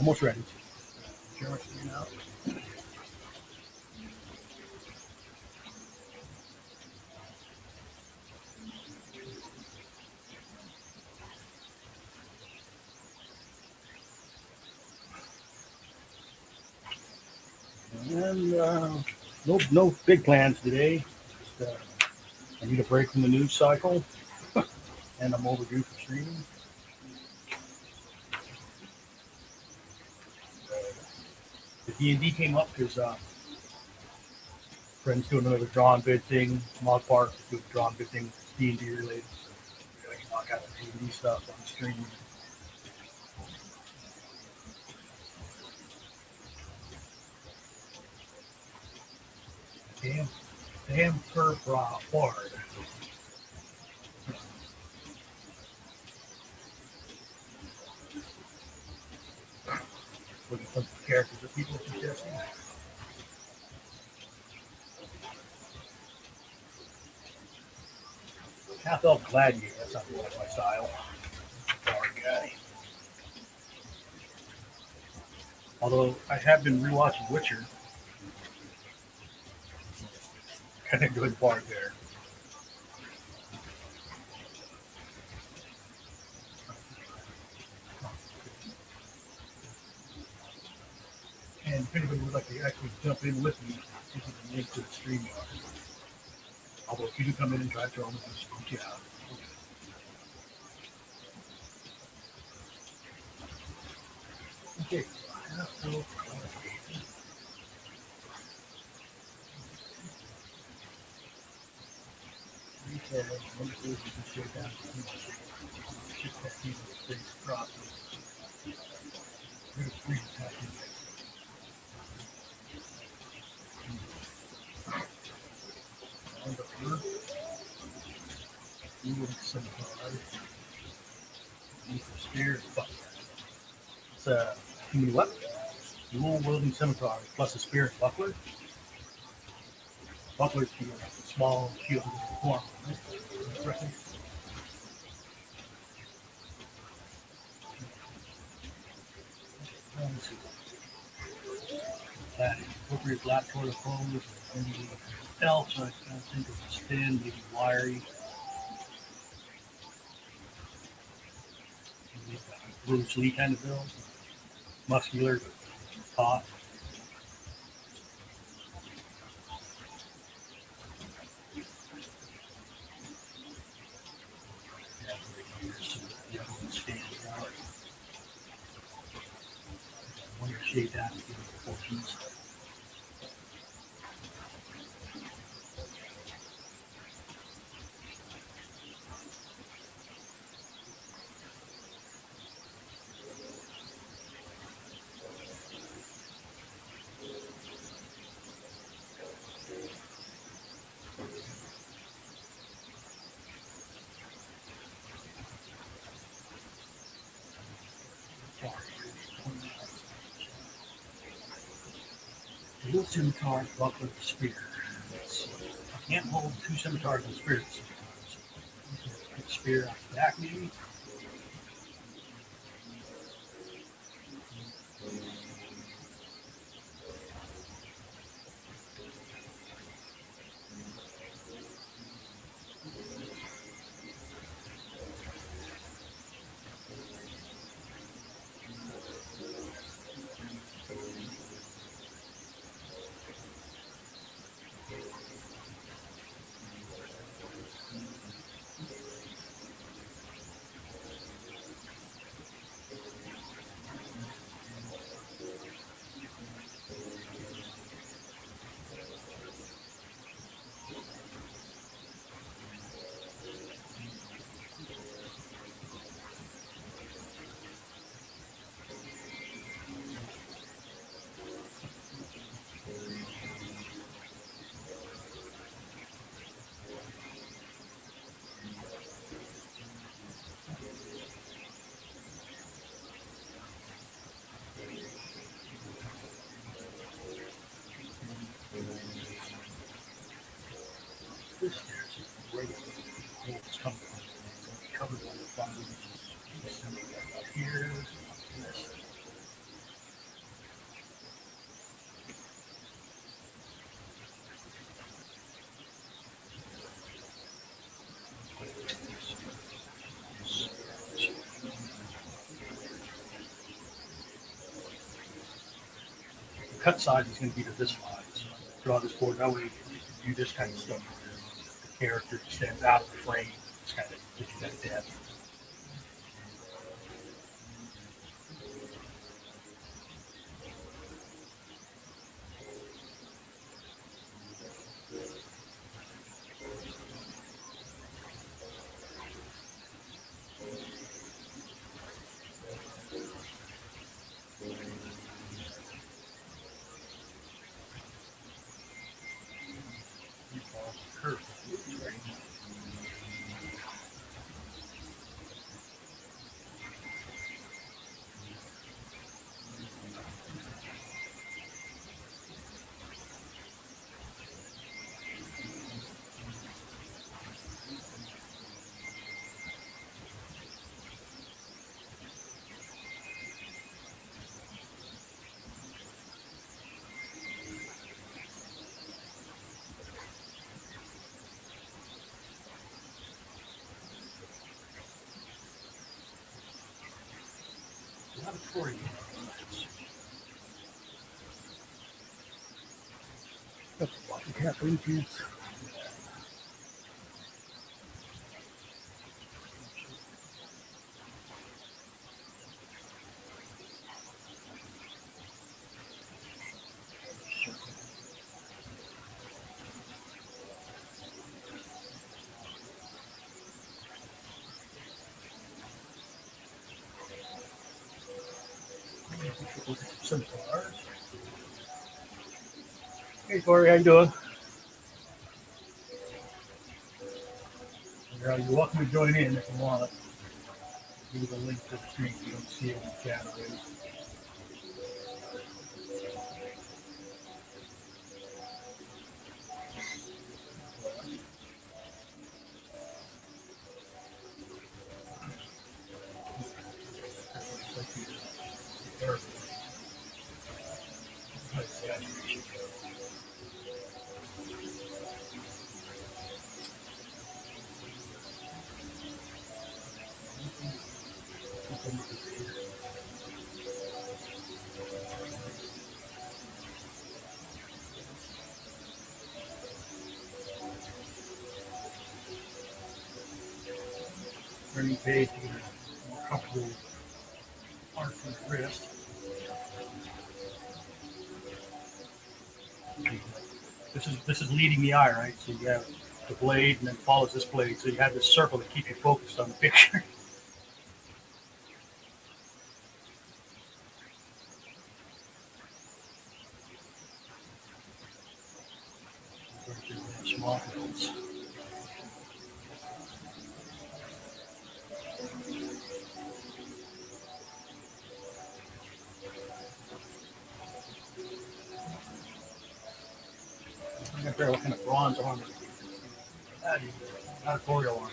Almost ready. Camera out. And no big plans today. Just, I need a break from the news cycle, and I'm overdue for streaming. The D&D came up because friends doing another drawn bid thing. Mog Park doing a drawn bid thing, D&D related. So I can knock out the D&D stuff on stream. Damn perp ward. Looking at some characters that people are suggesting. Half elf gladiator, that's not really my style. Bard guy. Although I have been rewatching Witcher. Kind of good bard there. And if anybody would like to actually jump in with me, this is a link to the stream. Although if you do come in and try to throw them, I'll just boot you out. Okay, so I have to retail, one of those you can shake down to shift that piece of space across it. There's three attacking. On the first, you will scimitar. Use the spear, but it's a human weapon. Dual wielding scimitar plus a spear and buckler. Buckler's the small shield form. Right? That is appropriate black toward opposed and the elf, so I think it's thin, maybe wiry. Bruce Lee kind of build. Muscular, tough. Shade that to give it proportions. Dual scimitar, buckler, spear. I can't hold two scimitars and spears. Put the spear off the back, maybe. This stairs is great. It's coming from. It's covered by the foundations. Up here, this. cut size is going to be to this size. So draw this board. That way you can do this kind of stuff. The character extends out of the frame. It's kind of gives you that depth. Curve. Not a 40. That's fucking half inches. Some cars. Hey Corey, how you doing? You're welcome to join in if you want. Give you the link to the stream if you don't see it in the chat already. Turning page to get a more comfortable arc for the wrist. This is leading the eye, right? So you have the blade and then follows this blade. So you have this circle to keep you focused on the picture. Small hills. I'm gonna figure out what kind of bronze armor. That is not a Corio armor.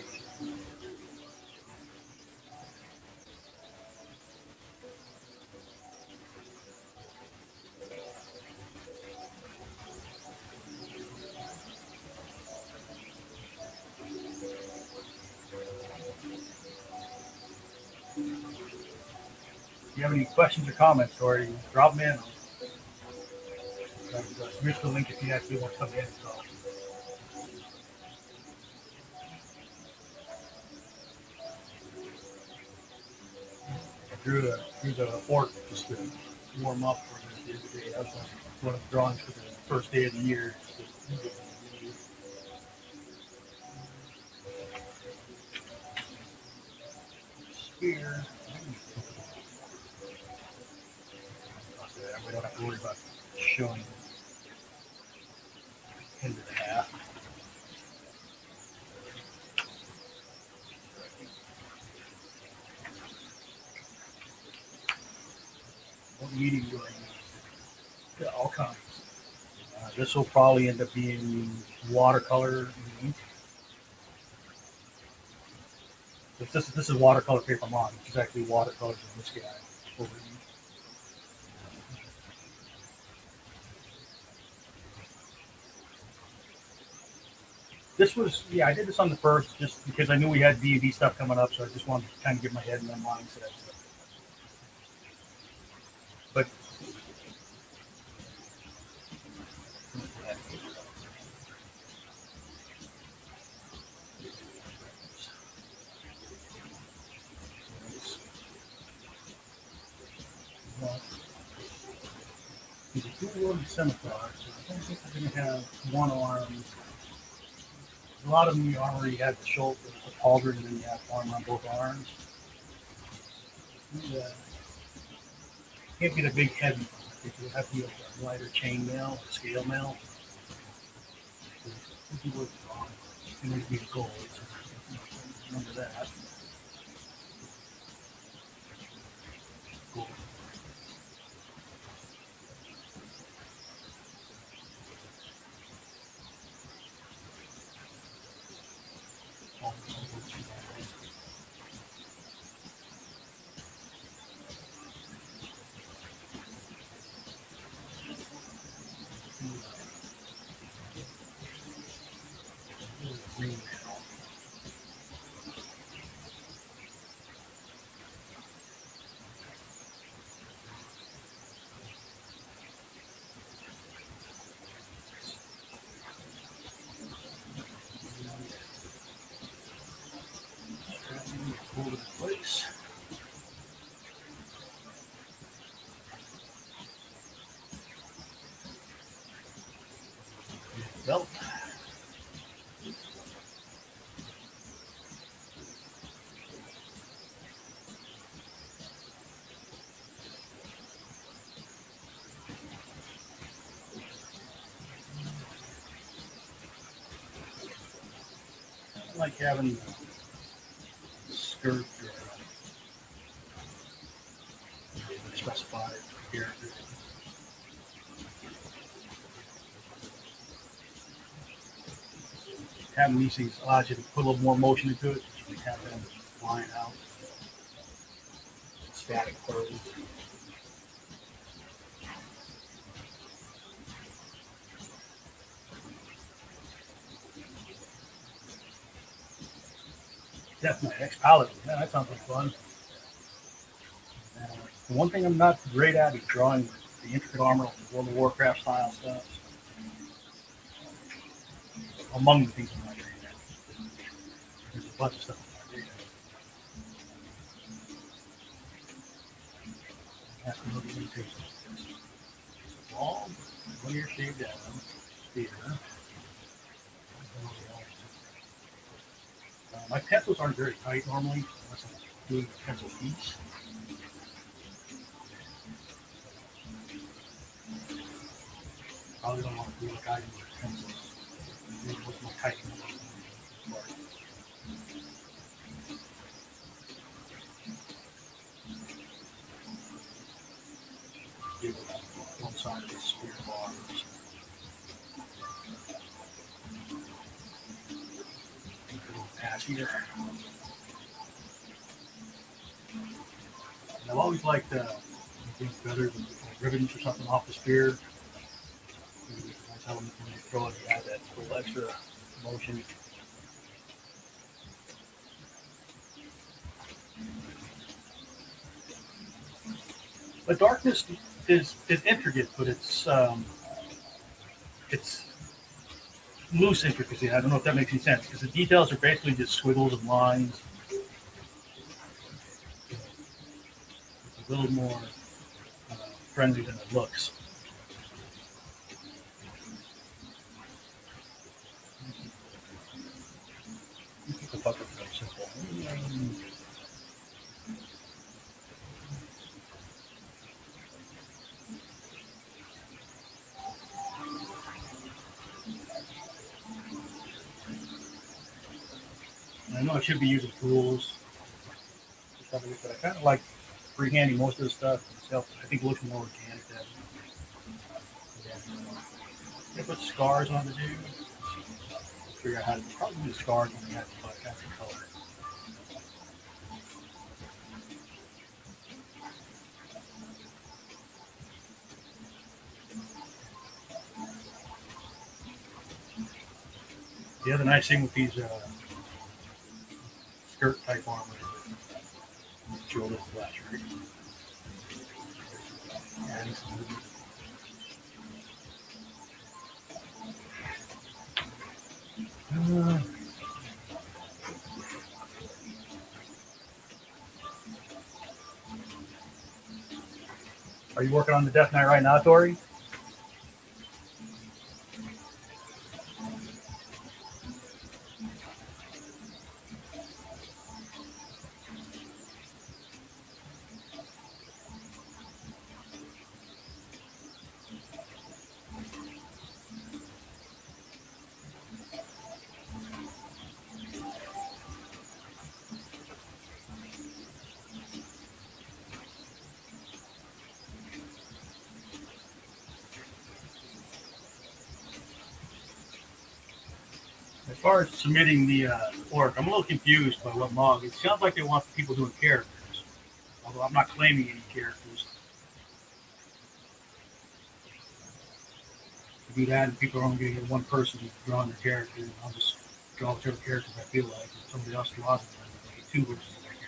If you have any questions or comments, or drop them in. Here's the link if you actually want to come in. So. I drew the fork just to warm up for this day. That was one of the drawings for the first day of the year. Spear. We don't have to worry about showing into the half. What medium do I use? Yeah, all kinds. This will probably end up being watercolor ink. This is watercolor paper mod, which is actually watercolors in this guy over ink. This was, yeah, I did this on the first just because I knew we had D&D stuff coming up, so I just wanted to kind of get my head in that mindset. But Wood scimitars. I don't think we're going to have one arm. A lot of them you already have the shoulder, the pauldron, and then you have armor on both arms. Yeah. Can't get a big heavy one. I think you'll have to use a lighter chain mail, scale mail. It would be gold. So remember that. Gold. Green mail. Hold it in place. Belt. I like having the skirt or specified character. Having these things allows you to put a little more motion into it. You can have them flying out. Static clothes. Definitely. Next palette. Yeah, that sounds like fun. The one thing I'm not great at is drawing the intricate armor, World of Warcraft style stuff. Among the things I'm not great at. There's a bunch of stuff I'm not great at. That's another limitation. Ball, clear shade down, spear. My pencils aren't very tight normally, unless I'm doing a pencil piece. Probably don't want to do like I do with pencils. Maybe with my tight. Give one side of the spear bars. Pass here. And I've always liked things better than ribbons or something off the spear. Nice element when you throw it, you have that little extra motion. But darkness is intricate, but it's loose intricacy. I don't know if that makes any sense because the details are basically just squiggles and lines. It's a little more friendly than it looks. The buckets are simple. I know I should be using tools, but I kind of like freehanding most of the stuff myself. I think it looks more organic that way. I put scars on the dude. Figure out how to probably do scars when you have the color. The other nice thing with these skirt type armor is show this flash right. Are you working on the Death Knight right now, Tori? As far as submitting the work, I'm a little confused by what mug. It sounds like they want people doing characters, although I'm not claiming any characters. To do that, and people are only going to get one person drawing their character, and I'll just draw whichever characters I feel like, and somebody else draws it, and they get two versions of their character.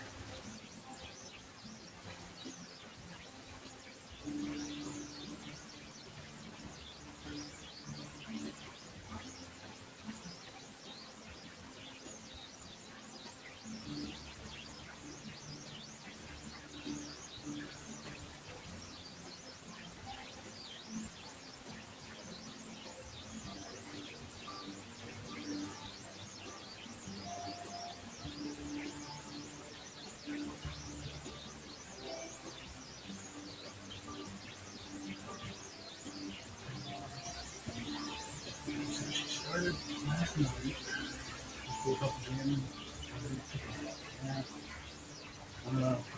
So she started last night. Woke up again.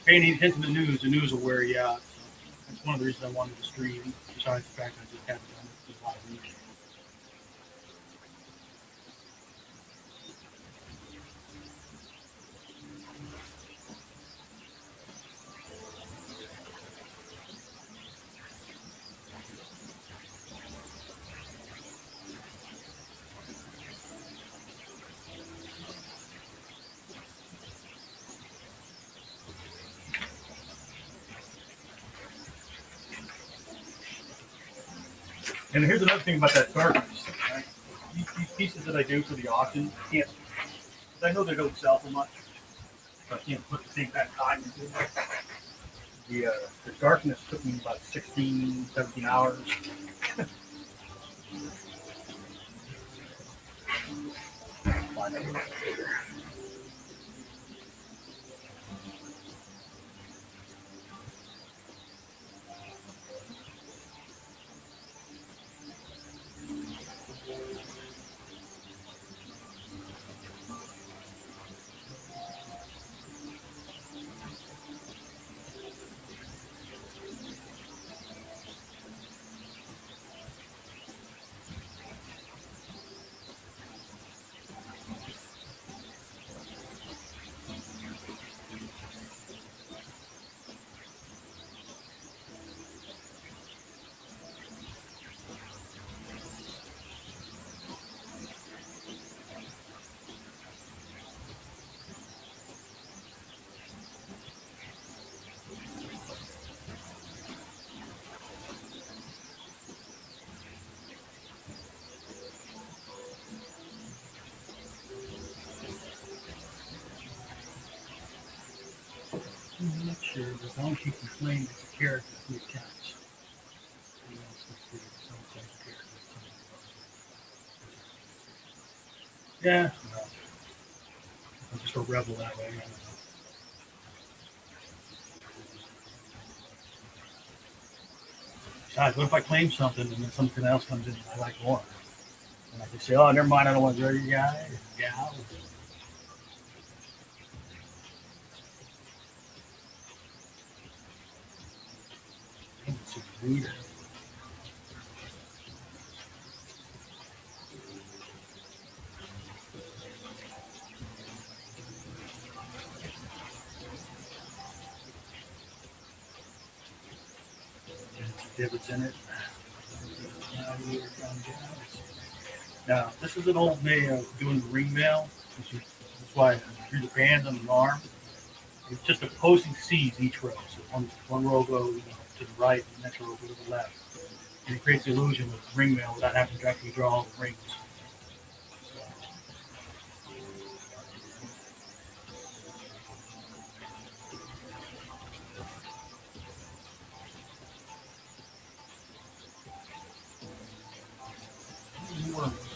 Paying any attention to the news will wear you out. So that's one of the reasons I wanted to stream, besides the fact I just haven't done it for a lot of weeks. And here's another thing about that darkness. Right? These pieces that I do for the auction, can't, I know they don't sell for much, so I can't put the same kind of time into it. The darkness took me about 16, 17 hours. I'm not sure, but as long as you can claim it's a character, it counts. Yeah, no. I'm just a rebel that way. Besides, what if I claim something and then something else comes in and I like more? And I can say, oh, never mind, I don't want to draw your guy or gal. It's a reader. Divots in it. Now, this is an old way of doing the ring mail. That's why I drew the bands on the arm. It's just opposing C's each row. So one row goes to the right, and the next row goes to the left. And it creates the illusion of ring mail without having to actually draw all the rings.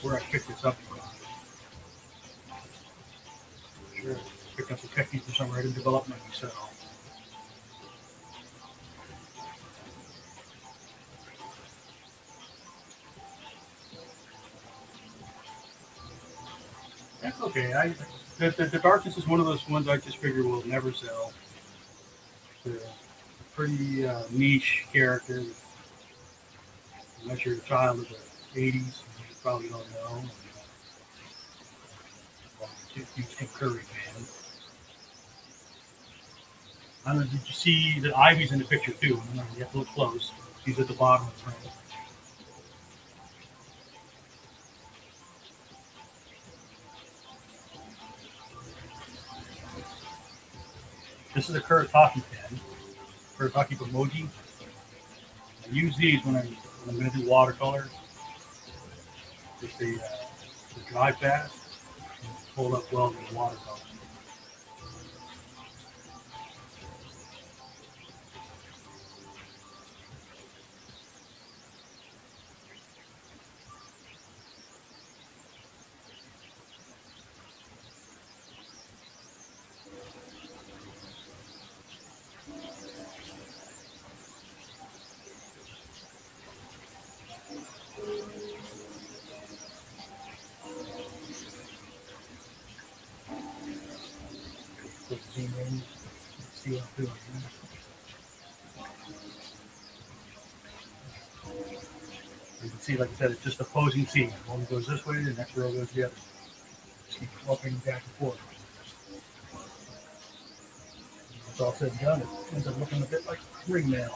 Where I picked this up from. Sure. Picked up the technique from somewhere I didn't develop myself. That's okay. The darkness is one of those ones I just figure will never sell. It's a pretty niche character. Unless you're a child of the 80s, you probably don't know. Huge curry, man. I don't know, did you see the ivy's in the picture too? You have to look close. He's at the bottom of the frame. This is a Kuretake pen, Kuretake Emoji. I use these when I'm going to do watercolor. Just they dry fast and hold up well to the watercolor. Let's zoom in, see what I'm doing. You can see, like I said, it's just opposing scenes. One goes this way, the next row goes the other. Just keep flipping back and forth. When it's all said and done, it ends up looking a bit like ringmail.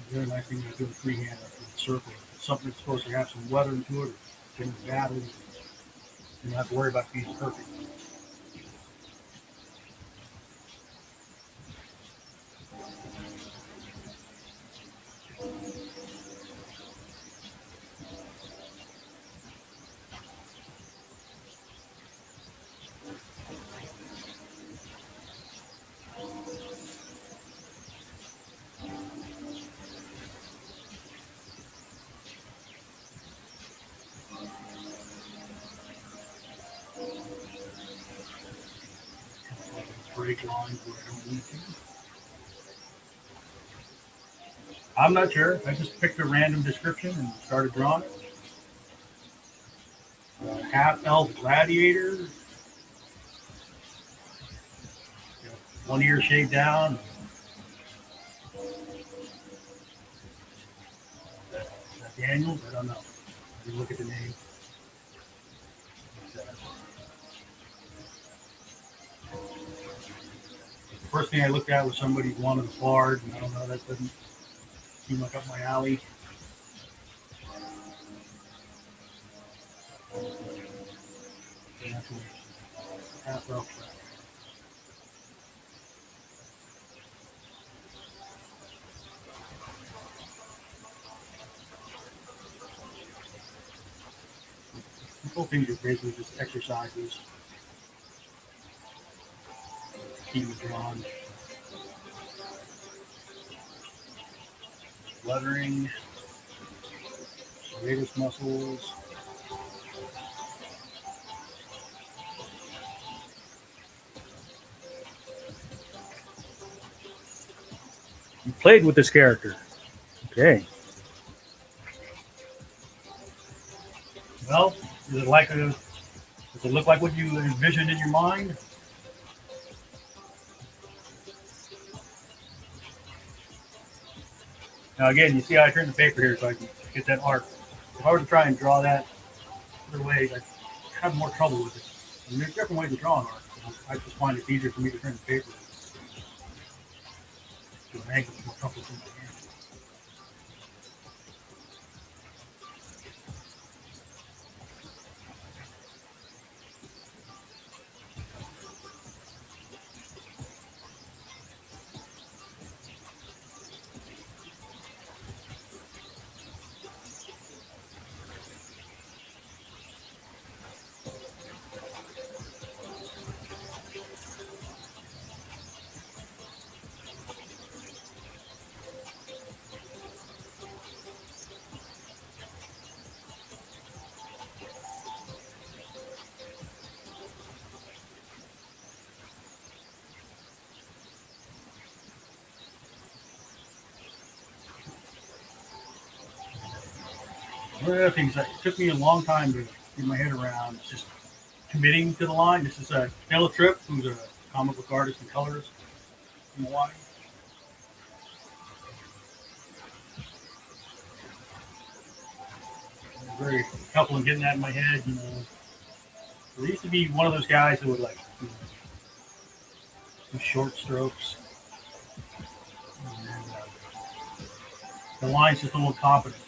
Very nice thing to do with freehand up in the circle. If it's something that's supposed to have some weathering to it, or getting battle, you don't have to worry about being perfect. Break lines where I don't need to. I'm not sure. I just picked a random description and started drawing it. Half elf gladiator, one ear shaved down. Is that Daniels? I don't know. You look at the name. The first thing I looked at was somebody wanted a bard, and I don't know, that doesn't seem like up my alley. Half elf. The whole thing is basically just exercises. Keep it drawn. Leathering, serratus muscles. You played with this character. Okay. Well, does it look like what you envisioned in your mind? Now again, you see how I turned the paper here so I can get that arc. If I were to try and draw that other way, I'd have more trouble with it. And there's different ways to draw an arc. I just find it's easier for me to turn the paper to an angle more comfortable in my hand. One of the other things that took me a long time to get my head around is just committing to the line. This is Taylor Tripp, who's a comic book artist and colorist in Hawaii. Very helpful in getting that in my head. I used to be one of those guys who would like do short strokes. And then, the line's just a little confident.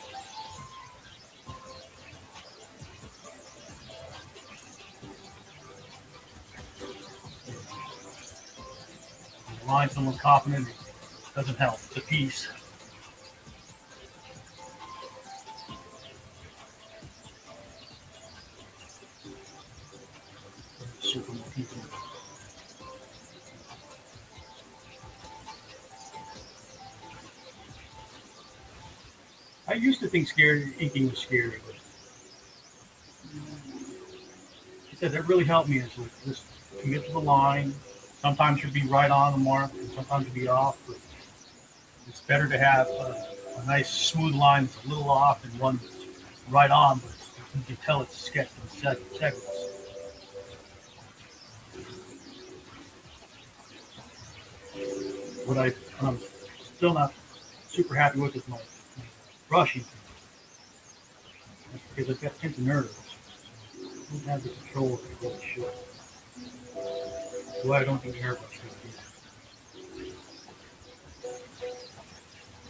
The line's a little confident. It doesn't help. It's a piece. Super more people. I used to think inking was scary, but he said that really helped me is just commit to the line. Sometimes you'll be right on the mark, and sometimes you'll be off. But it's better to have a nice smooth line that's a little off and one that's right on, but you can tell it's sketched in segments. What I'm still not super happy with is my brushing. That's because I've got tends nerves. I don't have the control that I really should. That's why I don't do airbrush good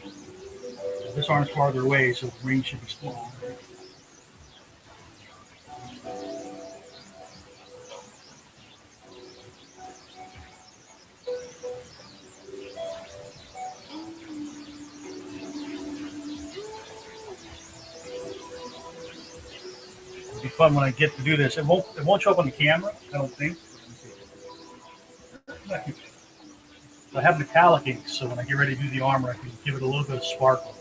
either. This arm's farther away, so the range should be small. Be fun when I get to do this. It won't show up on the camera, I don't think. I have metallic ink, so when I get ready to do the armor, I can give it a little bit of sparkle.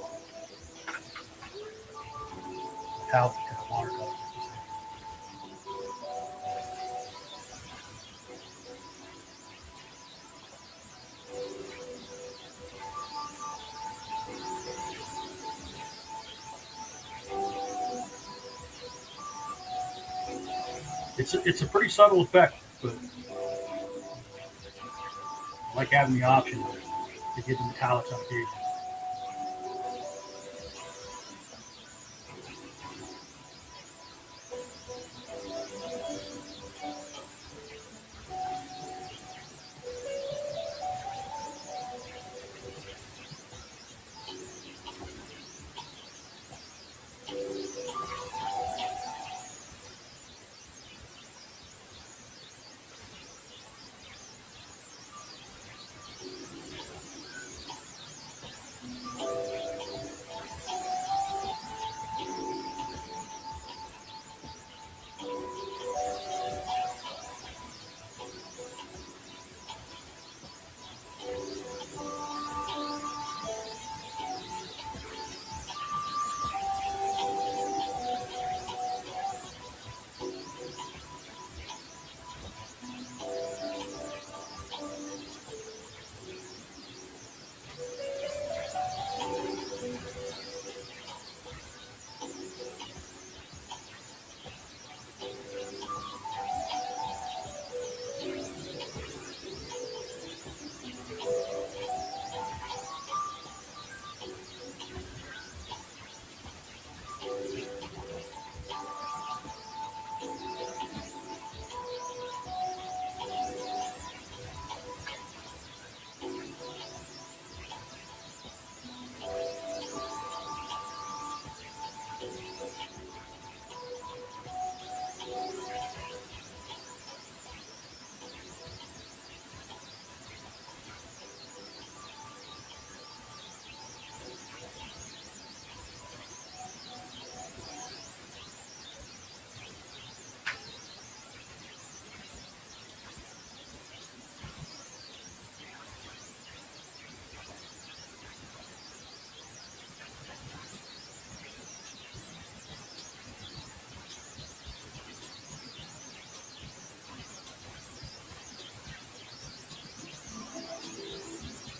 Metallic kind of watercolor. It's a pretty subtle effect, but I like having the option to get the metallics on page.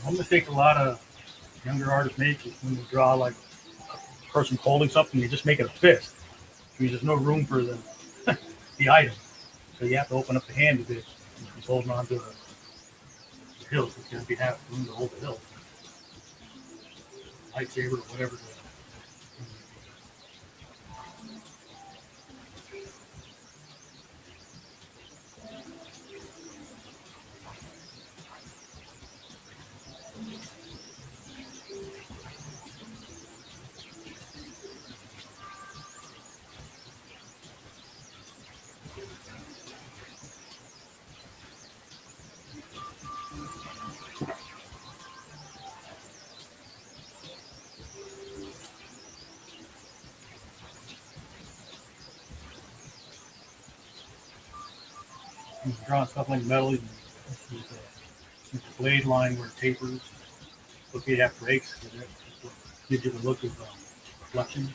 One mistake a lot of younger artists make is when they draw like a person holding something, they just make it a fist. I mean, there's no room for the item. So you have to open up the hand a bit. He's holding on to the hilt. It's going to be half room to hold the hilt. Lightsaber or whatever. He's drawing stuff like metal. He's the blade line where it tapers. Look, you have breaks. It gives you the look of reflection.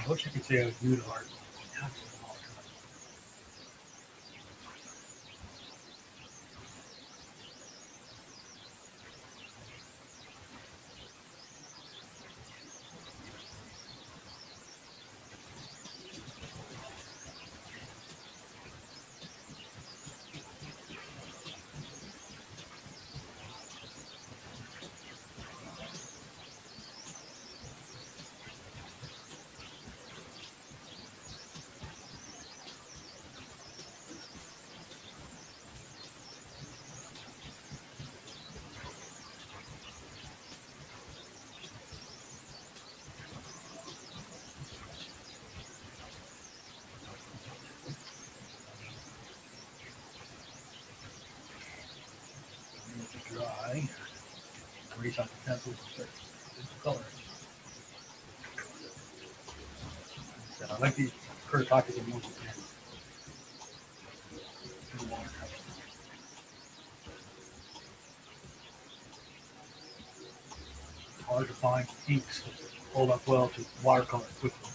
I wish I could say I was new to art. Dry. Grease on the pencils. Color. So I like these Kurtakis and most of them. Hard to find inks that hold up well to watercolor quickly.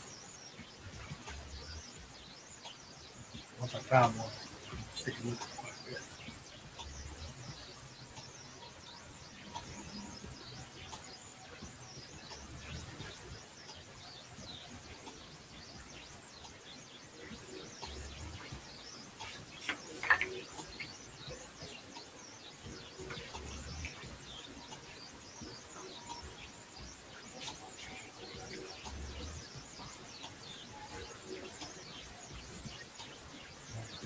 Once I found one, sticking with it quite a bit.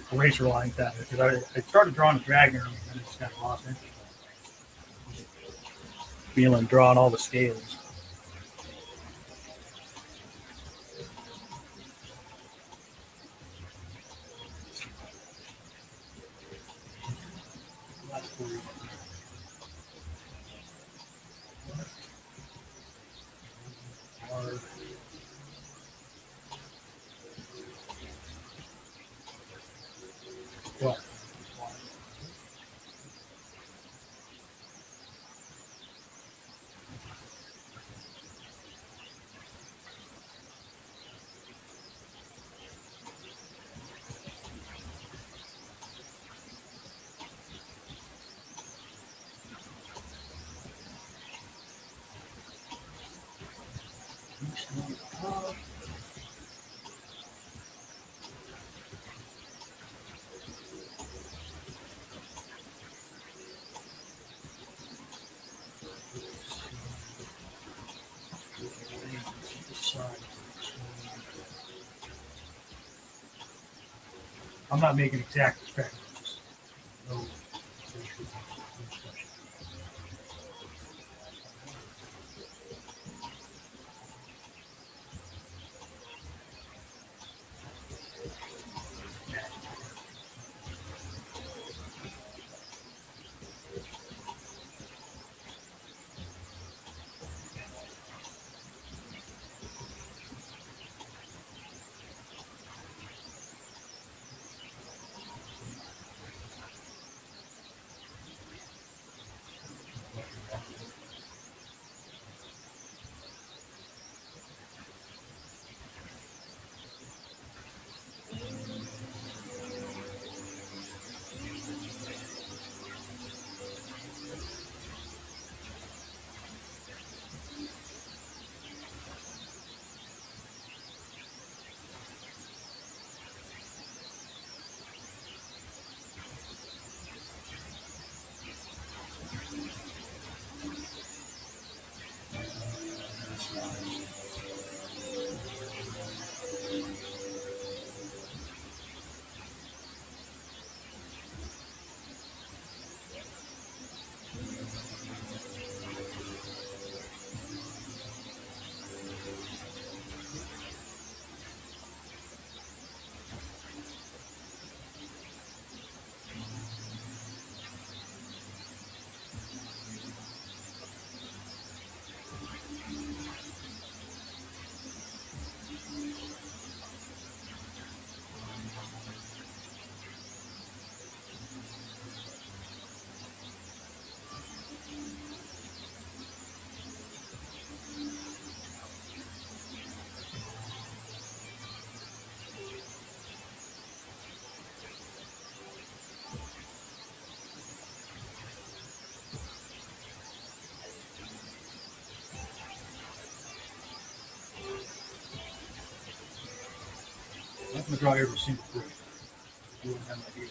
Eraser lines that because I started drawing a dragon early and I just got lost in feeling drawing all the scales. What? I'm not making exact experiments. No. I'm going to draw every single group. You wouldn't have an idea.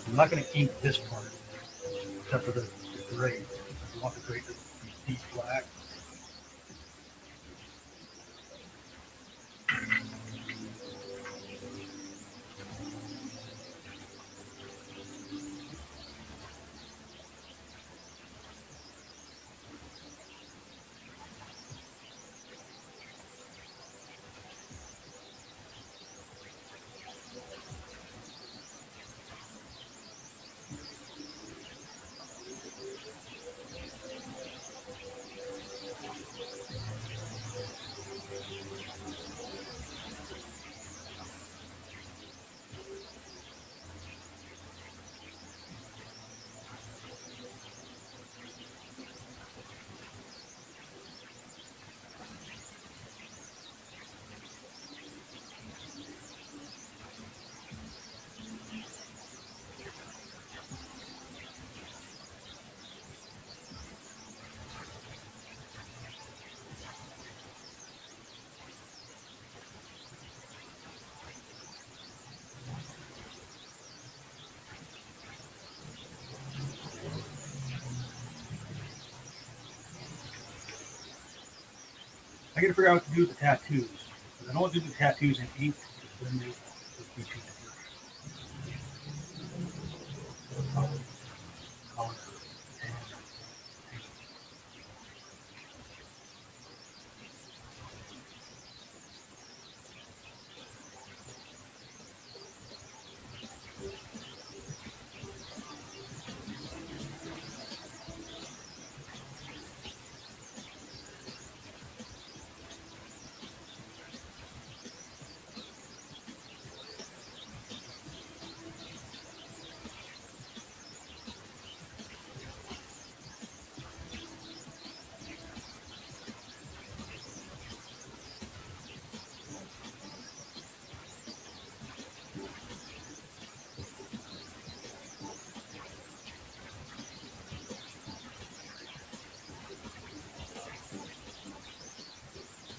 I'm not going to ink this part, except for the gray. If you want the gray to be deep black. I got to figure out what to do with the tattoos. Because I don't want to do the tattoos in ink. Then they would be too color, and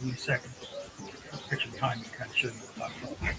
Give me a second. Picture behind me kind of show you what I'm talking about.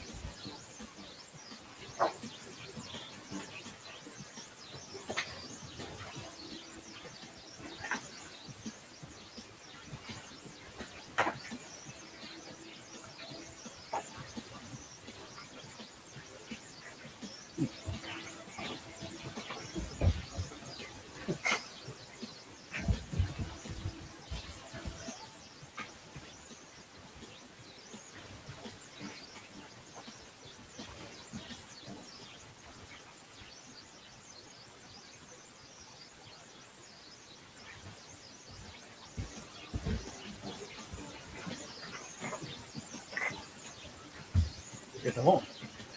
Get the home.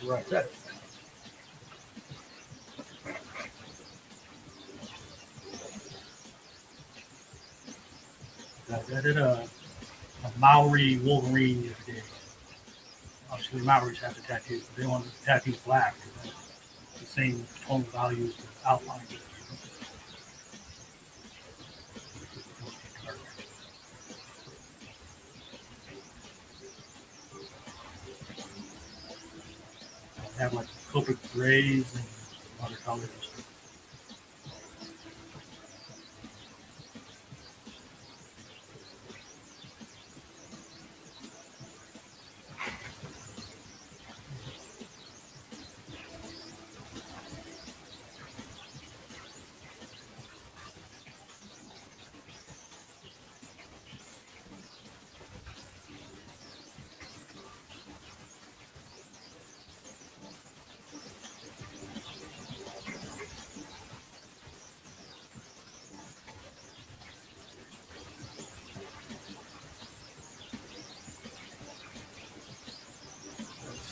Right there. I did a Maori Wolverine the other day. Obviously, Maoris have the tattoo. They want the tattoo black. The same tonal values to outline it. They have like Copic grays and other colors.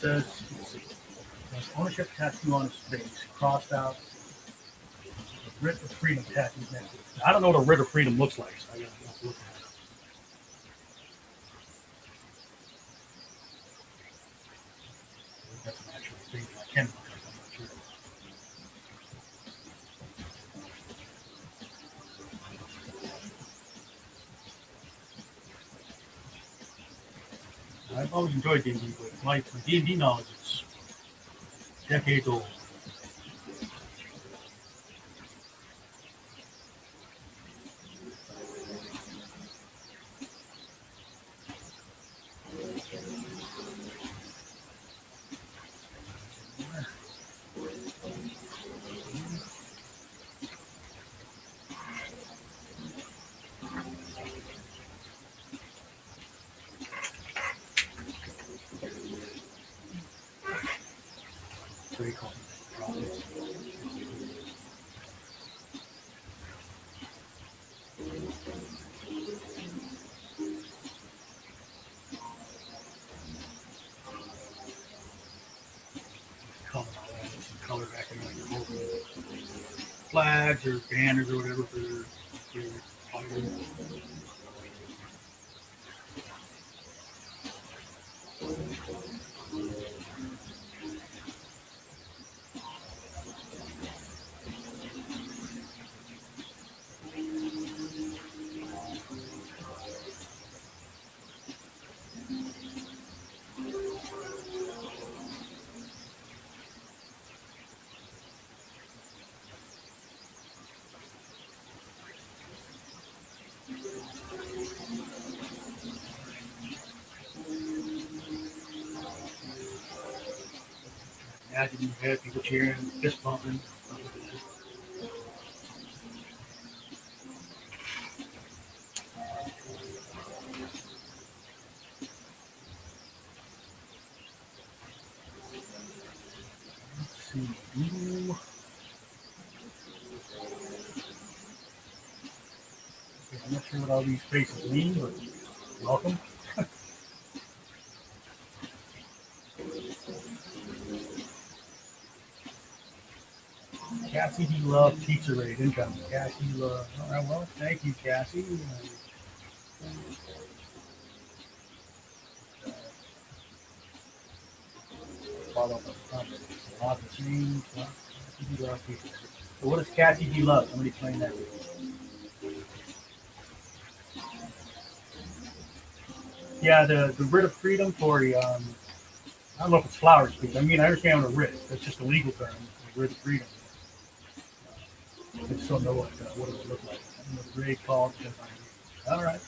It says, ownership tattoo on his face, crossed out, Writ of Freedom tattoo next to it. I don't know what a Writ of Freedom looks like, so I gotta look at it. That's an actual thing I can look at, I'm not sure. I've always enjoyed D&D, but my D&D knowledge is decades old. So you call it. Color back in like the local flags or banners or whatever for their fighting. Imagine you had people cheering, fist pumping. Let's see. Ooh. I'm not sure what all these faces mean, but welcome. Cassie D. Love Pizza Raid incoming. Cassie Love. All right, well, thank you, Cassie. Follow up on the lots of things. Cassie D. Love Pizza Raid. So what does Cassie D. Love? Somebody explain that to me. Yeah, the writ of freedom for I don't know if it's flower speech. I mean, I understand what a writ. That's just a legal term. The writ of freedom. I just don't know what it would look like. I don't know the grade called. All right.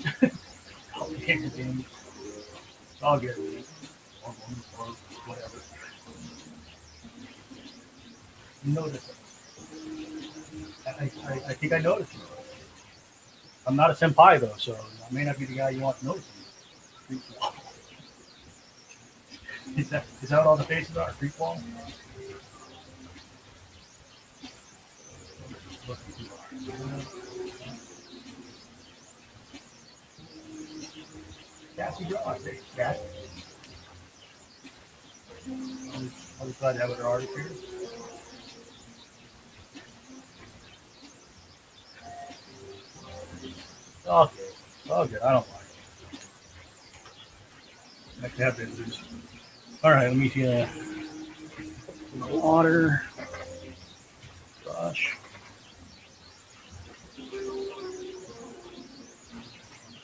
I'll get your game. I'll get it. Or whatever. Notice it. I think I noticed it. I'm not a senpai though, so I may not be the guy you want to notice me. Is that what all the faces are? Creep wall? Cassie draw. Cat. I'll just glad to have her artist here. Okay. Oh, good. I don't mind. I can have business. All right, let me see. Water. Brush.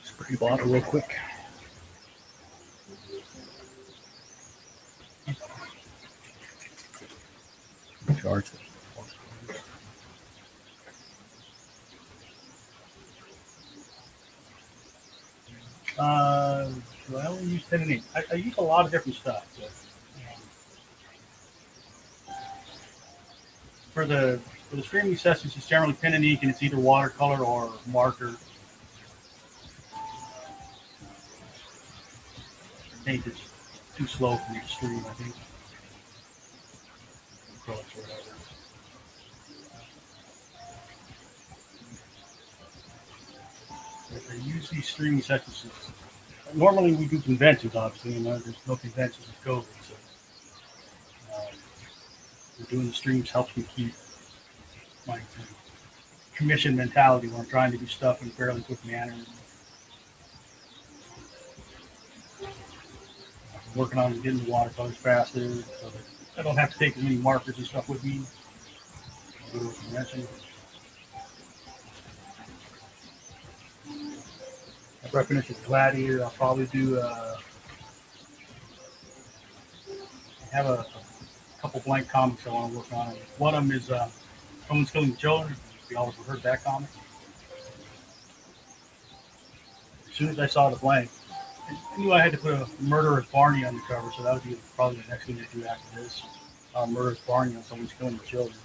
Spray bottle real quick. Charge it. Do I only use pen and ink? I use a lot of different stuff. But, for the streaming sessions, it's generally pen and ink, and it's either watercolor or marker. Paint is too slow for me to stream, I think. Acrylics or whatever. I use these streaming sessions. Normally we do conventions, obviously, and there's no conventions with COVID, so doing the streams helps me keep my commission mentality when I'm trying to do stuff in a fairly quick manner. I'm working on getting the watercolors faster, so that I don't have to take as many markers and stuff with me. Go to a convention. After I finish with Gladiator, I'll probably do. I have a couple blank comics I want to work on. One of them is Someone's Killing Children. You all heard that comic. As soon as I saw the blank, I knew I had to put a Murderous Barney on the cover, so that would be probably the next thing to do after this. Murderous Barney on Someone's Killing Children.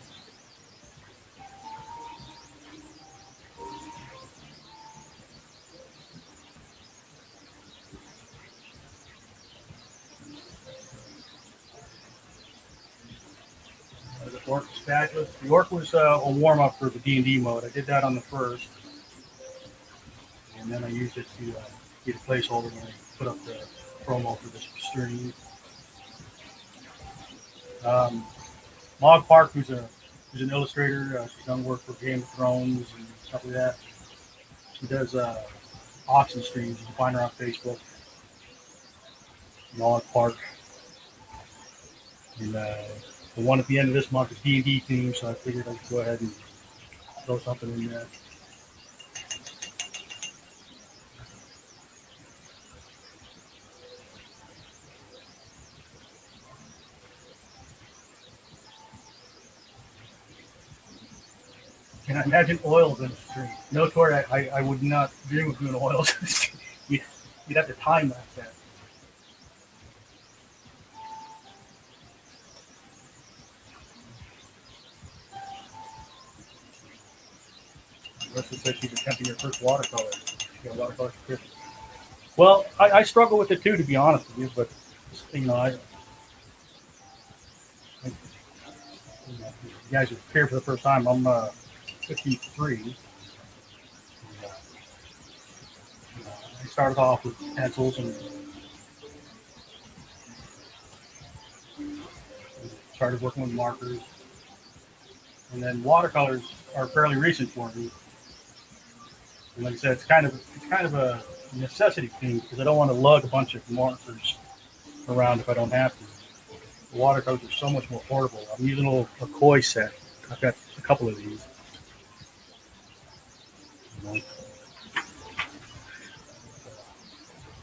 The Orc spatula. The Orc was a warm-up for the D&D mode. I did that on the first, and then I used it to get a placeholder when I put up the promo for this stream. Log Park, who's an illustrator. She's done work for Game of Thrones and stuff like that. She does auction streams. You can find her on Facebook. Log Park. And the one at the end of this month is D&D theme, so I figured I'd go ahead and throw something in there. Can I imagine oils in the stream? No, Tori, I would not dream of doing oils. you'd have to time that. Leslie said she's attempting her first watercolor. She got watercolor for Christmas. Well, I struggle with it too, to be honest with you. But you guys are here for the first time. I'm 53. I started off with pencils and started working with markers, and then watercolors are fairly recent for me. And like I said, it's kind of a necessity thing because I don't want to lug a bunch of markers around if I don't have to. The watercolors are so much more portable. I'm using a little koi set. I've got a couple of these.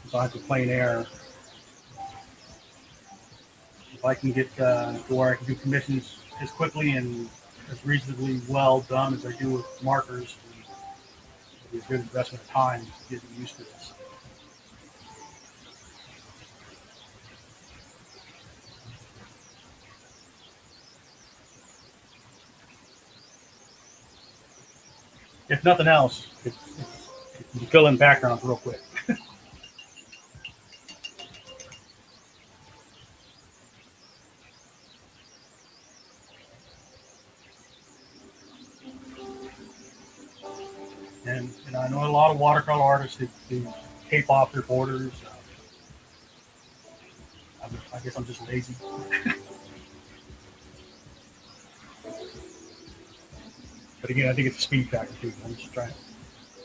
designed for plein air. If I can get to where I can do commissions as quickly and as reasonably well done as I do with markers, it'll be a good investment of time getting used to this. If nothing else, it can fill in backgrounds real quick. And I know a lot of watercolor artists who tape off their borders. I guess I'm just lazy. But again, I think it's a speed factor too. I'm just trying.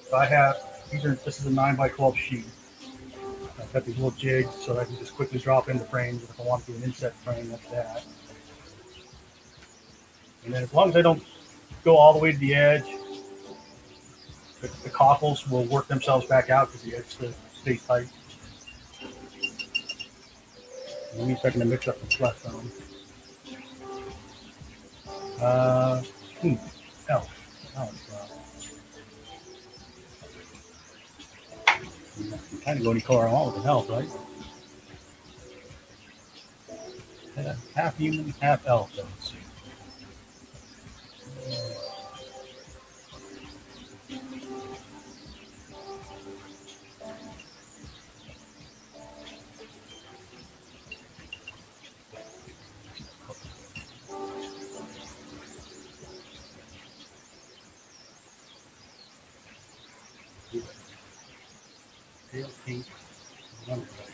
So I have this is a 9x12 sheet. I've got these little jigs so that I can just quickly drop into frames. If I want to do an inset frame, that's that. And then as long as I don't go all the way to the edge, the cockles will work themselves back out because the edge stays tight. Let me see if I can mix up the flesh on. Elf. You can kind of go any color I want with an elf, right? Half human, half elf. Let's see. Pale pink, wonderful.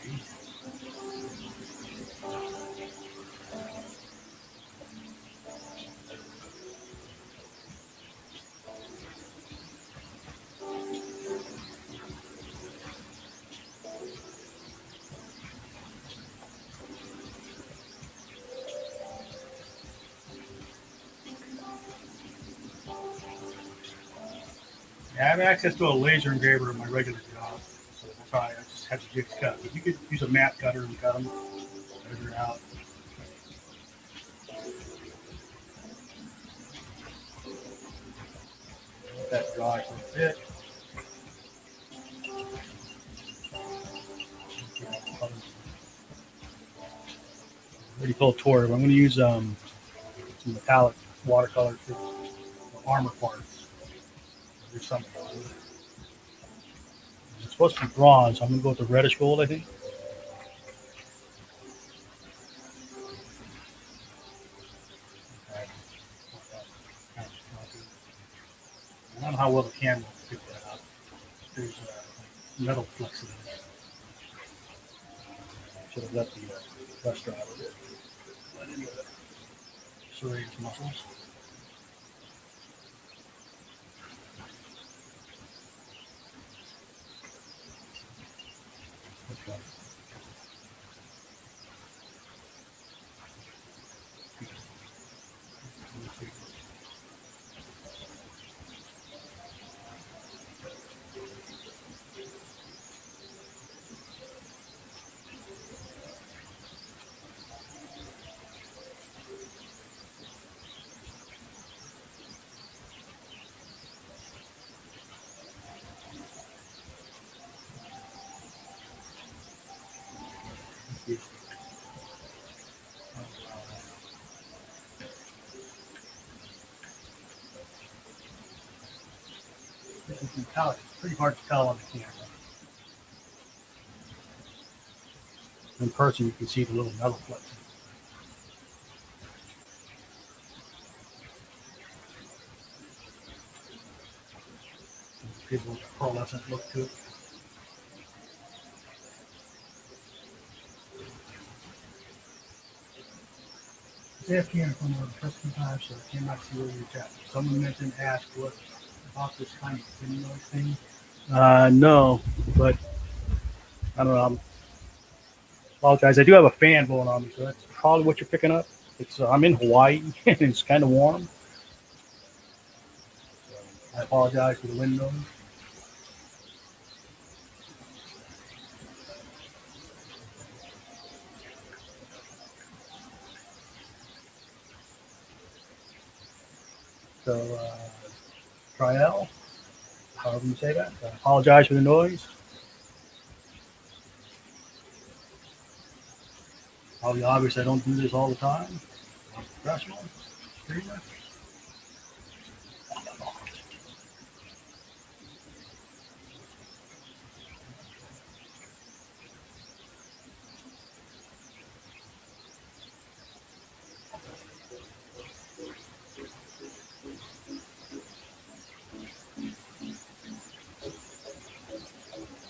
I have access to a laser engraver in my regular job, so that's why I just have the jigs cut. But you could use a mat cutter and cut them, laser out. Let that dry for a bit. Pretty cool tour. I'm going to use some metallic watercolor for the armor parts. There's something on it. It's supposed to be bronze, so I'm going to go with the reddish gold, I think. I don't know how well the camera will pick that up. There's metal flex in there. Should have let the flesh dry a bit. Let it serrate its muscles. Okay. Metallic. It's pretty hard to tell on the camera. In person, you can see the little metal flex. Gives a little pearlescent look to it. M.H.Cannon from the Preston Times, so I cannot see where you're at. Someone mentioned, asked what about this kind of thin noise thing. No, but I don't know. I apologize. I do have a fan blowing on me, so that's probably what you're picking up. It's I'm in Hawaii and it's kind of warm. So I apologize for the wind noise. So, Trial, however you say that. I apologize for the noise. Probably obvious I don't do this all the time. I'm a professional streamer.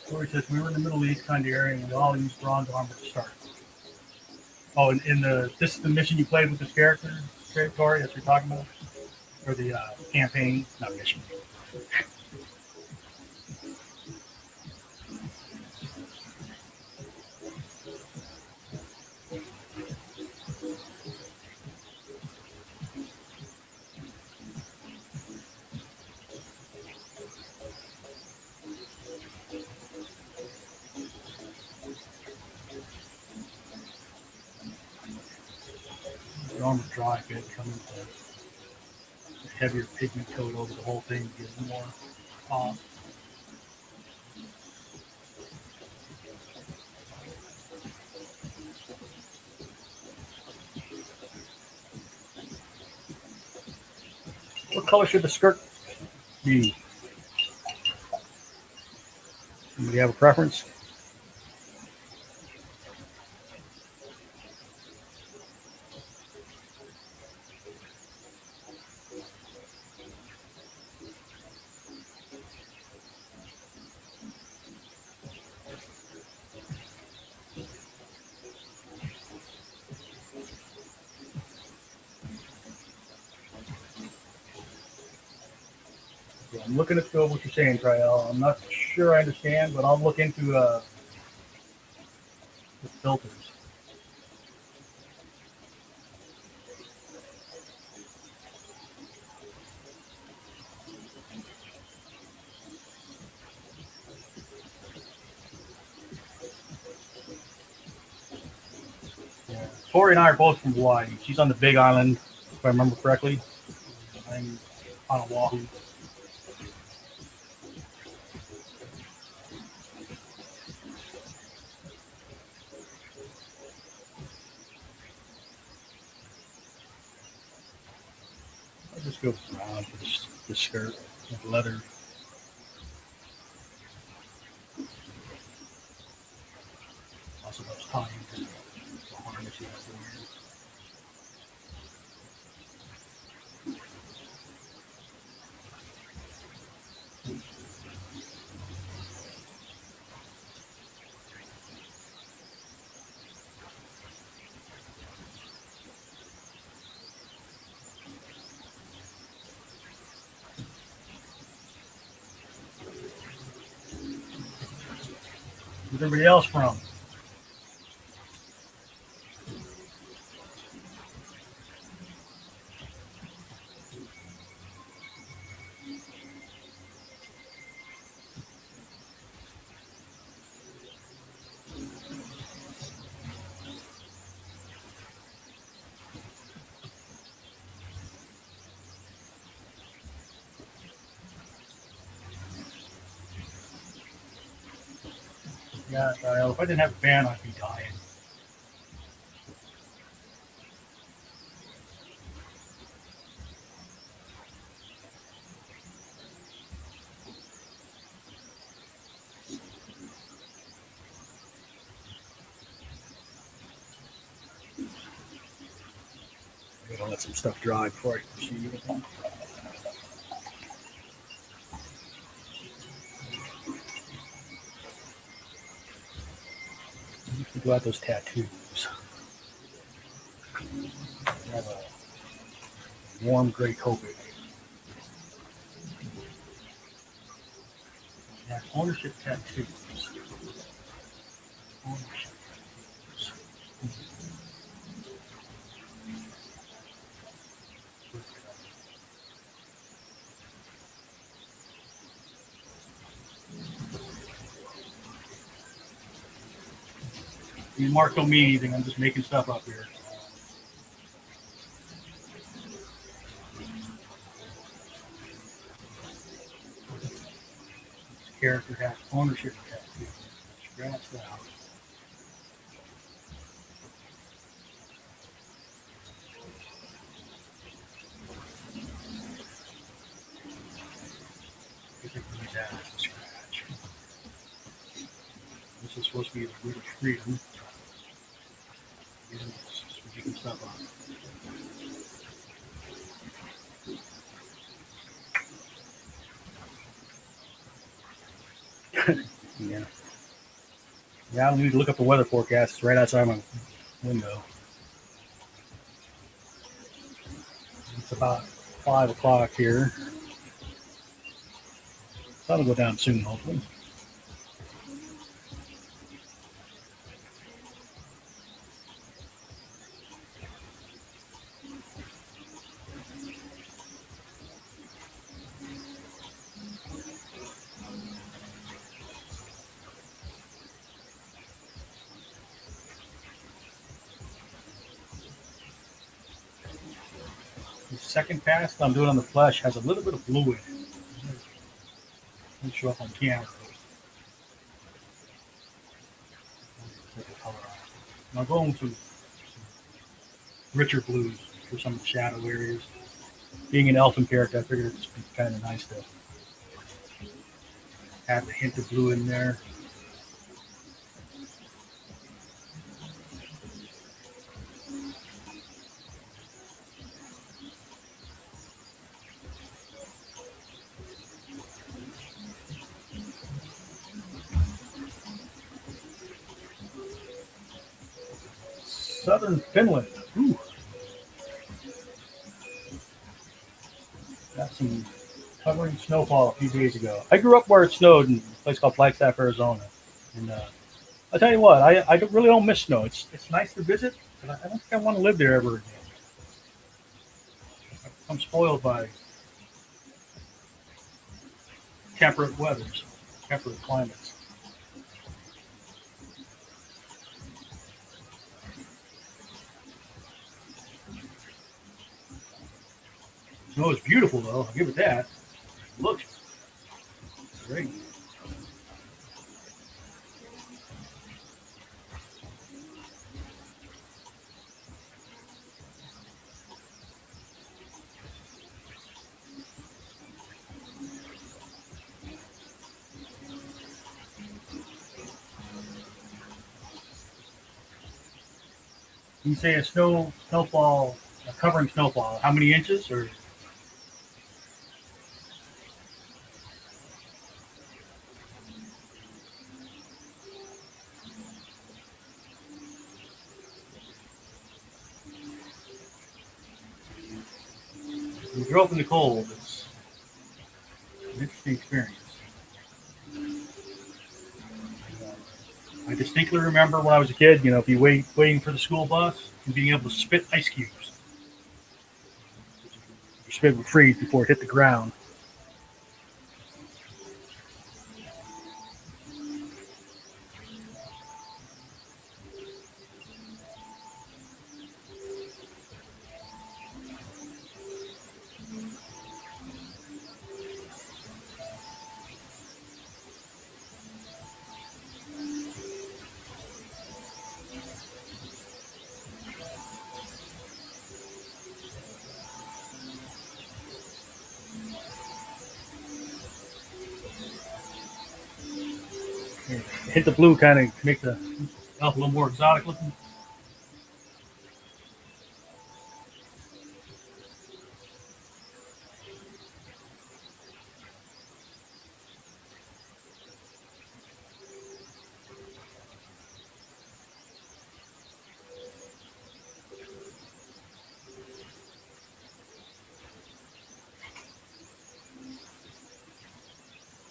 Corey says we were in the Middle East kind of area and we all used bronze armor to start. Oh, and in the this is the mission you played with this character, Corey, that you're talking about? Or the campaign, not mission. The armor dry good, coming with a heavier pigment coat over the whole thing gives it more pop. What color should the skirt be? Do you have a preference? Yeah, I'm looking at what you're saying, Trial. I'm not sure I understand, but I'll look into the filters. Yeah. Tori and I are both from Hawaii. She's on the Big Island, if I remember correctly. I'm on Oahu. I'll just go brown for this skirt with leather. Also, those tying to the harness you have to wear. Where's everybody else from? Yeah, Kyle, if I didn't have a fan, I'd be dying. I'm gonna let some stuff dry before I proceed with them. Think about those tattoos. I have a warm gray Copic. Yeah, ownership tattoos. Ownership tattoos. Mark don't mean anything. I'm just making stuff up here. character has ownership tattoo. Scratch that out. That as a scratch. This is supposed to be the root of freedom. And it's making stuff up. Yeah. Yeah, I don't need to look up the weather forecast. It's right outside my window. It's about 5 o'clock here. That'll go down soon, hopefully. The second pass that I'm doing on the flesh has a little bit of blue in it. It'll show up on camera. Take the color off. And I'll go into richer blues for some of the shadow areas. Being an elfin character, I figured it'd be kind of nice to have a hint of blue in there. Southern Finland. Ooh. Got some covering snowfall a few days ago. I grew up where it snowed in a place called Flagstaff, Arizona. And I'll tell you what, I really don't miss snow. It's nice to visit, but I don't think I want to live there ever again. I'm spoiled by temperate weathers, temperate climates. Snow is beautiful, though. I'll give it that. It looks great. You say a snowfall, a covering snowfall. How many inches? Or you grow up in the cold. It's an interesting experience. I distinctly remember when I was a kid, if you waiting for the school bus and being able to spit ice cubes. Your spit would freeze before it hit the ground. Hit the blue, kind of make the elf a little more exotic looking.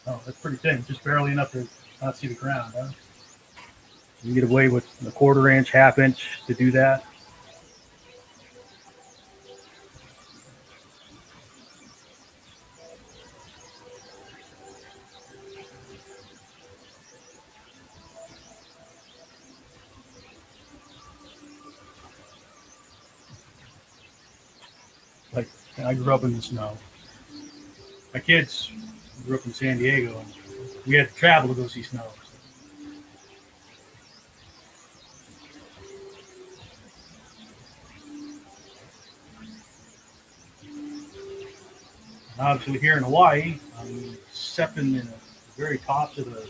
Oh, that's pretty thin, just barely enough to not see the ground, huh? You can get away with a quarter inch, half inch to do that. Like, I grew up in the snow. My kids grew up in San Diego. we had to travel to go see snow. And obviously, here in Hawaii, except in the very tops of the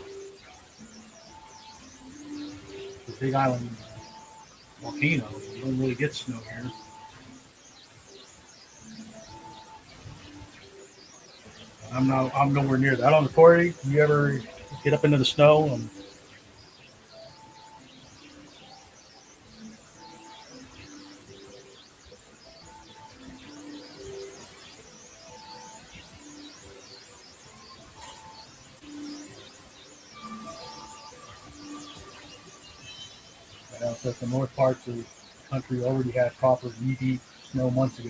Big Island volcano, you don't really get snow here. I'm nowhere near that. On the Torrey, you ever get up into the snow? So the north parts of the country already had proper knee-deep snow months ago.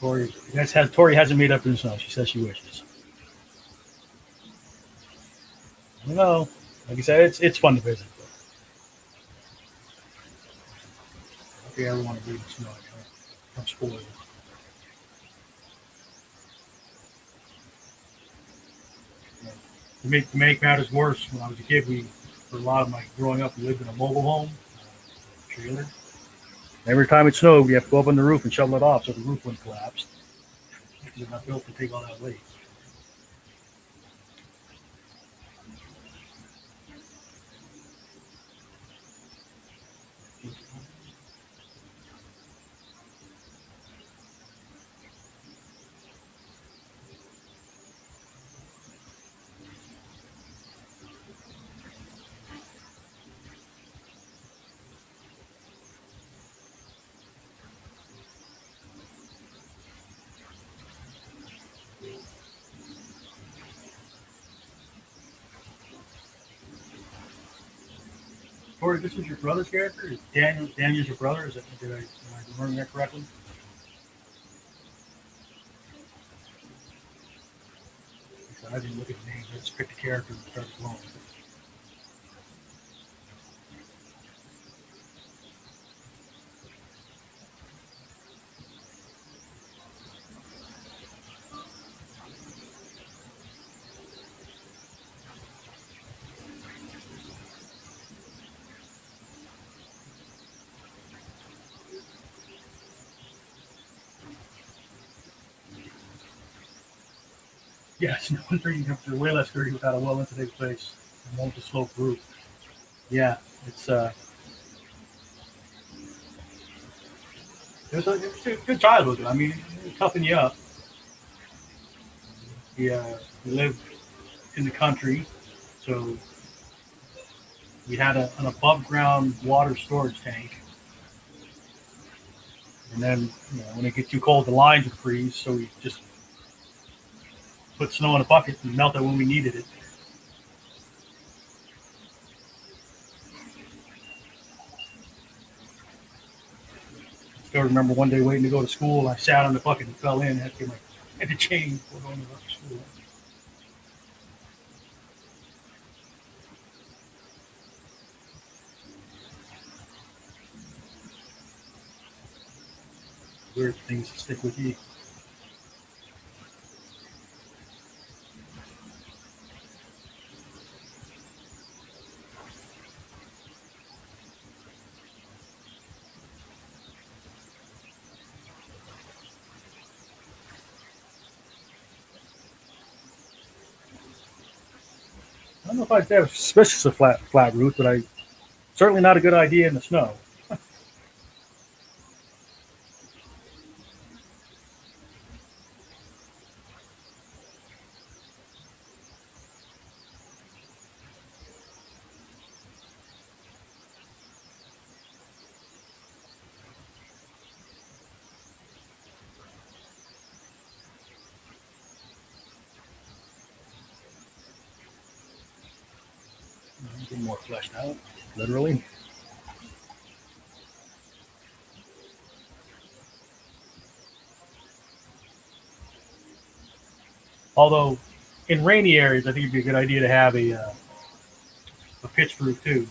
Tori hasn't made up in the snow. She says she wishes. I don't know. Like I said, it's fun to visit. If you ever want to be in the snow, I'm spoiled. To make matters worse, when I was a kid, for a lot of my growing up, we lived in a mobile home trailer. Every time it snowed, we have to go up on the roof and shovel it off so the roof wouldn't collapse. Because it's not built to take all that weight. Tori, this was your brother's character? Daniel's your brother? Am I remembering that correctly? I didn't look at the names. I just picked the character and started flowing. Yes, no wonder you have to way less dirty without a well insulated place and won't the slope roof. Yeah, it was a good childhood. I mean, it toughened you up. We lived in the country, so we had an above ground water storage tank. And then, when it gets too cold, the lines would freeze. So we just put snow in a bucket and melt it when we needed it. Still remember one day waiting to go to school. I sat on the bucket and fell in. I had to get my had to change before going to school. Weird things that stick with you. I don't know if I'd say I was suspicious of flat roof, but I certainly not a good idea in the snow. A little more fleshed out, literally. Although in rainy areas, I think it'd be a good idea to have a pitched roof too.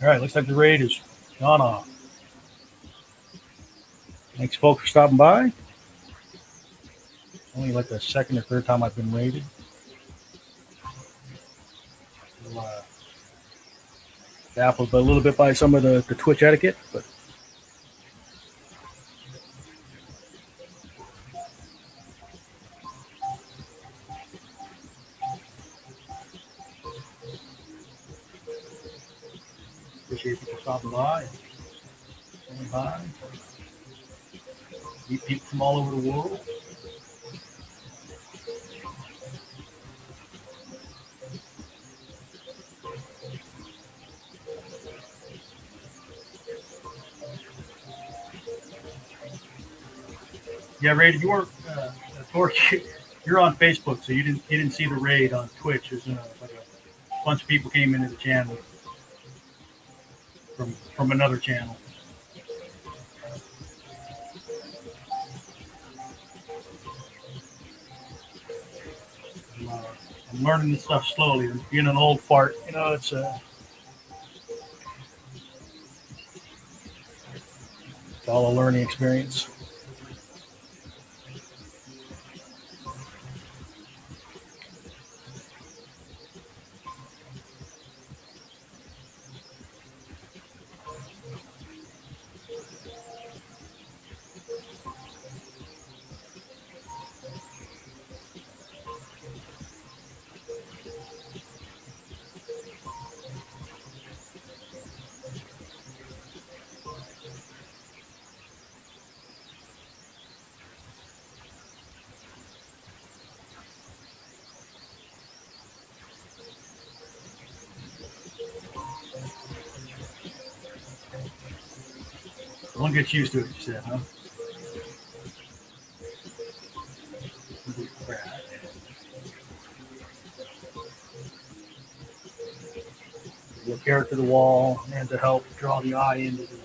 All right, looks like the raid is gone off. Thanks, folks, for stopping by. Only like the second or third time I've been raided. Baffled a little bit by some of the Twitch etiquette, but appreciate people stopping by, saying hi. Meet people from all over the world. Yeah, Raid, you weren't Torch. You're on Facebook, so you didn't see the raid on Twitch. There's like a bunch of people came into the channel from another channel. I'm learning this stuff slowly. Being an old fart, it's all a learning experience. One gets used to it, you said, huh? Your character to the wall and to help draw the eye into the.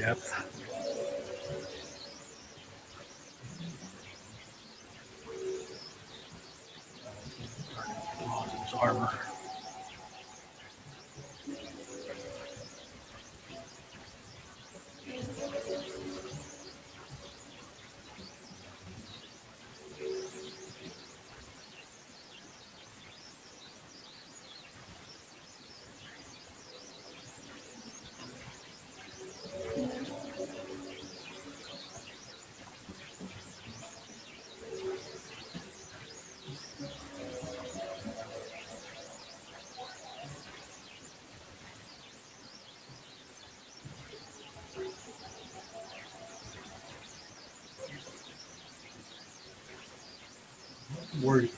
depth. His armor. Worried.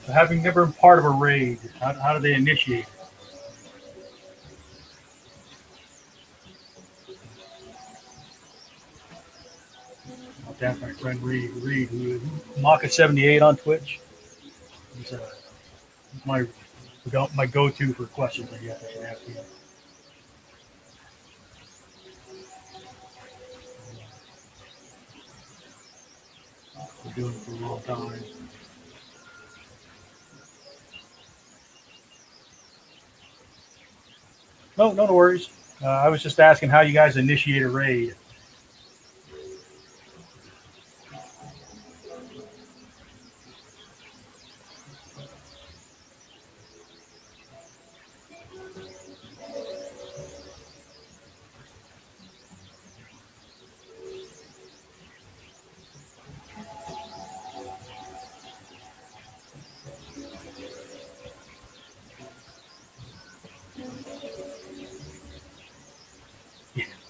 So having never been part of a raid, how do they initiate it? I'll ask my friend Reed, who Maka78 on Twitch. He's my my go-to for questions. I guess I should ask him. Been doing it for a long time. No worries. I was just asking how you guys initiate a raid.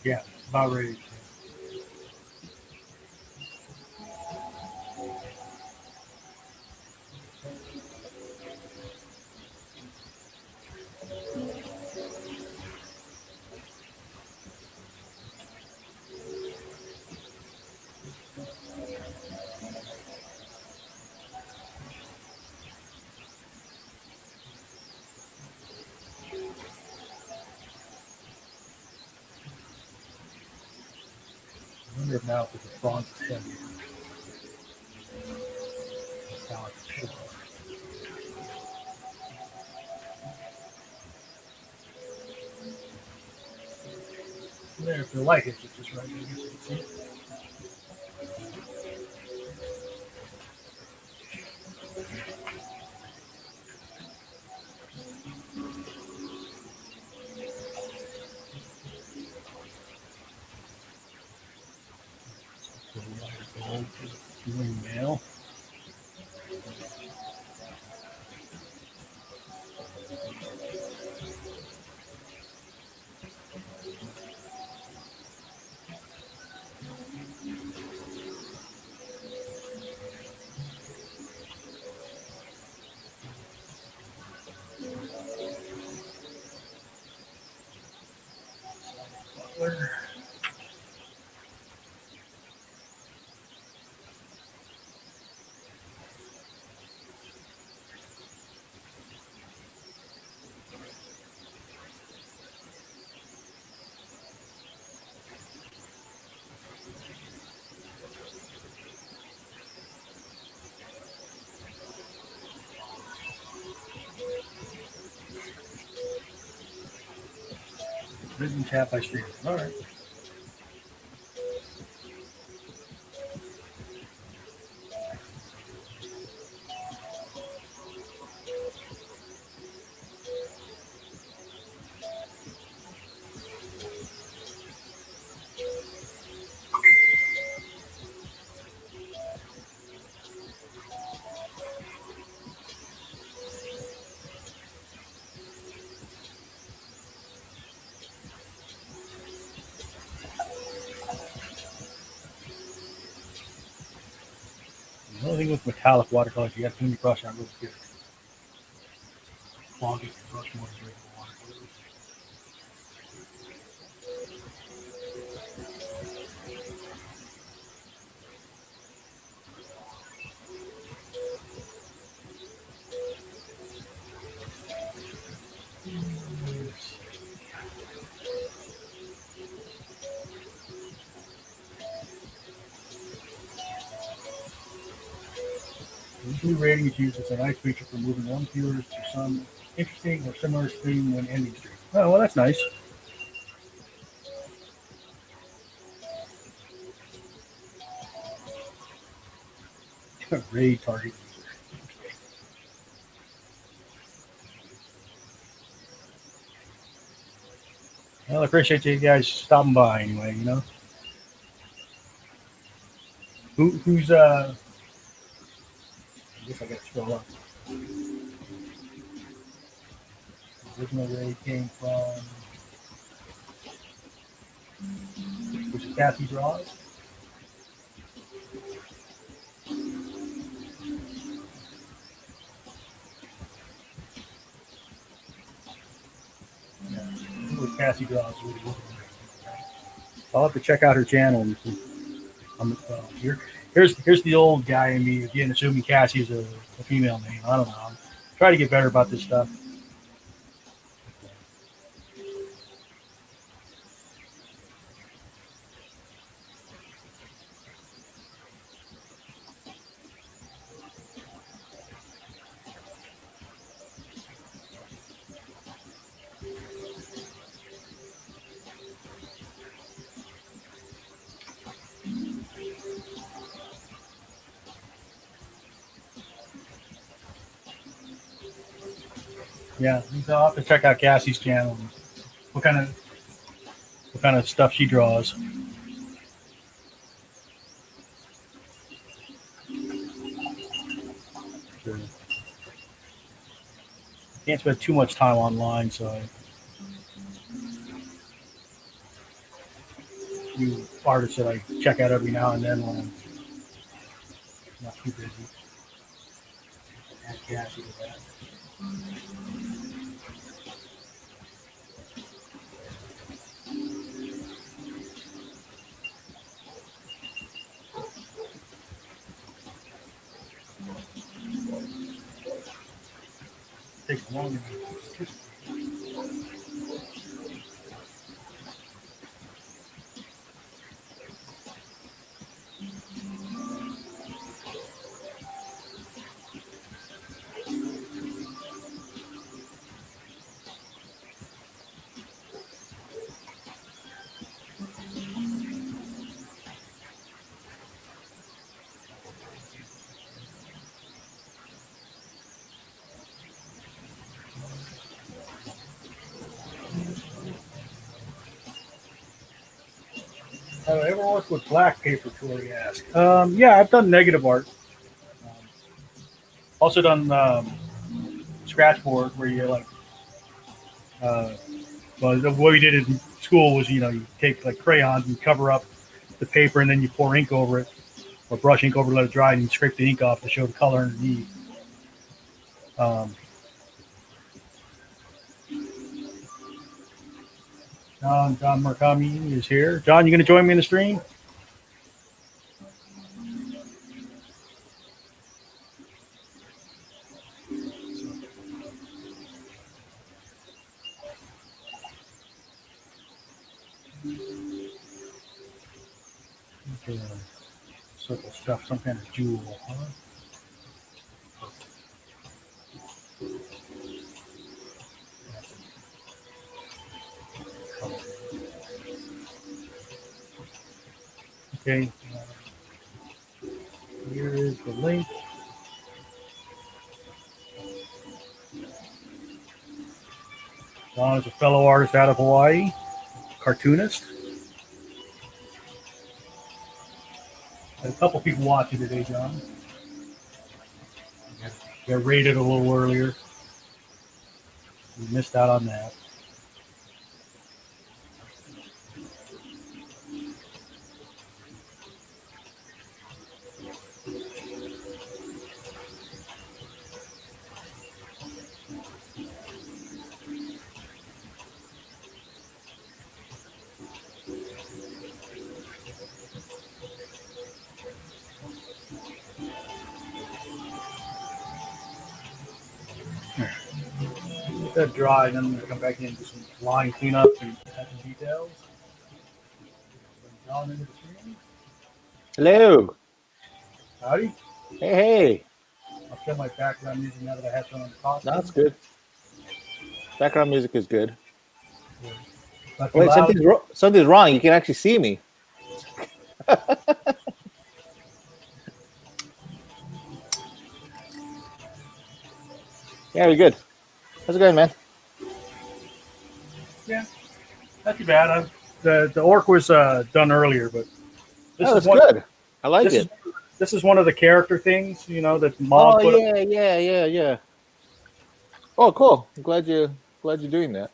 Yeah, about raid. I wonder if now if it's a bronze heavy. There, if the light hits it just right, I guess you can see it. Doing mail. Butler. Written chat by stream. All right. only thing with metallic watercolors, you got to clean your brush out really good. Clog your brush more than regular watercolors. Usually rating is used as a nice feature for moving one viewers to some interesting or similar stream when ending stream. Oh, well, that's nice. Raid target user. Okay. Well, I appreciate you guys stopping by anyway, you know. Who's I guess I gotta scroll up. The original raid came from was it Kathy Draws? Yeah, it was Cassie Draws. I'll have to check out her channel. Here's the old guy in me again, assuming Cassie's a female name. I don't know. I'm trying to get better about this stuff. Yeah, I'll have to check out Cassie's channel. What kind of stuff she draws. Sure. Can't spend too much time online, so a few artists that I check out every now and then when I'm not too busy. Add Cassie to that. Takes longer. Have I ever worked with black paper, Tori asked. Yeah, I've done negative art. Um, also done scratch board where you like, uh, well, the way we did it in school was, you take like crayons and cover up the paper and then you pour ink over it or brush ink over it, let it dry, and you scrape the ink off to show the color underneath. Um, John Murakami is here. John, you going to join me in the stream? Circle stuff, some kind of jewel, huh? Okay, here is the link. John is a fellow artist out of Hawaii, cartoonist. Had a couple people watching today, John. Got rated a little earlier. We missed out on that. Let that dry, then I'm gonna come back in and do some line cleanup and add some details. Bring John into the screen. Hello. Howdy. Hey, hey. I'll kill my background music now that I have some on the costume. That's good. Background music is good. Not too Wait, loud. something's wrong. You can actually see me. Yeah, we're good. How's it going, man? Yeah, not too bad. The orc was done earlier, but this Oh, is that's one. good. I like This it. is this is one of the character things, that Oh Mog put. yeah. Oh, cool. I'm glad you're doing that.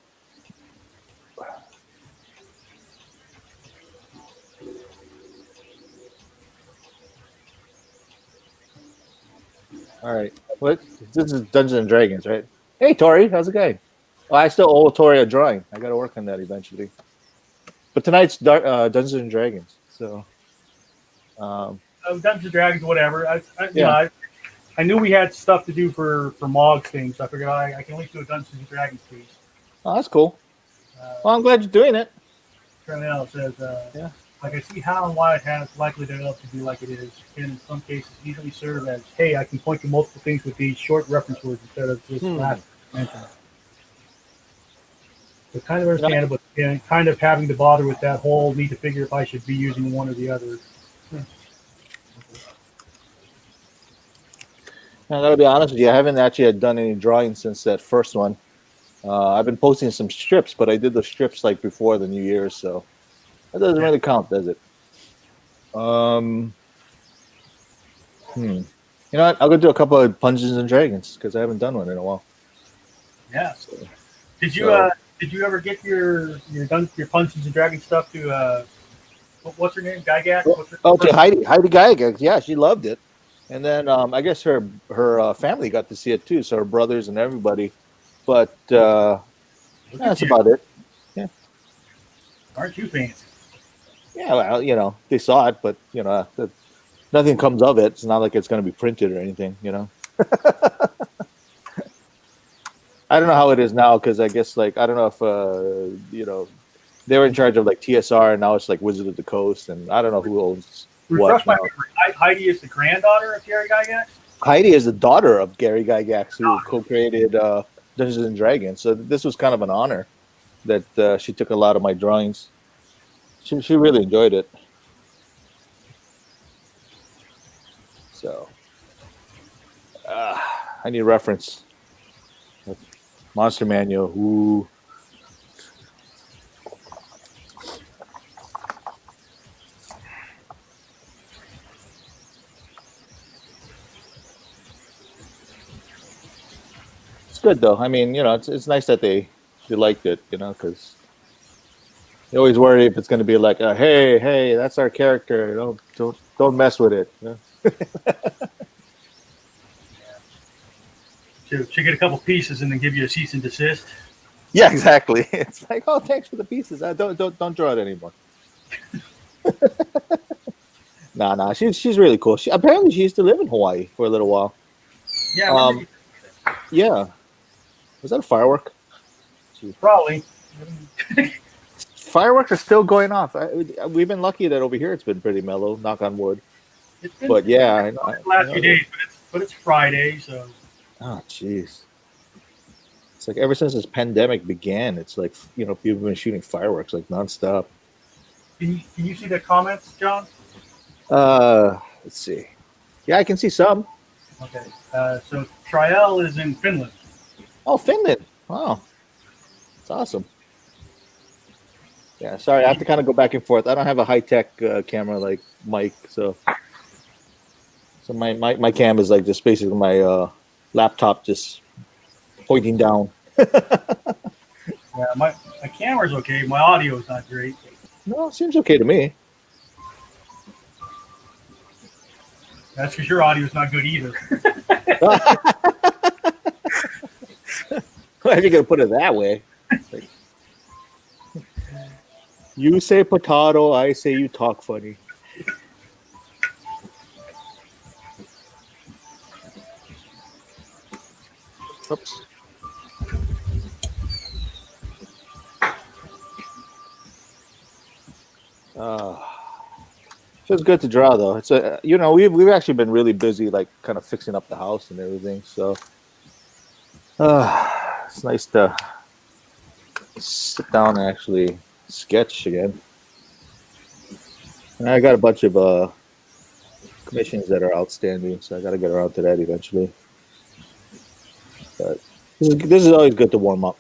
All right. What? This is Dungeons and Dragons, right? Hey, Tori, how's it going? Oh, I still owe Tori a drawing. I got to work on that eventually. But tonight's Dungeons and Dragons. So, Dungeons and Dragons, whatever. yeah. I knew we had stuff to do for Mog's thing, so I figured I can link to a Dungeons and Dragons piece. Oh, that's cool. Uh, Well, I'm glad you're doing it. Cornell says, Yeah. like I see how and why it has likely developed to be like it is, can in some cases easily serve as, hey, I can point to multiple things with these short reference words instead of just last mention. So kind of understandable, and kind of having to bother with that whole need to figure if I should be using one or the other. I gotta be honest with you. I haven't actually done any drawings since that first one. I've been posting some strips, but I did the strips like before the New Year's, so that doesn't really count, does it? You know what? I'll go do a couple of Dungeons and Dragons because I haven't done one in a while. Yeah. So, Did you ever get your Dungeons and Dragons stuff to what's her name? Gygax? to Heidi Gygax. Yeah, she loved it. And then I guess her family got to see it too, so her brothers and everybody. But that's about it. Yeah. Aren't you fancy? Yeah, well, they saw it, but nothing comes of it. It's not like it's going to be printed or anything. I don't know how it is now because I guess I don't know if they were in charge of like TSR and now it's like Wizard of the Coast and I don't know who owns Refresh what my now. memory. Heidi is the granddaughter of Gary Gygax? Heidi is the daughter of Gary Gygax who co-created Dungeons and Dragons. So this was kind of an honor that she took a lot of my drawings. She really enjoyed it. So I need a reference. Monster Manual. Ooh. It's good though. I mean, it's nice that they liked it, because you always worry if it's going to be like, hey, that's our character. Don't mess with it. To get a couple pieces and then give you a cease and desist. Yeah, exactly. It's like, oh, thanks for the pieces. Don't draw it anymore. Nah. She's really cool. Apparently she used to live in Hawaii for a little while. Yeah. Yeah. Was that a firework? Jeez. Probably. Fireworks are still going off. We've been lucky that over here it's been pretty mellow. Knock on wood. But yeah, the last few days, but it's Friday, so. Oh, jeez. It's like ever since this pandemic began, it's like people have been shooting fireworks like nonstop. Can you see the comments, John? Let's see. Yeah, I can see some. Okay. So Triel is in Finland. Oh, Finland. Wow. That's awesome. Yeah, sorry, I have to kind of go back and forth. I don't have a high-tech camera like Mike, so my cam is like just basically my laptop just pointing down. Yeah, my camera's okay. My audio is not great. No, it seems okay to me. That's because your audio is not good either. Well, if you're gonna put it that way. Like, you say potato, I say you talk funny. Oops. Feels good to draw though. It's a we've actually been really busy, like kind of fixing up the house and everything. So it's nice to sit down and actually sketch again. And I got a bunch of commissions that are outstanding, so I got to get around to that eventually. But this is always good to warm up.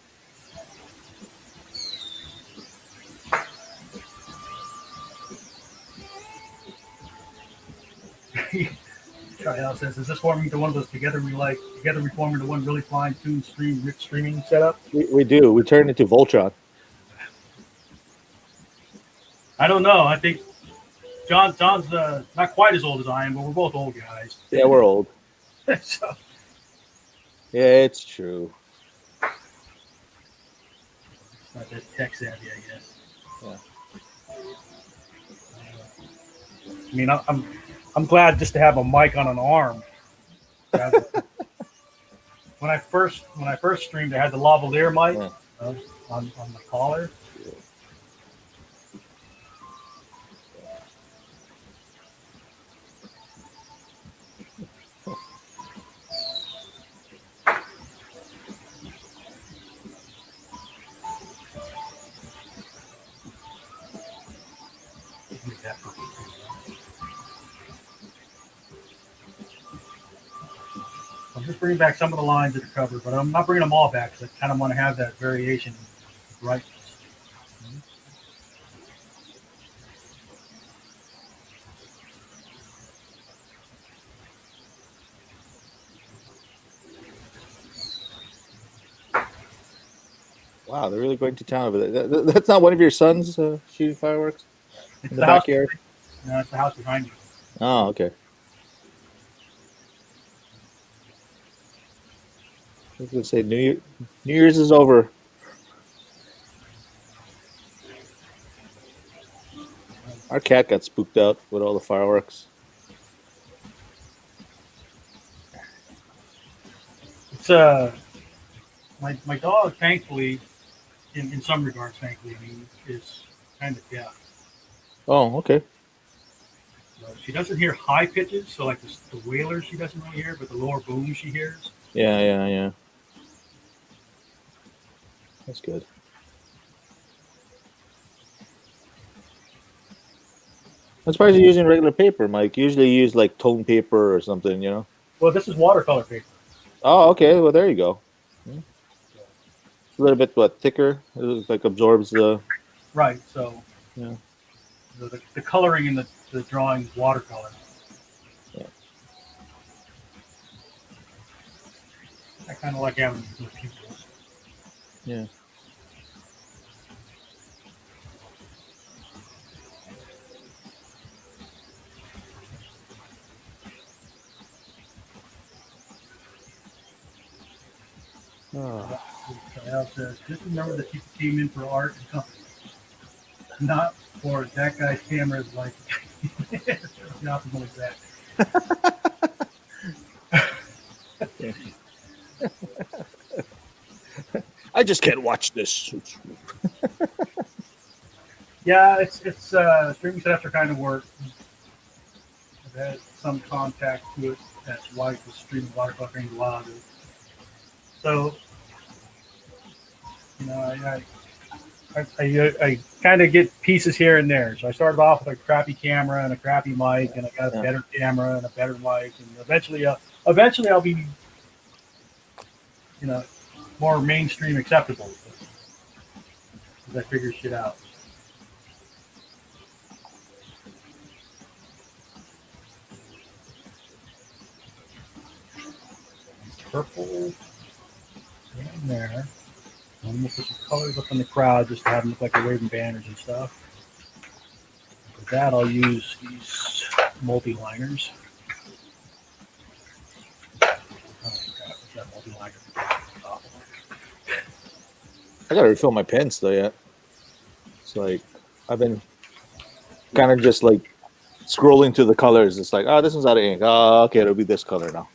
Tryout says, "Is this forming to one of those together we form into one really fine tuned rich streaming setup?" We do. We turn into Voltron. I don't know. I think John's not quite as old as I am, but we're both old guys. Yeah, we're old. So, Yeah, it's true. not that tech savvy, I guess. Yeah. I mean, I'm glad just to have a mic on an arm. when I first streamed, I had the lavalier mic on the collar. I'm just bringing back some of the lines that are covered, but I'm not bringing them all back because I kind of want to have that variation of brightness. Wow, they're really going to town over there. That's not one of your sons shooting fireworks in the backyard? No, it's the house behind you. Oh, okay. I was going to say New Year's is over. Our cat got spooked out with all the fireworks. It's my dog, thankfully, in some regards, thankfully, I mean, is kind of deaf. Oh, okay. So she doesn't hear high pitches, so like the wailers she doesn't really hear, but the lower booms she hears. Yeah. That's good. I'm surprised you're using regular paper, Mike. Usually you use like tone paper or something, you know? Well, this is watercolor paper. Oh, okay. Well, there you go. It's a little bit thicker. It like absorbs the. Right. So Yeah. the coloring in the drawing is watercolor. Yeah. I kind of like having the pupils. Yeah. Oh. Al says, just remember that you came in for art and company, not for that guy's camera is like the optimal exact. I just can't watch this. Yeah, it's streaming setups are kind of work. I've had some contact to it. That's why the streaming watercolor thing a lot of it. So, you know, I kind of get pieces here and there. So I started off with a crappy camera and a crappy mic, and I got a better camera and a better mic, and eventually I'll be, you know, more mainstream acceptable as I figure shit out. Purple in there. I'm gonna put some colors up in the crowd just to have them look like they're waving banners and stuff. For that, I'll use these multi-liners. Oh crap, what's that multi-liner? I gotta refill my pens though yet. It's like I've been kind of just like scrolling through the colors. It's like, oh, this one's out of ink. Oh, okay, it'll be this color now.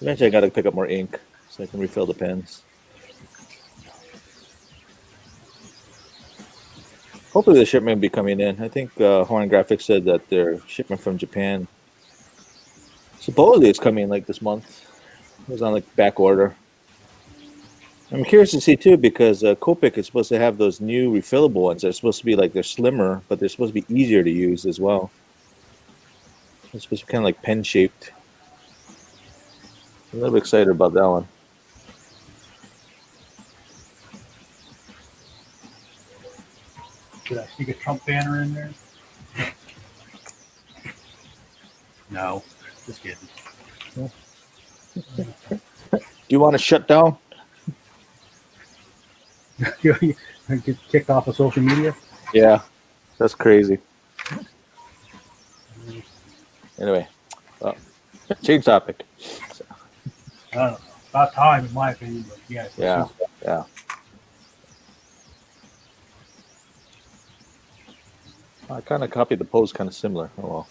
Eventually, I gotta pick up more ink so I can refill the pens. Hopefully the shipment will be coming in. I think Horn Graphics said that their shipment from Japan supposedly it's coming like this month. It was on like back order. I'm curious to see too because Copic is supposed to have those new refillable ones. They're supposed to be like they're slimmer, but they're supposed to be easier to use as well. They're supposed to be kind of like pen shaped. I'm a little bit excited about that one. Did I stick a Trump banner in there? No, just kidding. Do you want to shut down? Get kicked off of social media? Yeah, that's crazy. Anyway, change topic. I don't know. About time, in my opinion. But yeah. Yeah. I kind of copied the pose, kind of similar. Oh well,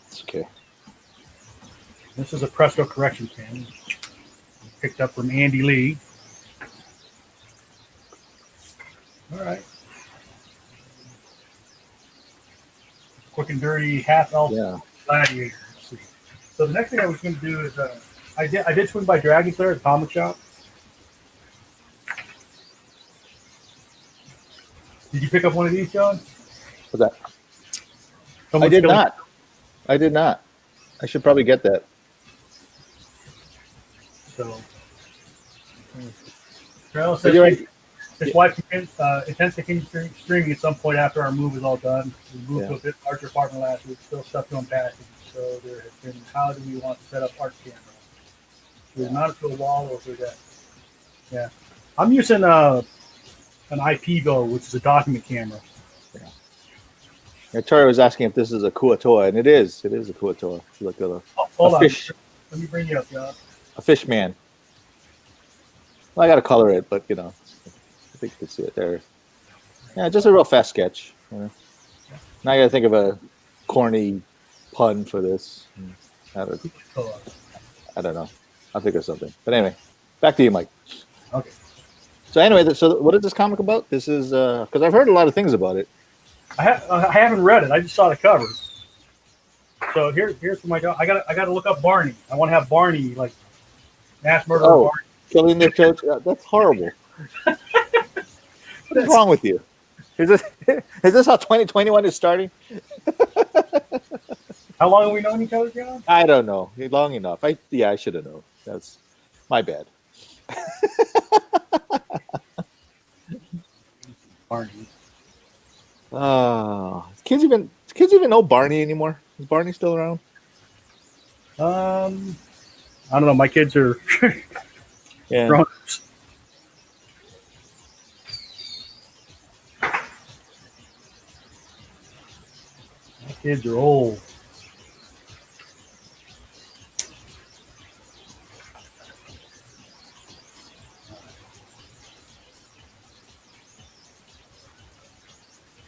it's okay. This is a Presto correction pen. Picked up from Andy Lee. All right. Quick and dirty half elf gladiator. Let's see. So the next thing I was going to do is I did swing by Dragonslayer at the comic shop. Did you pick up one of these, John? What's that? I did not. I did not. I should probably get that. So, Carol says his wife intends to continue streaming at some point after our move is all done. We moved to a bit larger apartment last week, still stuff to unpack. So there has been, how do we want to set up art camera? Is it mounted to a wall or through that? Yeah. I'm using an IP Go, which is a document camera. Yeah, Tori was asking if this is a Kuatoa, and it is. It is a Kuatoa. Look at a fish. Let me bring you up, John. A fish man. Well, I got to color it, but I think you can see it there. Yeah, just a real fast sketch. Now I got to think of a corny pun for this. I don't know. I'll think of something. But anyway, back to you, Mike. Okay. So anyway, so what is this comic about? This is because I've heard a lot of things about it. I haven't read it. I just saw the cover. So here's for my dog. I got to look up Barney. I want to have Barney like mass murder. Oh, Barney. Killing their church. That's horrible. What is wrong with you? Is this how 2021 is starting? How long have we known each other, John? I don't know. Long enough. I should have known. That's my bad. Barney. Kids even know Barney anymore? Is Barney still around? I don't know. My kids are grown-ups. My kids are old.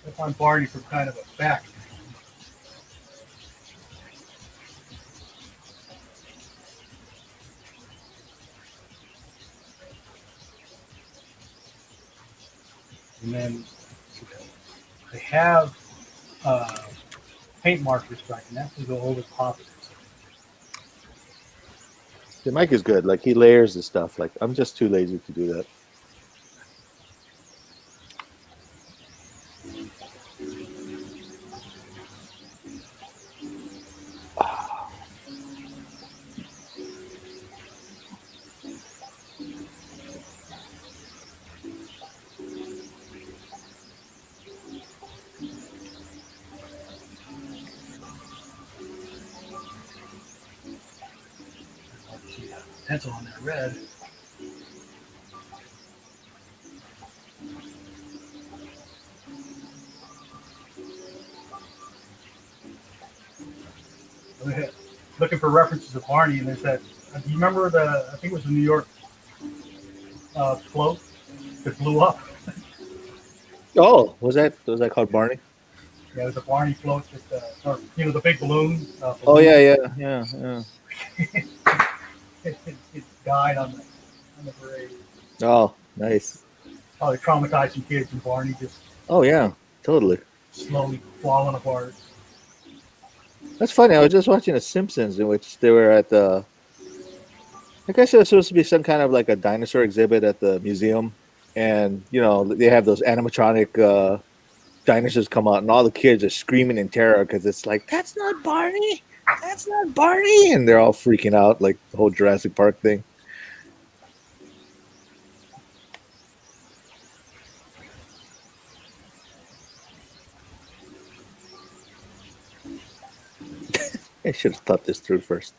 I find Barney from kind of a back. And then they have paint markers, so I can actually go over top of it. Yeah, Mike is good. Like he layers the stuff. Like I'm just too lazy to do that. Pencil on that red. Looking for references to Barney, and there's that. Do you remember I think it was the New York float that blew up? Oh, was that called Barney? Yeah, it was a Barney float that, the big balloon. Oh yeah. It died on the parade. Oh, nice. Probably traumatized some kids, and Barney just. Oh yeah. Totally. slowly falling apart. That's funny. I was just watching The Simpsons in which they were at the. I guess it was supposed to be some kind of like a dinosaur exhibit at the museum, and they have those animatronic dinosaurs come out, and all the kids are screaming in terror because it's like that's not Barney, that's not Barney, and they're all freaking out like the whole Jurassic Park thing. I should have thought this through first.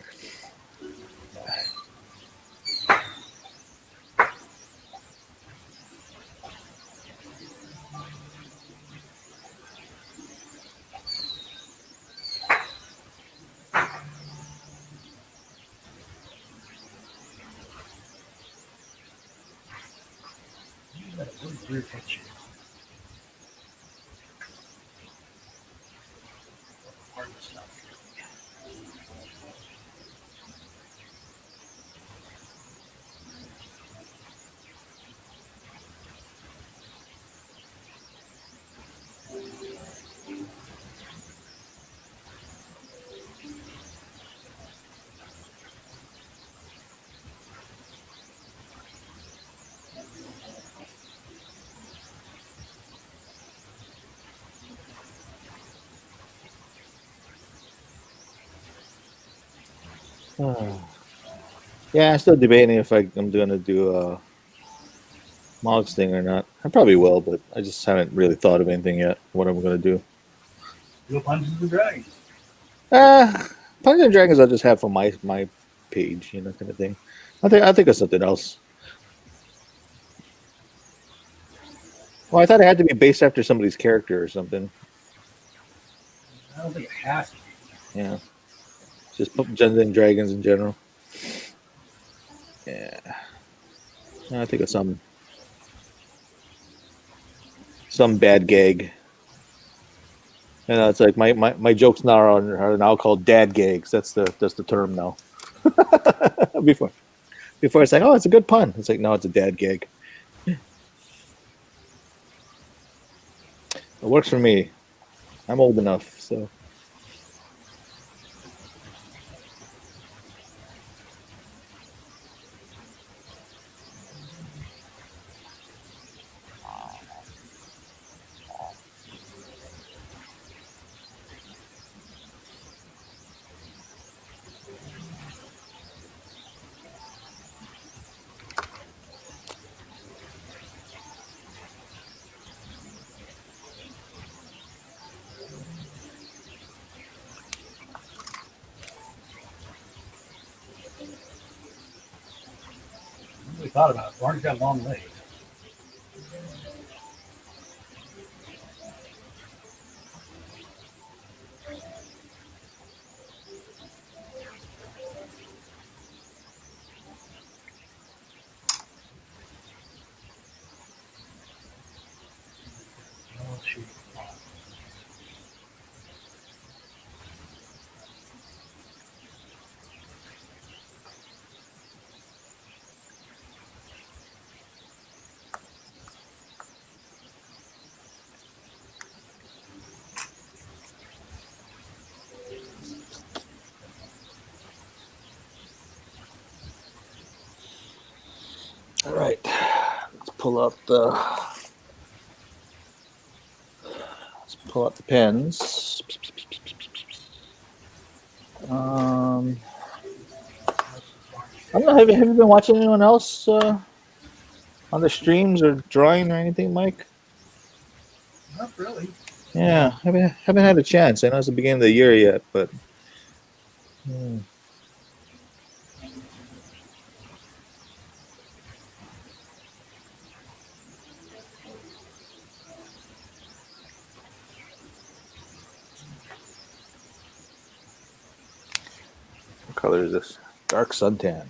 What a weird picture. Hard stuff. Yeah, I'm still debating if I'm going to do a Mog's thing or not. I probably will, but I just haven't really thought of anything yet. What I'm going to do. Do Dungeons and Dragons. Dungeons and Dragons I'll just have for my page, kind of thing. I think of something else. Well, I thought it had to be based after somebody's character or something. I don't think it has to be. Yeah, just Dungeons and Dragons in general. Yeah, I think of some bad gag. It's like my jokes now are now called dad gags. That's the term now. Before it's like, oh, it's a good pun. It's like, no, it's a dad gag. It works for me. I'm old enough, so. I really thought about it. Barney's got long legs. Oh, shoot. All right, let's pull out the pens. I don't know. Have you been watching anyone else on the streams or drawing or anything, Mike? Not really. Yeah, haven't had a chance. I know it's the beginning of the year yet, but. What color is this? Dark suntan.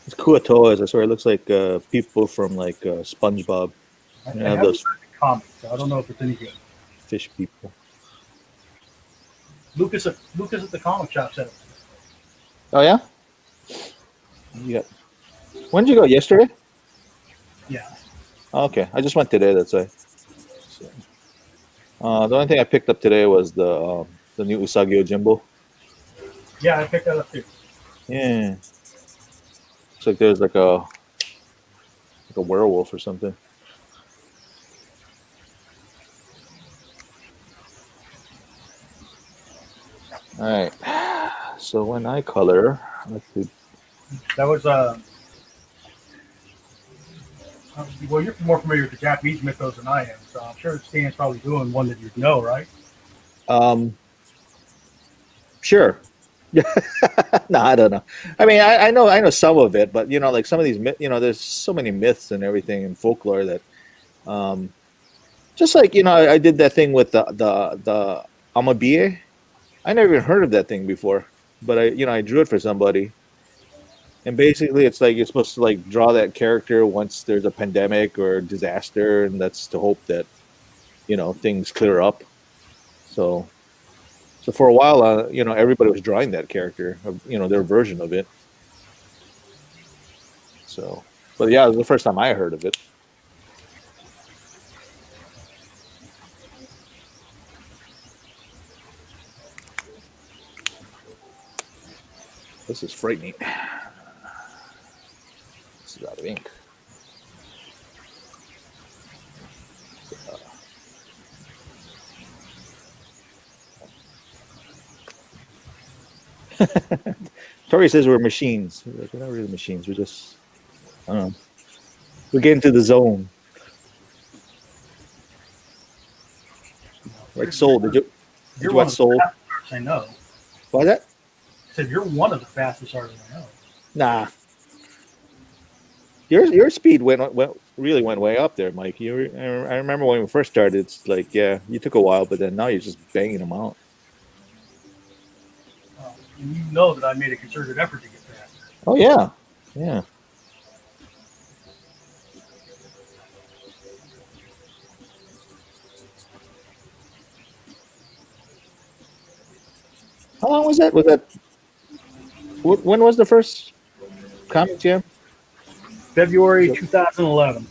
It's Kuatoas. I swear it looks like people from like SpongeBob. I Have haven't those read the comics, so I don't know if it's any good. fish people. Lucas at the comic shop said it. Oh yeah. You got When did you go? Yesterday? Yeah. Oh, okay, I just went today. That's why. So, the only thing I picked up today was the new Usagi Jimbo. Yeah, I picked that up too. Yeah, looks like there's like a werewolf or something. All right. So when I color, let's see. That was well, you're more familiar with the Japanese mythos than I am, so I'm sure Stan's probably doing one that you'd know, right? Um, sure. No, I don't know. I mean, I know some of it, but like some of these, there's so many myths and everything in folklore that, um, just like I did that thing with the Amabie. I never even heard of that thing before, but I drew it for somebody, and basically it's like you're supposed to like draw that character once there's a pandemic or disaster, and that's to hope that things clear up. So so for a while, everybody was drawing that character, their version of it. So, but yeah, it was the first time I heard of it. This is frightening. This is out of ink. Tori says we're machines. We're like, we're not really machines. We're just, I don't know. We get into the zone. Like Soul. Did You're you one watch of the Soul? fastest artists I know. Why that? I said you're one of the fastest artists I know. Nah. Your speed really went way up there, Mike. I remember when we first started. It's like, yeah, you took a while, but then now you're just banging them out. And you know that I made a concerted effort to get faster. Oh yeah, yeah. How long was that? Was that when was the first comic jam? February So, 2011.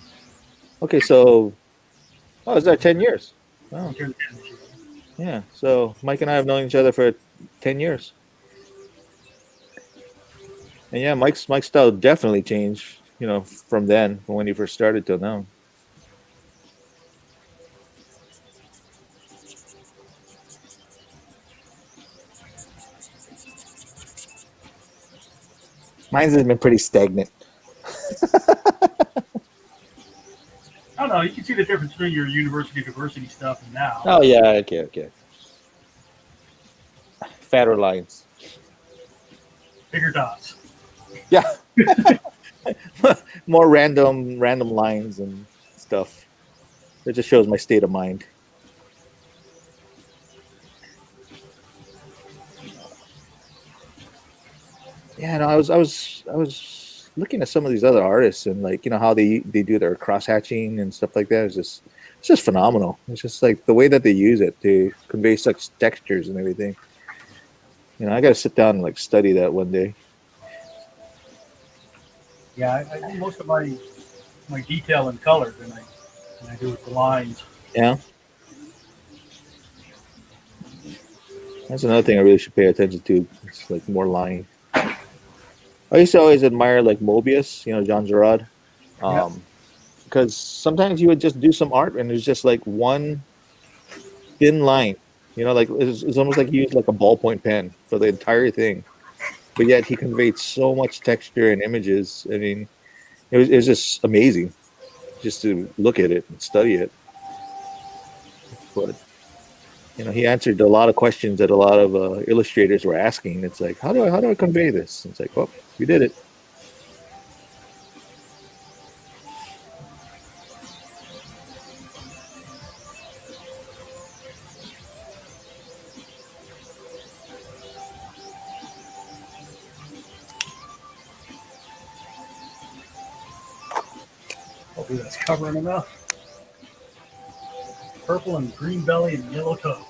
okay, so is that 10 years? I Oh, turned 10 this year. yeah. So Mike and I have known each other for 10 years, and yeah, Mike's style definitely changed. From then, from when he first started till now. Mine's has been pretty stagnant. I don't know. You can see the difference between your university diversity stuff and now. Oh yeah, okay, okay. Fatter lines. Bigger dots. Yeah, more random lines and stuff. It just shows my state of mind. Yeah, no, I was looking at some of these other artists and like how they do their cross hatching and stuff like that. It's just phenomenal. It's just like the way that they use it to convey such textures and everything. I got to sit down and like study that one day. Yeah, I do most of my detail in color than I do with the lines. Yeah, that's another thing I really should pay attention to. It's like more line. I used to always admire like Mobius, John Gerard, Yep. um, because sometimes you would just do some art and it's just like one thin line. Like it's almost like he used like a ballpoint pen for the entire thing, but yet he conveyed so much texture and images. I mean, it was just amazing just to look at it and study it. But he answered a lot of questions that a lot of illustrators were asking. It's like, how do I convey this? It's like, well, you did it. Hopefully that's covering enough. Purple and green belly and yellow toe.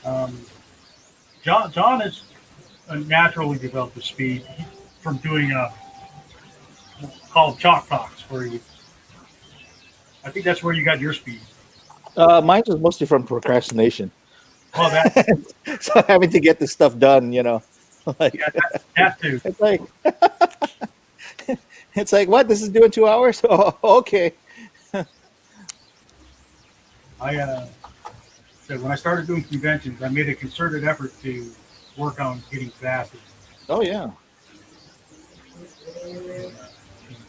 Um, John is naturally developed the speed from doing called chalk talks, where you. I think that's where you got your speed. Mine was mostly from procrastination. Well, that So having to get this stuff done, like yeah, that too. it's like it's like what this is doing 2 hours. Oh, okay. I so when I started doing conventions, I made a concerted effort to work on getting faster Oh yeah, and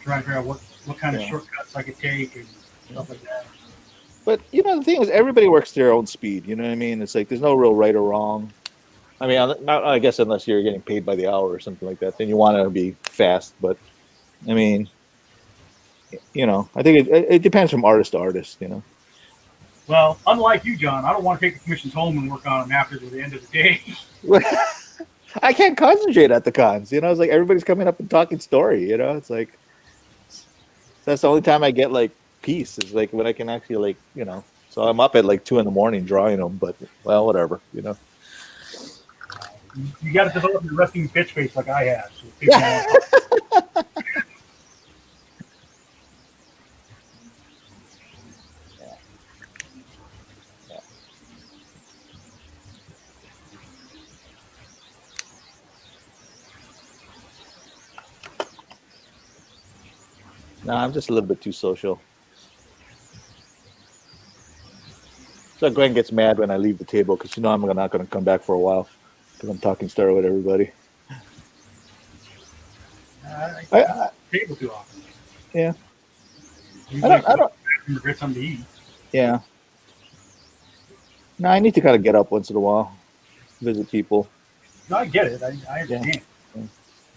try to figure out what kind of yeah. shortcuts I could take and Yeah. stuff like that. But the thing is, everybody works their own speed. You know what I mean? It's like there's no real right or wrong. I mean, I guess unless you're getting paid by the hour or something like that, then you want to be fast. But I mean, I think it depends from artist to artist. Well, unlike you, John, I don't want to take the commissions home and work on them after the end of the day. I can't concentrate at the cons. It's like everybody's coming up and talking story. It's like that's the only time I get like peace is like when I can actually So I'm up at like 2 in the morning drawing them, but well, whatever. You got to develop your resting bitch face like I have, so people don't Yeah. want to talk. No, I'm just a little bit too social. So Gwen gets mad when I leave the table because I'm not going to come back for a while because I'm talking story with everybody. I, I don't I table too often. yeah. I Usually, don't. if I I don't. get something to eat. Yeah. No, I need to kind of get up once in a while, visit people. No, I get it. I Yeah. understand. Yeah.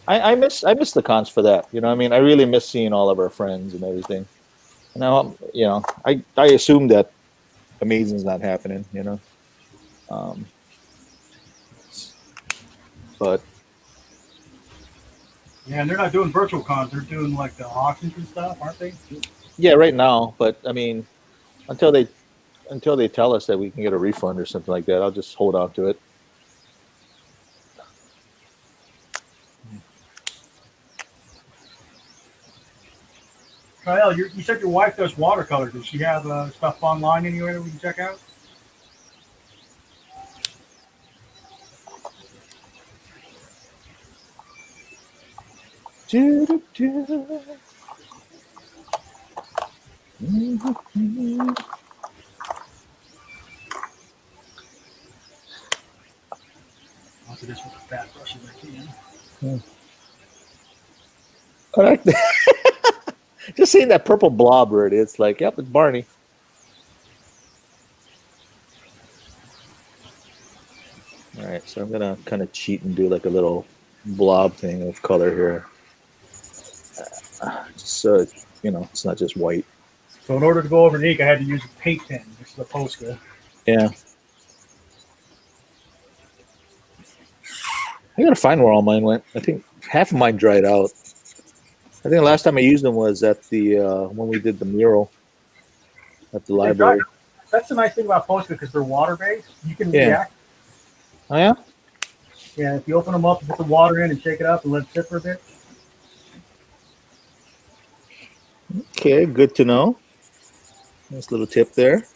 I miss the cons for that. I mean, I really miss seeing all of our friends and everything. And now, I assume that amazing's not happening. Um, but Yeah, and they're not doing virtual cons. They're doing like the auctions and stuff, aren't they? yeah, right now. But I mean, until they until they tell us that we can get a refund or something like that, I'll just hold on to it. Kyle, you said your wife does watercolor. Does she have stuff online anywhere we can check out? I'll do this with the fat brushes I can. I like that. Just seeing that purple blob already, it's like, yep, it's Barney. All right, so I'm gonna kind of cheat and do like a little blob thing of color here, just so it's not just white. So in order to go over the ink, I had to use a paint pen. This is a Posca. Yeah, I gotta find where all mine went. I think half of mine dried out. I think the last time I used them was at the when we did the mural at the They dry. library. That's the nice thing about Posca because they're water based. You can Yeah. react. Oh yeah. Yeah, if you open them up and put the water in and shake it up and let it sit for a bit. Okay, good to know. Nice little tip there.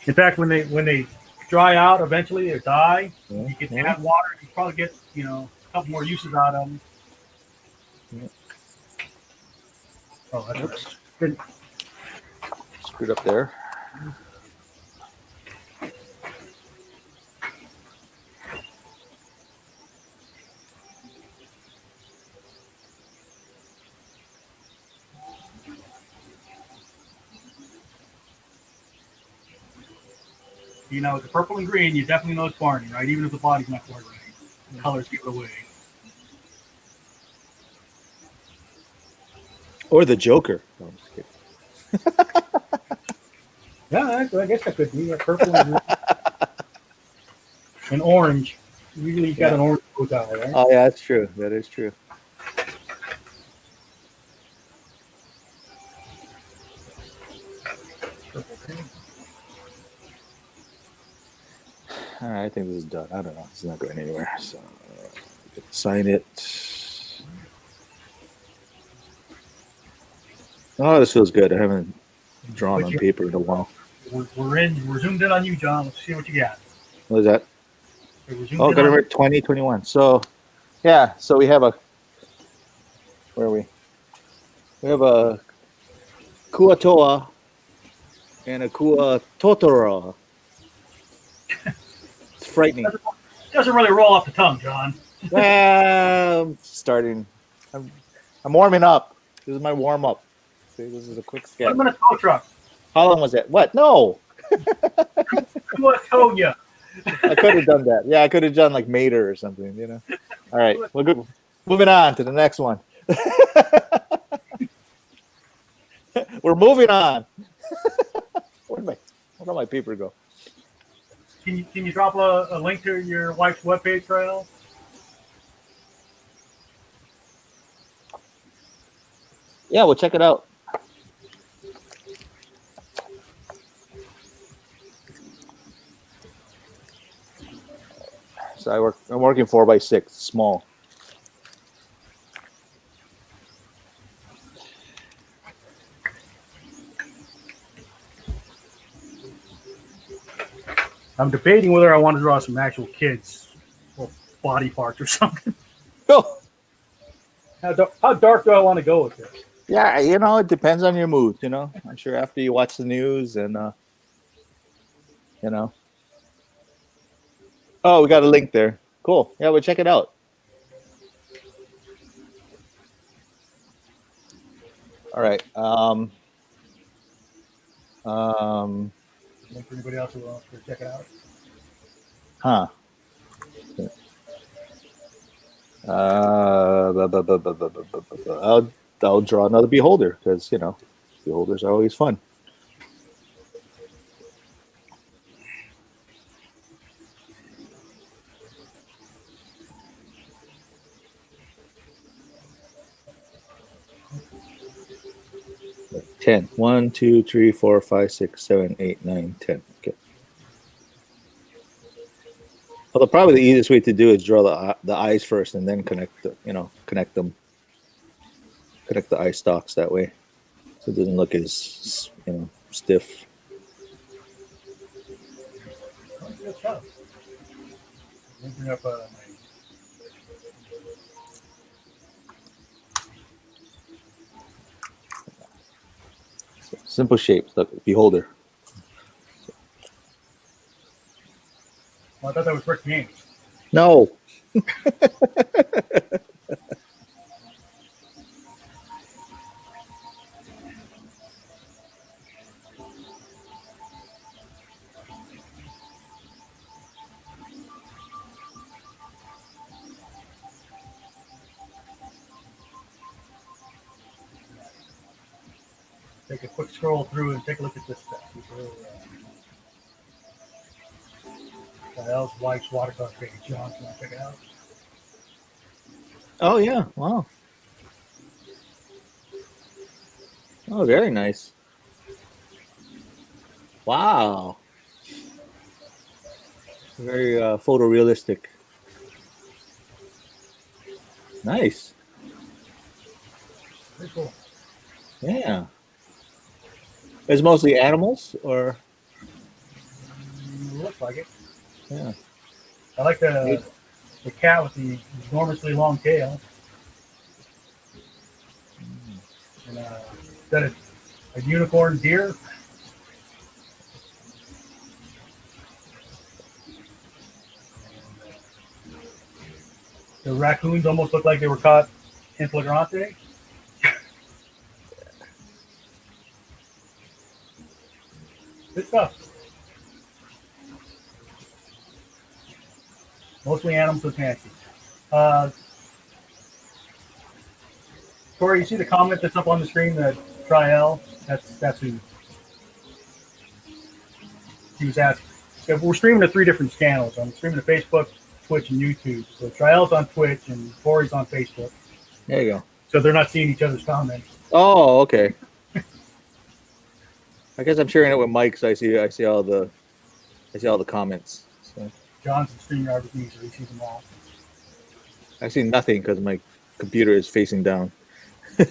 In fact, when they dry out eventually or die, Yeah, you can yeah, add water. You probably get a couple more uses out of them. yeah. Oh, that's Oops, right. Good. screwed up there. The purple and green, you definitely know it's Barney, right? Even if the body's not quite right. The colors give it away. Or the Joker. No, I'm just kidding. Yeah, I guess that could be purple and green and orange. Usually you got Yeah. an orange bow tie, right? Oh yeah, that's true. That is true. Purple pink. All right, I think this is done. I don't know. It's not going anywhere. So sign it. Oh, this feels good. I haven't drawn on paper in a while. We're zoomed in on you, John. Let's see what you got. What is that? Okay, we're zoomed Oh, in got to on remember 2021. So, yeah. So we have a. Where are we? We have a Kuatoa and a Kua Totoro. It's frightening. Doesn't really roll off the tongue, John. Well, I'm starting. I'm warming up. This is my warm up. See, this is a quick Put sketch. him in a tow truck. How long was that? What? No. Kuatoya. I could have done that. Yeah, I could have done like Mater or something, you know. All right, we're good. Moving on to the next one. We're moving on. Where'd my paper go? Can you drop a link to your wife's webpage, Trail? Yeah, we'll check it out. So I'm working 4x6, small. I'm debating whether I want to draw some actual kids or body parts or something. Oh. How dark do I want to go with this? Yeah, you know, it depends on your mood, you know. I'm sure after you watch the news and you know. Oh, we got a link there. Cool. Yeah, we'll check it out. All right. Link for anybody else who wants to check it out. Huh. I'll draw another beholder because, you know, beholders are always fun. Ten. 1, 2, 3, 4, 5, 6, 7, 8, 9, 10. Okay. Although probably the easiest way to do is draw the eyes first and then connect them. Connect the eye stalks that way, so it doesn't look as stiff. Good stuff. Let me bring up my Simple shapes. Look, beholder. I thought that was Rick James. No. Take a quick scroll through and take a look at this stuff. Kyl's wife's watercolor page. John, can you check it out? Oh yeah. Wow. Oh, very nice. Wow. Very photorealistic. Nice. Very cool. Yeah. It's mostly animals, or Looks like it. yeah. I like the cat with the enormously long tail. And is that a unicorn deer? The raccoons almost look like they were caught in flagrante. Good stuff. Mostly animals with fancy. Corey, you see the comment that's up on the screen, that Triel? That's who he was asking. So we're streaming to 3 different channels. I'm streaming to Facebook, Twitch, and YouTube. So Triel's on Twitch and Corey's on Facebook. There you go. So they're not seeing each other's comments. Oh, okay. I guess I'm sharing it with Mike, so I see all the comments. So. John's in StreamYard with me, so he sees them all. I see nothing because my computer is facing down. I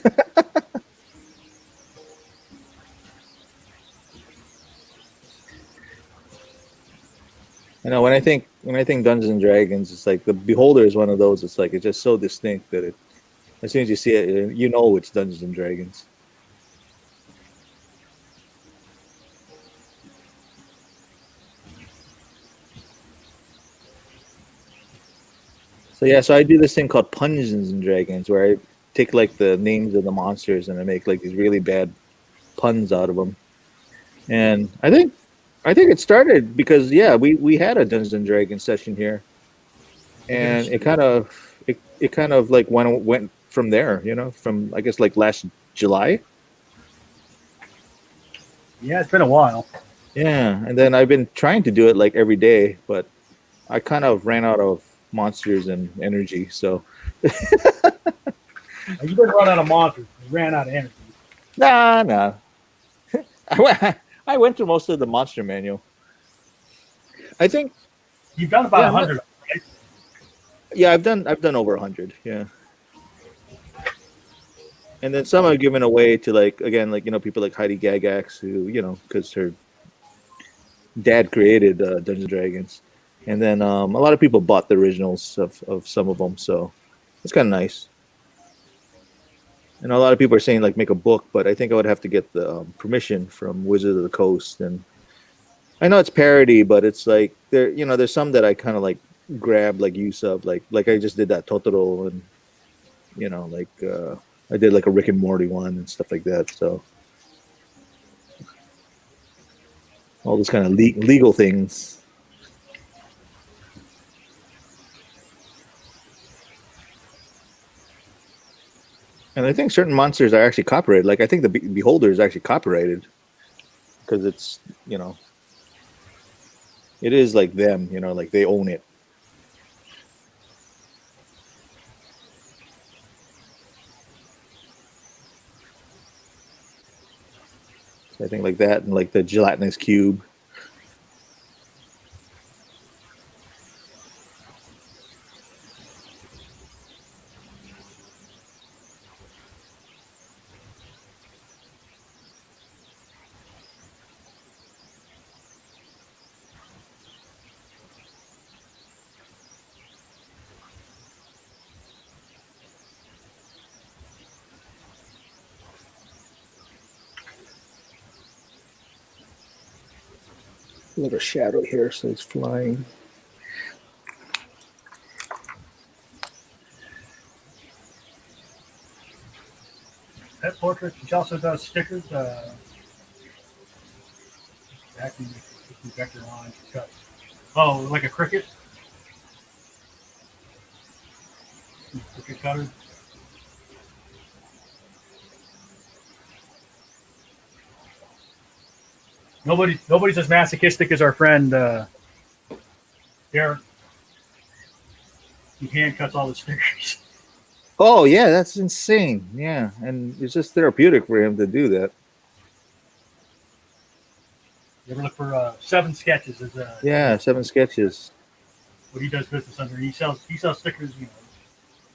know when I think Dungeons and Dragons, it's like the Beholder is one of those. It's like it's just so distinct that it as soon as you see it, you know it's Dungeons and Dragons. So yeah, so I do this thing called Pungeons and Dragons, where I take like the names of the monsters and I make like these really bad puns out of them. And I think it started because yeah, we had a Dungeons and Dragons session here, I did and it kind of like went from there, from I guess like last July. Yeah, it's been a while. Yeah, and then I've been trying to do it like every day, but I kind of ran out of monsters and energy. So You didn't run out of monsters. You ran out of energy. nah. I went I went through most of the monster manual. I think You've done about yeah, 100, right? yeah, I've done over 100. Yeah. And then some are given away to like again like people like Heidi Gagax who because her dad created Dungeons and Dragons, and then a lot of people bought the originals of some of them, so it's kind of nice. And a lot of people are saying like make a book, but I think I would have to get the permission from Wizard of the Coast, and I know it's parody, but it's like there's some that I kind of like grab like use of like I just did that Totoro, and like I did like a Rick and Morty one and stuff like that. So all those kind of legal things. And I think certain monsters are actually copyrighted. Like I think the Beholder is actually copyrighted because it's it is like them, like they own it. So I think like that and like the gelatinous cube. A little shadow here, so it's flying. Pet portraits. She also does stickers. Acting vector lines. Cuts. Oh, like a cricket. Cricket cutter. Nobody's as masochistic as our friend Derek. He hand cuts all the stickers. Oh yeah, that's insane. Yeah, and it's just therapeutic for him to do that. You ever look for Seven Sketches? Is Yeah, 7 sketches. what he does business under. He sells stickers, and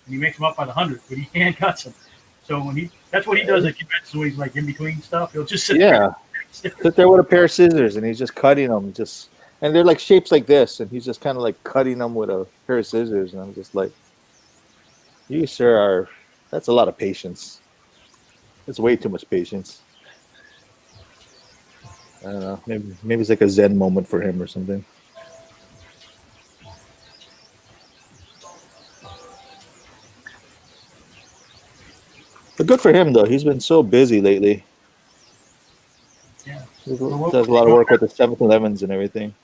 he makes them up by the hundred, but he hand cuts them. So that's what he does at conventions when he's like in between stuff. He'll just sit there. Yeah, sit there with a pair of scissors, and he's just cutting them. And they're like shapes like this, and he's just kind of like cutting them with a pair of scissors. And I'm just like, you sir are. That's a lot of patience. That's way too much patience. I don't know. Maybe it's like a Zen moment for him or something. But good for him though. He's been so busy lately. Yeah. He Well, does a lot of work with the 7-Elevens and everything.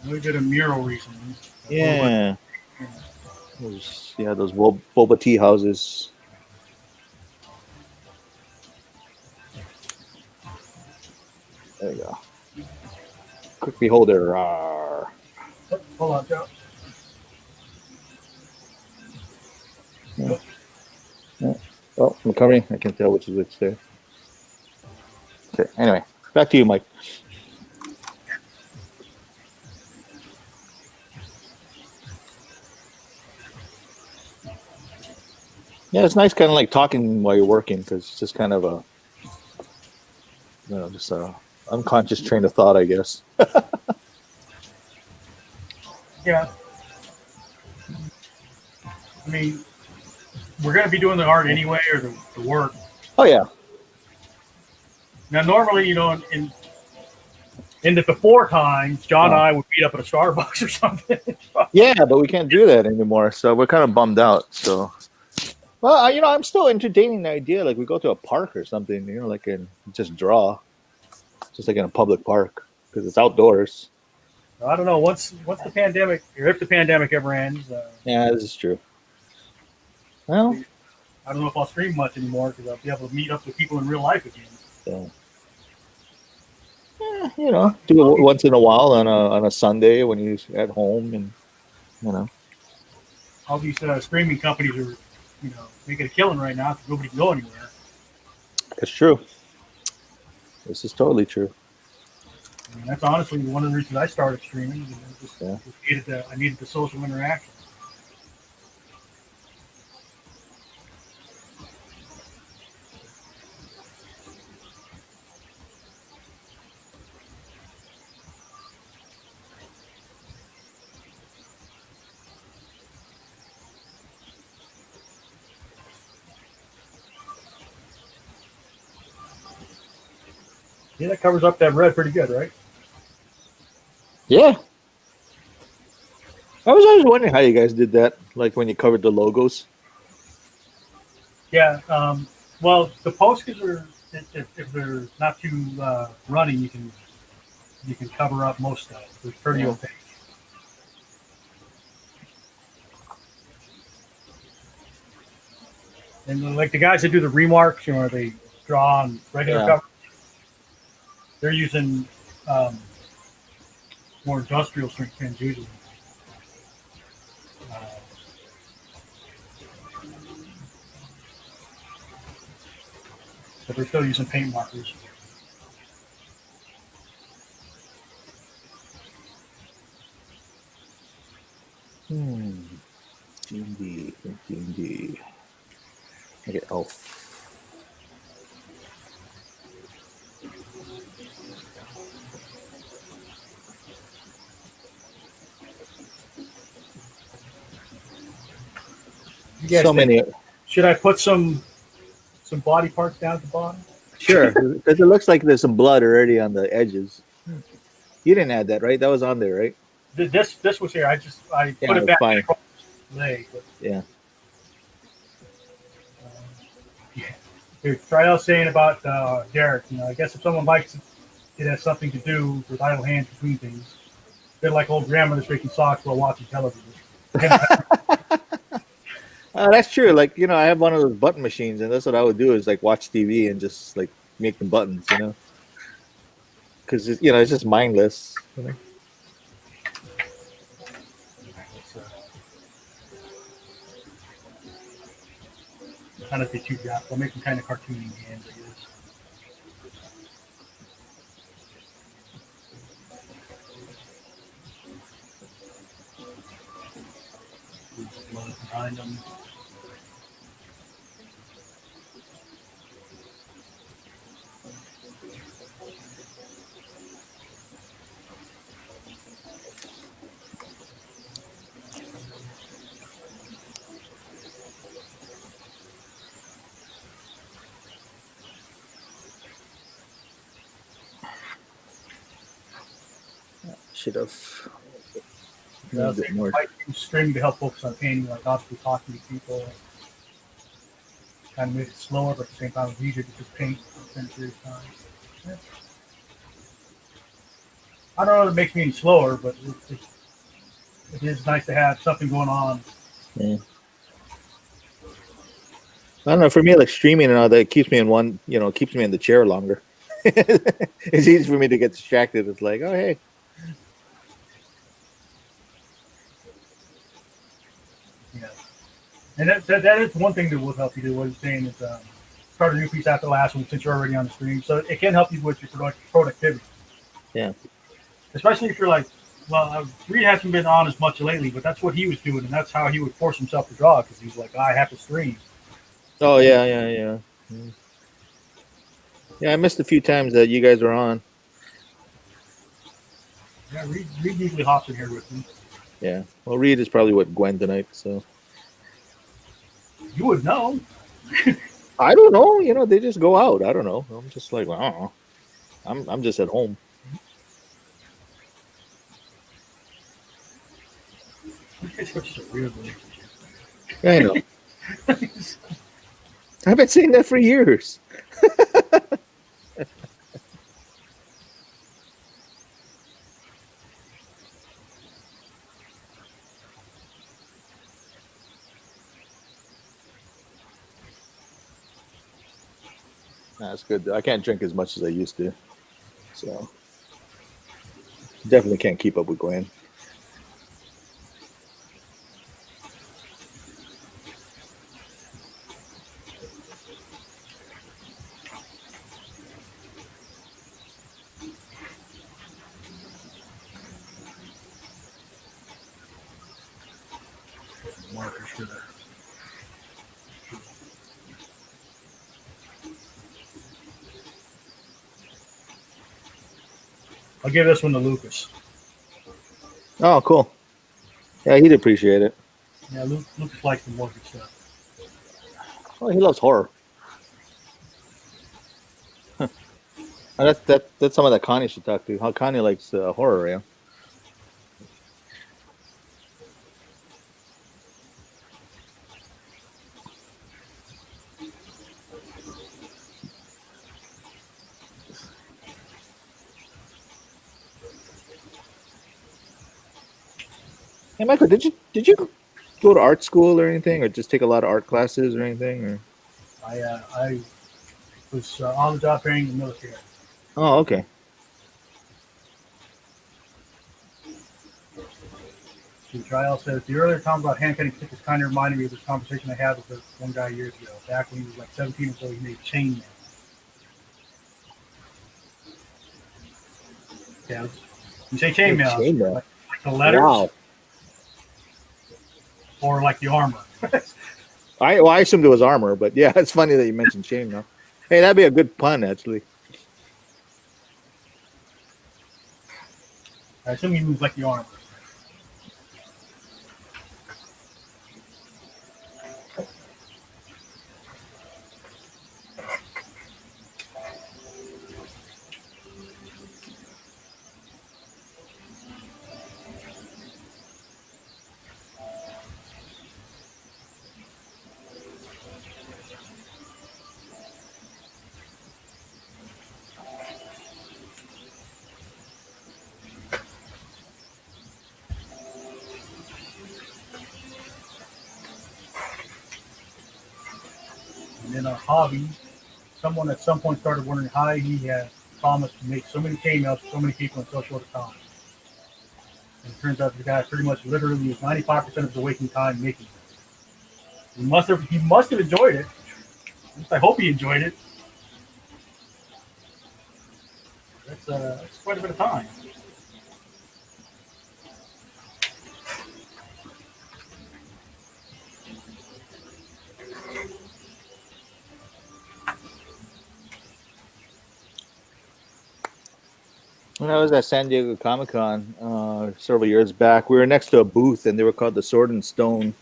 we did a mural recently. Yeah. Those boba tea houses. There you go. Quick beholder. Rawr. Hold on, Joe. Yeah. Yeah. Oh, I'm covering. I can tell which is which there. Okay. Anyway, back to you, Mike. Yeah, it's nice, kind of like talking while you're working, because it's just kind of a, just a unconscious train of thought, I guess. Yeah, I mean, we're gonna be doing the art anyway, or the work. Oh yeah, Now, normally, in the before times, John and I would meet up at a Starbucks or something. yeah, but we can't do that anymore, so we're kind of bummed out. So, well, I'm still entertaining the idea, like we go to a park or something, like and just draw, just like in a public park, because it's outdoors. I don't know. Once the pandemic, or if the pandemic ever ends, Yeah, this is true. Well, I don't know if I'll stream much anymore because I'll be able to meet up with people in real life again. yeah. Do it once in a while on a Sunday when you're at home, and you know. All these streaming companies are, making a killing right now because nobody can go anywhere. It's true. This is totally true. I mean, that's honestly one of the reasons I started streaming. Yeah. I needed the social interaction. Yeah, that covers up that red pretty good, right? Yeah. I was always wondering how you guys did that, like when you covered the logos. Yeah. Well, the posters are if they're not too running, you can cover up most stuff. It's pretty opaque. And like the guys that do the remarks, they draw on regular covers. They're using more industrial strength pens usually. But they're still using paint markers. G&D. G&D. I get Elf. So many. Should I put some body parts down at the bottom? Sure, because it looks like there's some blood already on the edges. You didn't add that, right? That was on there, right? This was here. I put it back across the leg. But, yeah. Here, try out saying about Derek. I guess if someone likes it has something to do with idle hands between things. They're like old grandmothers making socks while watching television. That's true. Like, I have one of those button machines, and that's what I would do is like watch TV and just like make the buttons, because it's just mindless. Kind of too graphic. I'll make them kind of cartoony hands, I guess. Blood behind them. Should have. I use string to help focus on painting, like obviously talking to people. Kind of make it slower, but at the same time, it's easier to just paint for a period of time. Yeah. I don't know if it makes me any slower, but it is nice to have something going on. Yeah. I don't know. For me, like streaming and all that, keeps me in one. Keeps me in the chair longer. It's easy for me to get distracted. It's like, oh hey. Yeah, and that is one thing that will help you do. What he's saying is start a new piece after the last one since you're already on the stream, so it can help you with your productivity. Yeah. Especially if you're like, well, Reed hasn't been on as much lately, but that's what he was doing, and that's how he would force himself to draw because he's like, I have to stream. Oh yeah. Mm. Yeah, I missed a few times that you guys were on. Yeah, Reed usually hops in here with me. Yeah. Well, Reed is probably with Gwen tonight, so You would know. I don't know. You know, they just go out. I don't know. I'm just like, oh, I'm just at home. It's such a weird relationship. I know. I've been saying that for years. That's good. I can't drink as much as I used to, so definitely can't keep up with Gwen. Markers for that. I'll give this one to Lucas. Oh, cool. Yeah, he'd appreciate it. Yeah, Lucas likes the mortgage stuff. Oh, he loves horror. That's some of that Connie should talk to. How Connie likes horror, yeah. Hey, Michael, did you go to art school or anything, or just take a lot of art classes or anything? Or I was on the job training in the military. oh, okay. The trial says the earlier comment about hand cutting stickers kind of reminded me of this conversation I had with this one guy years ago, back when he was like 17 or so. He made chainmail. Yeah, you say Hey, chainmail, chainmail. like the letters Wow. or like the armor. I assumed it was armor, but yeah, it's funny that you mentioned chainmail. Hey, that'd be a good pun, actually. I assume he means like the armor. And then a hobby, someone at some point started wondering how he had promised to make so many chainmails for so many people in so short a time. And it turns out the guy pretty much literally used 95% of his waking time making it. He must have enjoyed it. At least I hope he enjoyed it. That's quite a bit of time. When I was at San Diego Comic Con several years back, we were next to a booth, and they were called the Sword and Stone.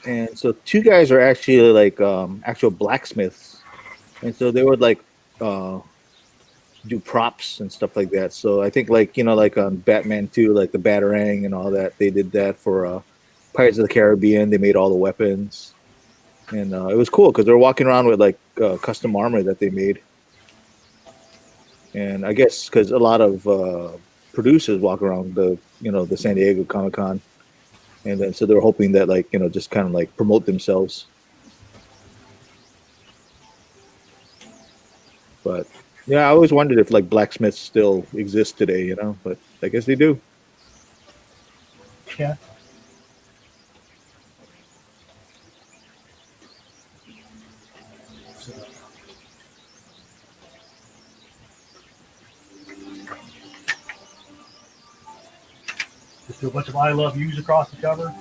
And so two guys are actually like actual blacksmiths, and so they would like uh, do props and stuff like that. So I think like like on Batman 2, like the Batarang and all that, they did that for Pirates of the Caribbean. They made all the weapons, and it was cool because they're walking around with like custom armor that they made. And I guess because a lot of producers walk around the San Diego Comic Con, and then so they're hoping that like just kind of like promote themselves. But yeah, I always wondered if like blacksmiths still exist today, but I guess they do. Yeah. So, just do a bunch of I love yous across the cover.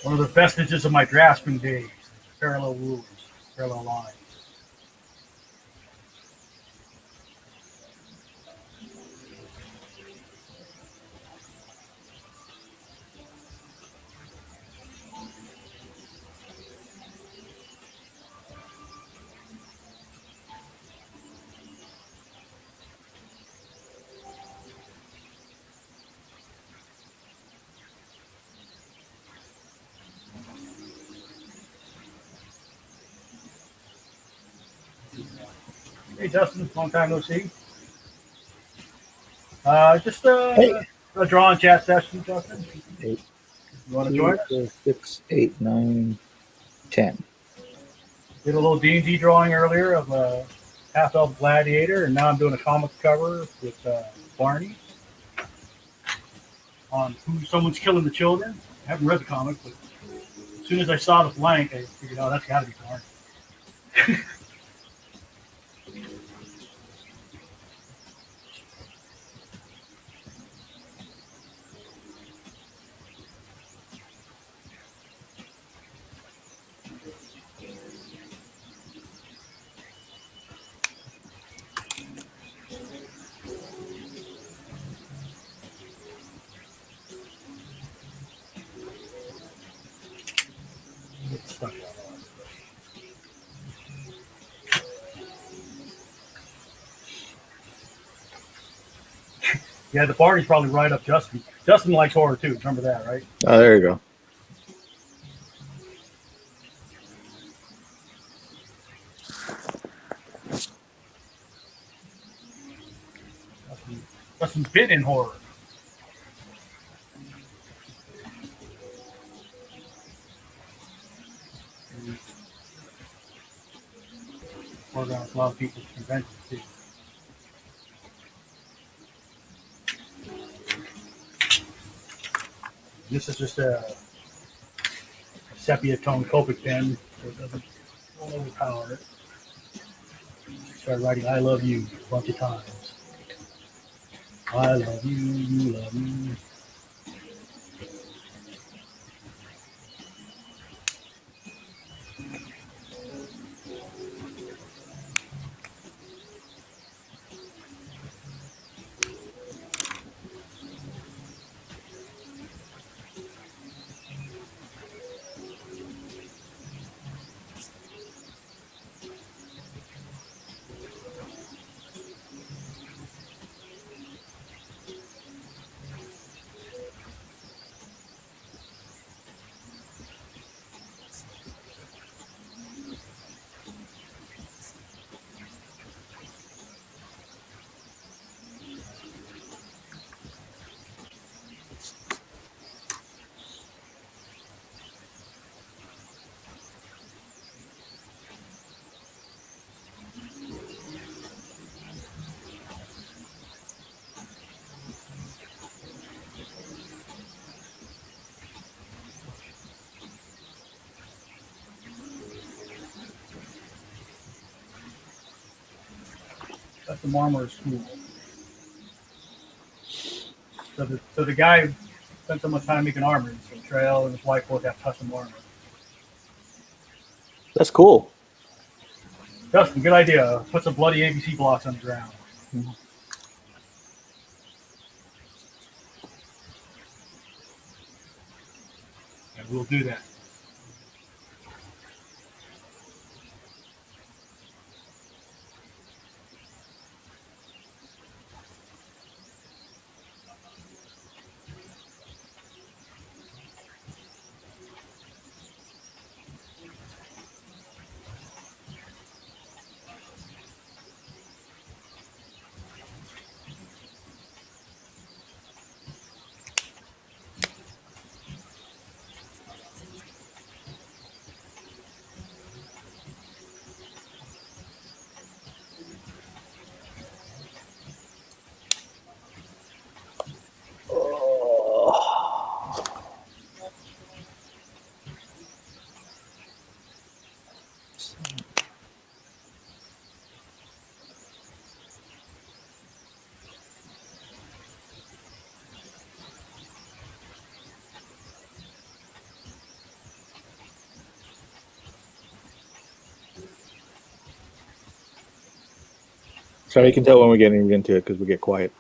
One of the vestiges of my draftsman days. Parallel rules, parallel lines. Hey, Justin, long time no see. Just Hey. a drawing chat session, Justin. 8, You want to 2, join us? 4, 6, 8, 9, 10. Did a little D&D drawing earlier of a half-elf gladiator, and now I'm doing a comic cover with Barney on who someone's killing the children. I haven't read the comic, but as soon as I saw the blank, I figured, oh, that's got to be Barney. Get stuck on that. Yeah, the Barney's probably right up Justin. Justin likes horror too. Remember that, right? Oh, there you go. Justin's been in horror. Organized a lot of people's conventions too. This is just a sepia tone Copic pen, so it doesn't overpower it. Start writing "I love you" a bunch of times. I love you, you love me. Custom armor is cool. So the guy spent so much time making armor, so Trail and his wife both have custom armor. That's cool. Justin, good idea. Put some bloody ABC blocks on the ground. Mhm. And we'll do that. Sorry, you can tell when we're getting into it because we get quiet.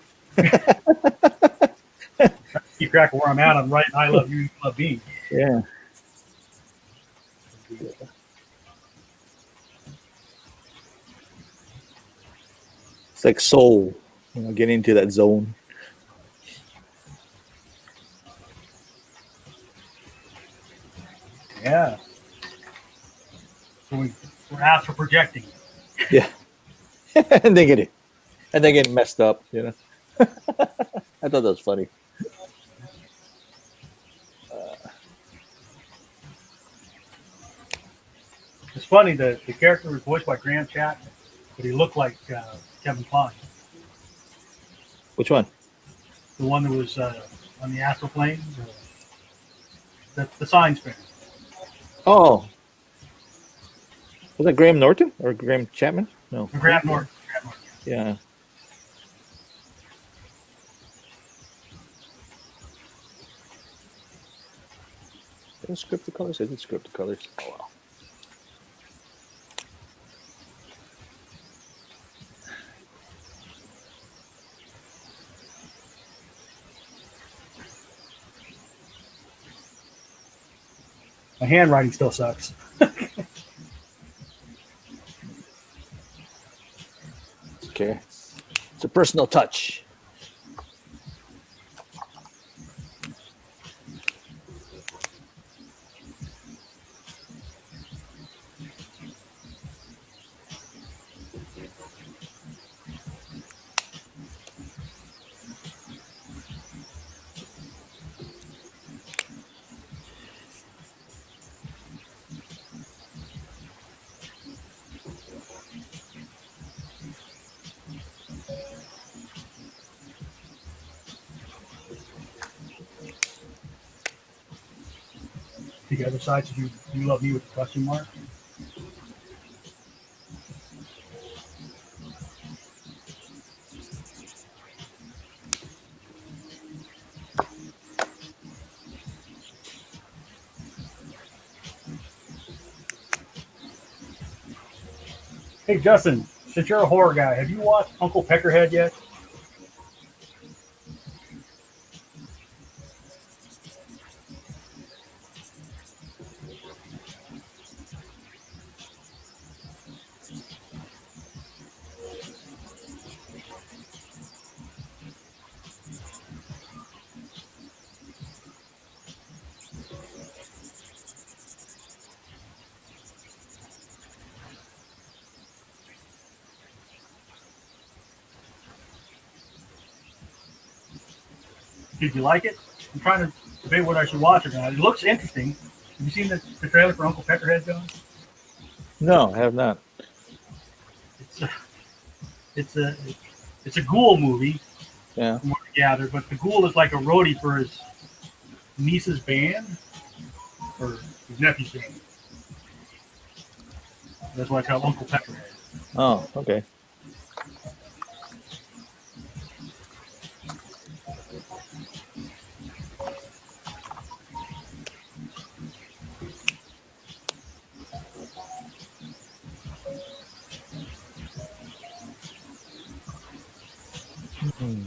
Keep track of where I'm at. I'm right. I love you. You love me. Yeah. It's like soul, getting into that zone. Yeah. So we're astral projecting. Yeah. and they get messed up, I thought that was funny. It's funny that the character was voiced by Graham Chapman, but he looked like Kevin Kline, Which one? the one that was on the astral plane, the science fair. Oh, was that Graham Norton or Graham Chapman? No. Graham Norton. Graham Norton. Yeah. Did script the colors? I did script the colors. Oh wow. My handwriting still sucks. Okay. It's a personal touch. The other side, so you love me with the question mark. Hey Justin, since you're a horror guy, have you watched Uncle Peckerhead yet? Did you like it? I'm trying to debate whether I should watch it or not. It looks interesting. Have you seen the trailer for Uncle Peckerhead, John? No, I have not. It's a, it's a it's a ghoul movie, Yeah. from what I gather, but the ghoul is like a roadie for his niece's band or his nephew's band. That's why it's called Uncle Peckerhead. Oh, okay. Hmm.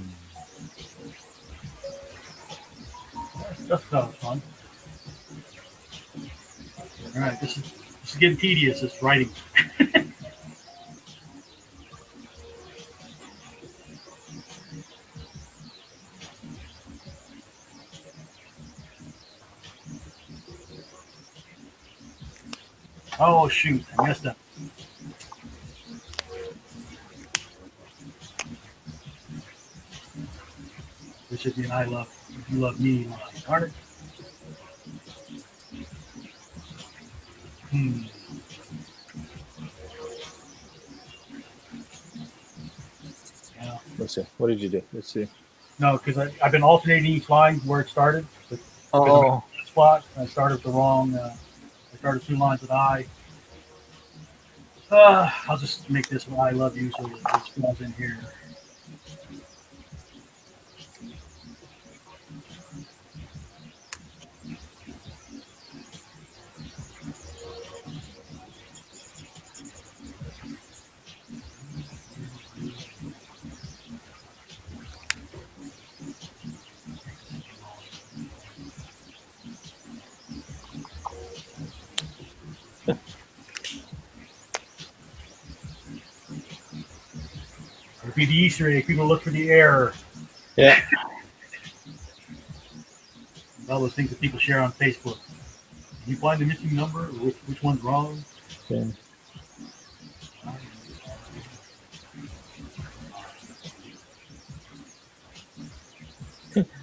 That's fun. All right, this is getting tedious. This writing. Oh shoot, I messed up. This should be an I love you love me line. Darn it. Hmm. Yeah. Let's see. What did you do? Let's see. No, because I've been alternating each line where it started. Because Oh, spot, I started the wrong. I started 2 lines with I. I'll just make this one I love you so it just falls in here. Repeat the Easter egg. People look for the error. Yeah. All those things that people share on Facebook. Can you find the missing number? Or which one's wrong? Yeah.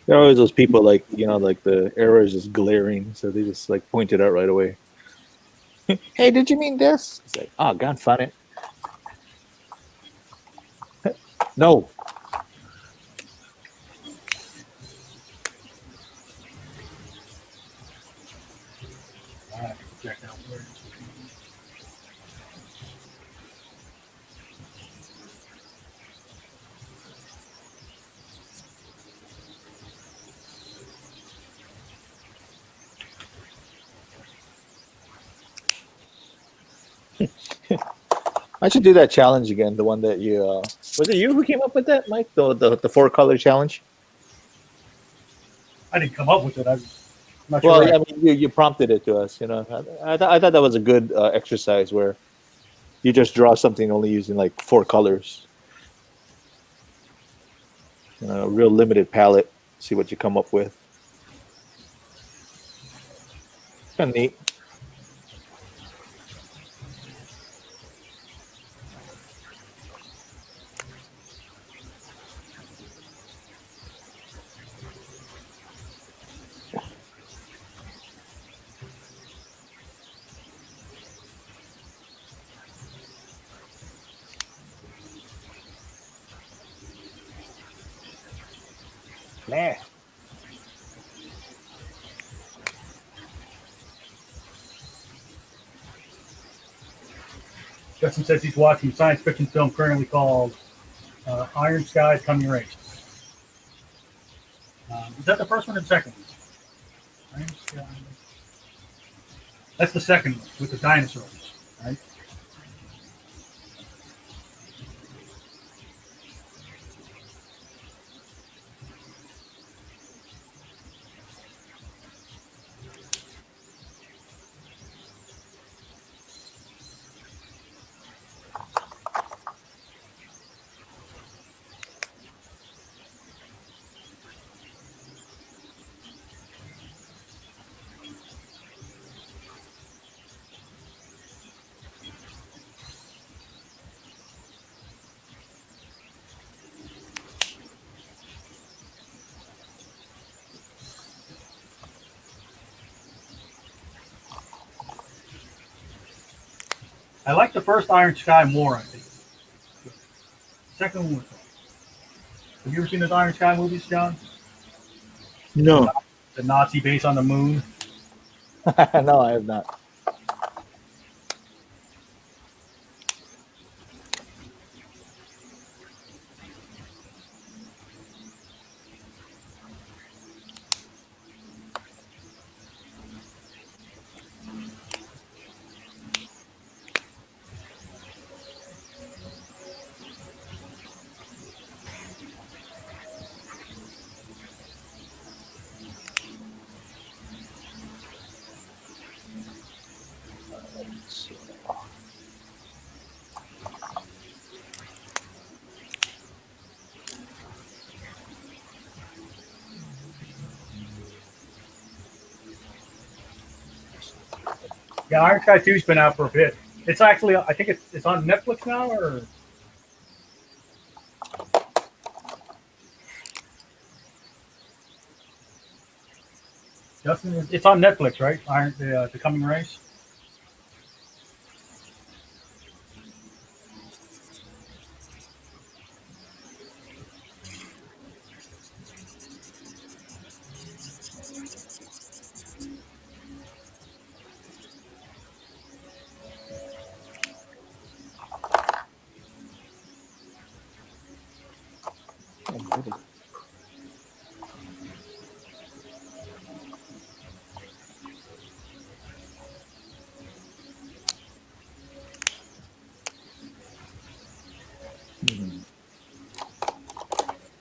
There are always those people like like the error is just glaring, so they just like point it out right away. Hey, did you mean this? It's like, oh, God, find it. No. I have to check out where. I should do that challenge again. The one that you was it you who came up with that, Mike? The 4 color challenge. I didn't come up with it. I'm not Well, sure. yeah, I mean, you prompted it to us. I thought that was a good exercise where you just draw something only using like 4 colors. A real limited palette. See what you come up with. Kind of neat. Nah. Justin says he's watching a science fiction film currently called Iron Skies Coming Race. Is that the first one or the second one? Iron Skies. That's the second one with the dinosaurs, right? I like the first Iron Sky more, I think. The second one was fun. Have you ever seen the Iron Sky movies, John? No. The Nazi base on the moon? No, I have not. Yeah, Iron Sky 2's been out for a bit. It's actually, I think it's on Netflix now, or Justin, it's on Netflix, right? The Coming Race.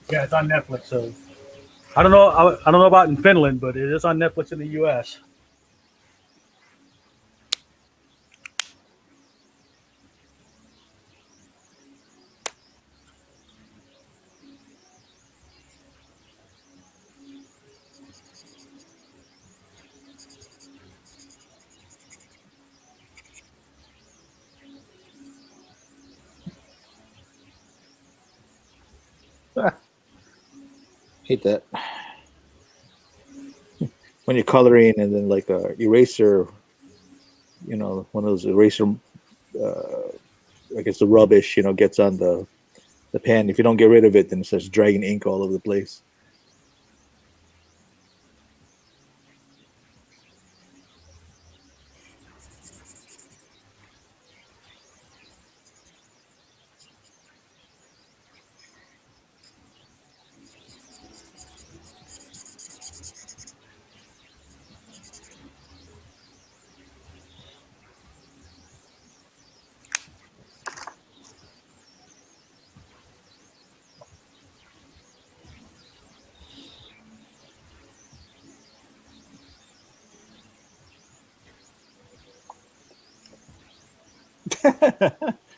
Yeah, it's on Netflix. So I don't know. I don't know about in Finland, but it is on Netflix in the U.S. Hate that. When you're coloring and then like a eraser, one of those eraser, I guess the rubbish, gets on the pen. If you don't get rid of it, then it starts dragging ink all over the place.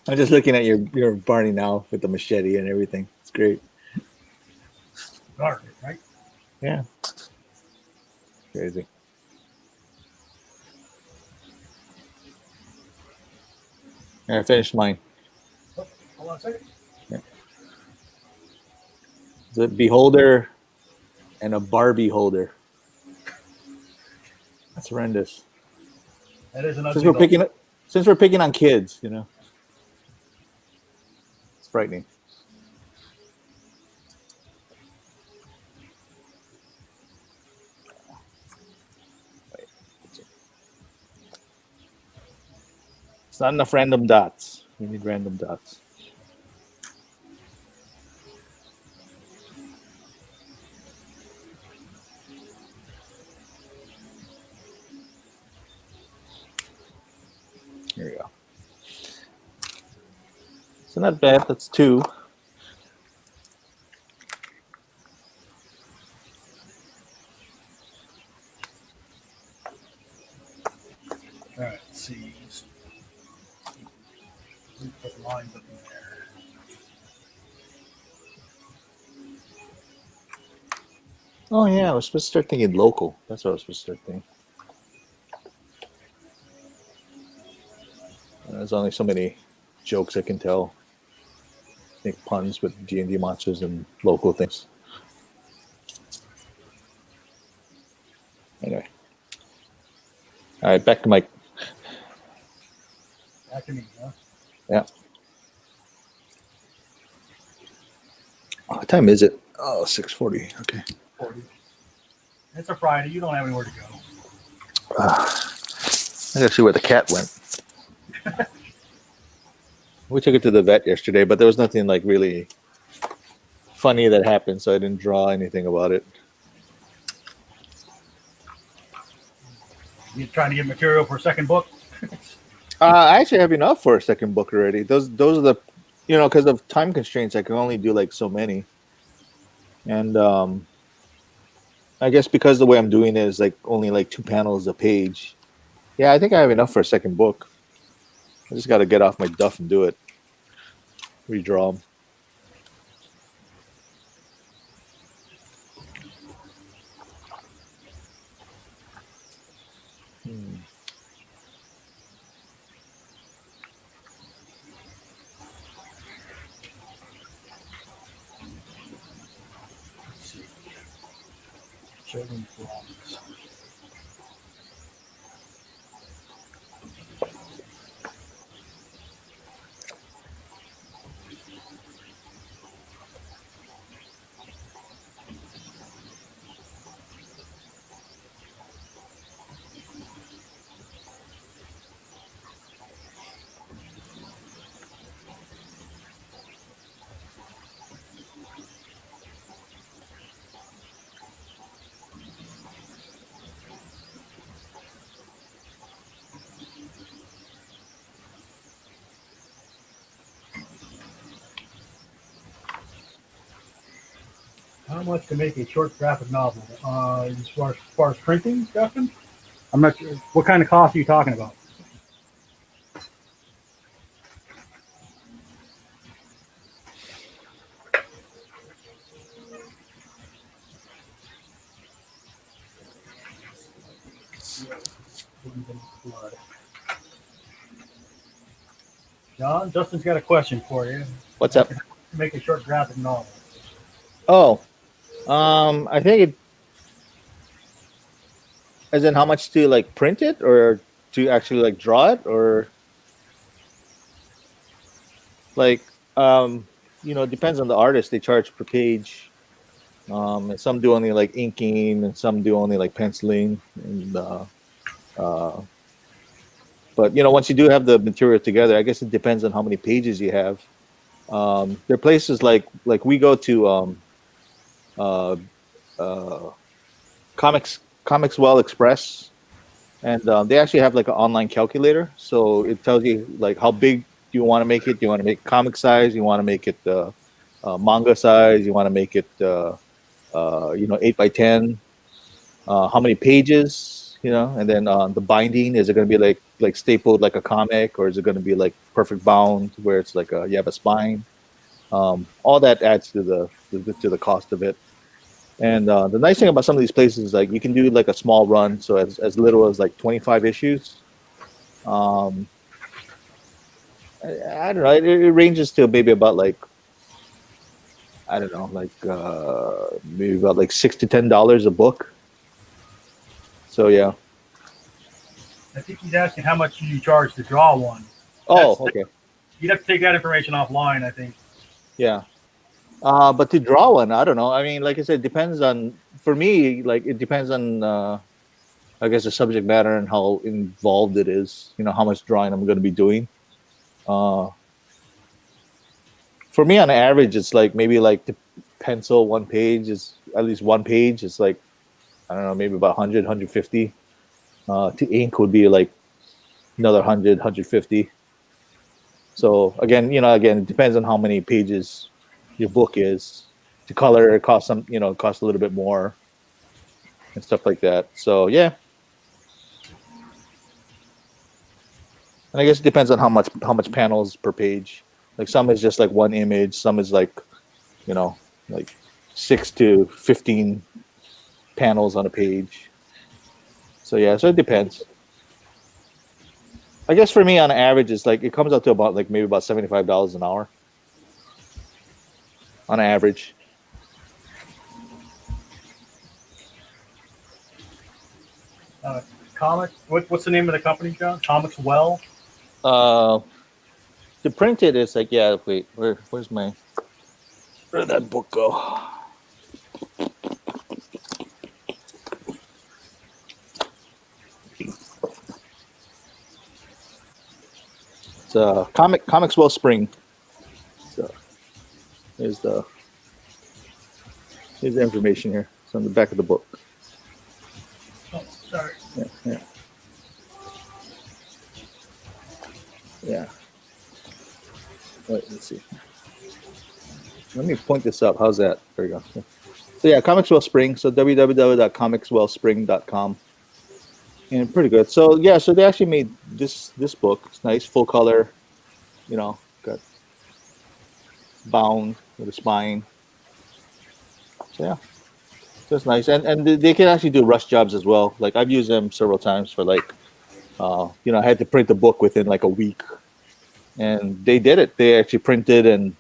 I'm just looking at your Barney now with the machete and everything. It's great. Dark, right? Yeah. Crazy. I finished mine. Oh, hold on a second. Yeah. The beholder and a Barbie holder. That's horrendous. That is an Since ugly we're doll. picking on kids, it's frightening. It's not enough random dots. We need random dots. Here we go. So not bad. That's 2. All right, let's see. Put lines up in there. Oh yeah, I was supposed to start thinking local. That's what I was supposed to start thinking. There's only so many jokes I can tell. Make puns with D&D monsters and local things. Anyway. All right, back to Mike. Back to me, huh? Yeah. What time is it? Oh, 6:40. Okay. 40. It's a Friday. You don't have anywhere to go. I gotta see where the cat went. We took it to the vet yesterday, but there was nothing like really funny that happened, so I didn't draw anything about it. You trying to get material for a second book? I actually have enough for a second book already. Those are the, because of time constraints, I can only do like so many. And I guess because the way I'm doing it is like only like 2 panels a page. Yeah, I think I have enough for a second book. I just got to get off my duff and do it. Redraw them. Let's see. Children's drawings. How much to make a short graphic novel? As far as printing, Justin? I'm not sure. What kind of cost are you talking about? John, Justin's got a question for you. What's up? Make a short graphic novel. Oh, I think it, as in how much to like print it or to actually like draw it or like it depends on the artist. They charge per page. And some do only like inking, and some do only like penciling. And uh, but once you do have the material together, I guess it depends on how many pages you have. There are places like we go to uh, uh, Comics Well Express, and they actually have like an online calculator, so it tells you like how big do you want to make it. Do you want to make comic size? You want to make it manga size? You want to make it 8 by 10? How many pages? And then the binding, is it going to be like stapled like a comic, or is it going to be like perfect bound where it's like you have a spine? All that adds to the cost of it. And the nice thing about some of these places is like you can do like a small run, so as little as like 25 issues. Um, I don't know. It ranges to maybe about like, I don't know, like maybe about like $6 to $10 a book. So yeah. I think he's asking how much you charge to draw one. Oh, okay. You'd have to take that information offline, I think. Yeah. But to draw one, I don't know. I mean, like I said, it depends on. For me, like it depends on. I guess the subject matter and how involved it is. How much drawing I'm going to be doing. Uh, for me, on average, it's like maybe like the pencil one page is at least one page. It's like, I don't know, maybe about 100, 150. To ink would be like another 100, 150. So again, it depends on how many pages your book is. To color, it costs it costs a little bit more and stuff like that. So yeah, and I guess it depends on how much panels per page. Like some is just like one image, some is like you know like 6 to 15 panels on a page. So yeah, so it depends. I guess for me, on average, it's like it comes out to about like maybe about $75 an hour on average. Uh, Comics. What's the name of the company, John? Comics Well. Uh, to print it, it's like, yeah. Wait, where'd that book go? It's Comics Well Spring. So here's the information here. It's on the back of the book. Oh, sorry. Yeah, yeah, yeah. Wait, let's see. Let me point this up. How's that? There we go. Yeah. So yeah, Comics Well Spring. So www.comicswellspring.com. And pretty good. So yeah, so they actually made this book. It's nice, full color. Got bound with a spine. So yeah, that's nice. And they can actually do rush jobs as well. Like I've used them several times for like, I had to print the book within like a week, and they did it. They actually printed and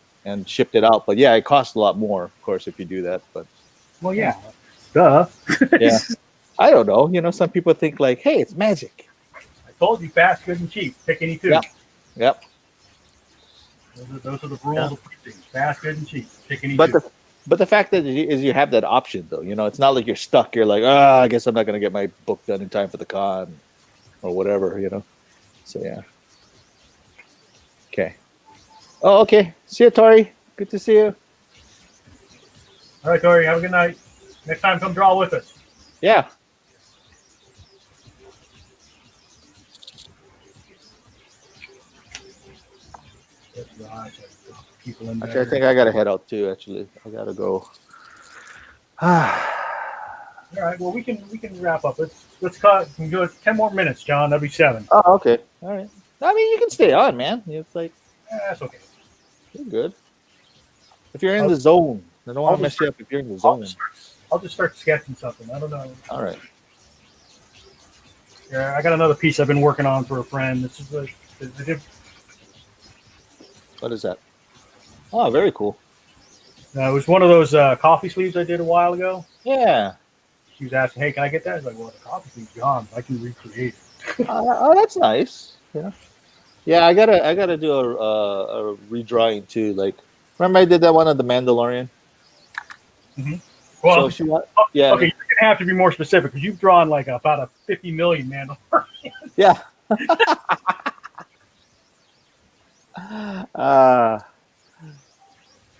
shipped it out. But yeah, it costs a lot more, of course, if you do that. But Well, yeah. Duh. yeah, I don't know. Some people think like, hey, it's magic. I told you, fast, good, and cheap. Pick any two. Yep. Yep. Those are the rules of printing. Fast, good, and cheap. Pick any But two. the fact that is you have that option though. It's not like you're stuck. You're like, I guess I'm not gonna get my book done in time for the con or whatever. So yeah. Okay. Oh, okay. See you, Tori. Good to see you. All right, Tori. Have a good night. Next time, come draw with us. Yeah. People in there. Actually, I think I gotta head out too. Actually, I gotta go. All right. Well, we can wrap up. Let's cut. We can do it 10 more minutes, John. That'll be 7. Oh, okay. All right. I mean, you can stay on, man. It's like That's okay. you're good. If you're in the zone, I don't want to mess you up. If you're in the zone. I'll just start sketching something. I don't know. All right. Yeah, I got another piece I've been working on for a friend. This is What is that? Oh, very cool. It was one of those coffee sleeves I did a while ago. Yeah. She was asking, "Hey, can I get that?" I was like, "Well, the coffee sleeve's gone. I can recreate it." Oh, that's nice. Yeah. Yeah, I gotta do a redrawing too. Like, remember I did that one of the Mandalorian. Hmm. So Well, she want, okay, yeah, you're gonna have to be more specific because you've drawn like about a 50 million man. yeah. Uh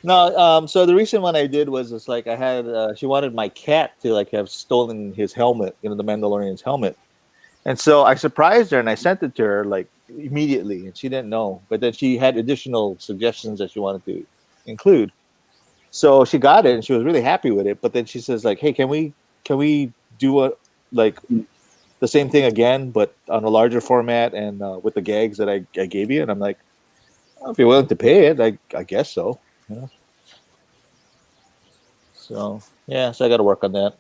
no, so the recent one I did was just like I had she wanted my cat to like have stolen his helmet, the Mandalorian's helmet. And so I surprised her and I sent it to her like immediately and she didn't know. But then she had additional suggestions that she wanted to include. So she got it and she was really happy with it. But then she says like, "Hey, can we do a like the same thing again, but on a larger format and with the gags that I gave you?" And I'm like, "Oh, if you're willing to pay it, I guess so." You know? So yeah, so I got to work on that.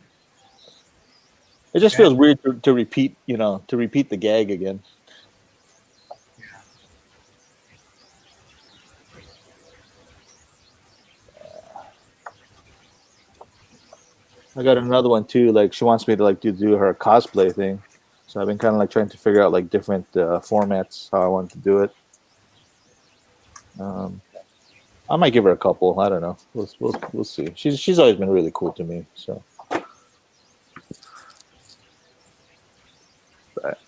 It just Okay. feels weird to repeat, to repeat the gag again. Yeah. I got another one too. Like she wants me to like do her cosplay thing. So I've been kind of like trying to figure out like different formats how I want to do it. Um, I might give her a couple. I don't know. We'll see. She's always been really cool to me. So but,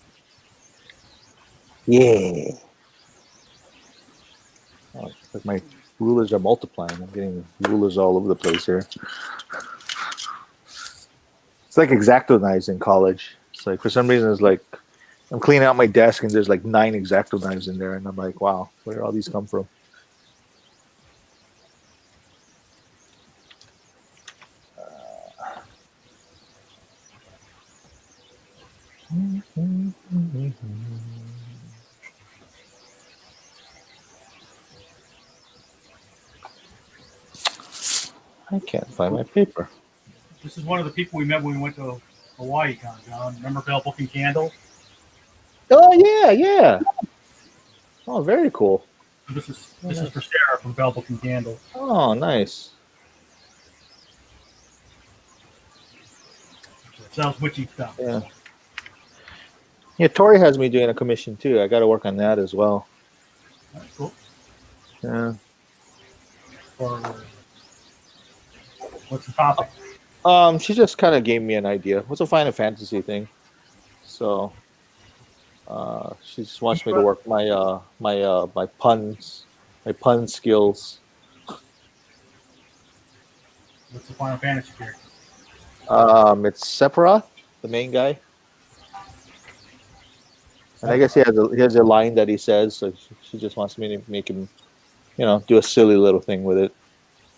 yeah, oh, like my rulers are multiplying. I'm getting rulers all over the place here. It's like X-Acto knives in college. It's like for some reason it's like I'm cleaning out my desk and there's like 9 X-Acto knives in there, and I'm like, wow, where did all these come from? I can't find my paper. This is one of the people we met when we went to Hawaii Con, John. Remember Bell Booking Candle? Oh yeah, yeah. Oh, very cool. Oh, This is for nice. Sarah from Bell Booking Candle. Oh, nice. It sells witchy stuff. Yeah. Yeah, Tori has me doing a commission too. I got to work on that as well. That's cool. Yeah. Or what's the topic? She just kind of gave me an idea. What's a Final Fantasy thing? So, she just wants me to work my pun skills. What's the Final Fantasy character? It's Sephiroth, the main guy, and I guess Sephiroth. he has a line that he says. So she just wants me to make him, do a silly little thing with it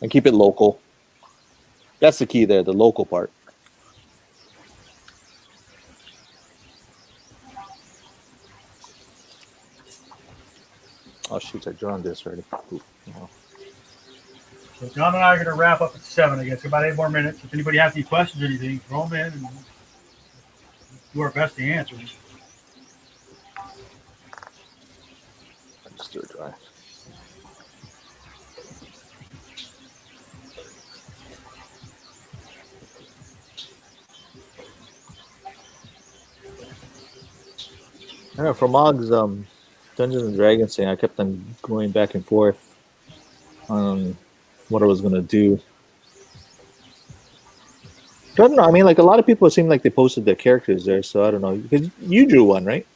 and keep it local. That's the key there, the local part. Oh shoot, I drawn this already. Ooh, oh. So John and I are going to wrap up at 7, I guess. About 8 more minutes. If anybody has any questions or anything, throw them in and we'll do our best to answer them. I just do a drawing. I know for Mog's Dungeons and Dragons thing, I kept on going back and forth on what I was gonna do. I don't know. I mean, like a lot of people seem like they posted their characters there, so I don't know. Because you drew one, right?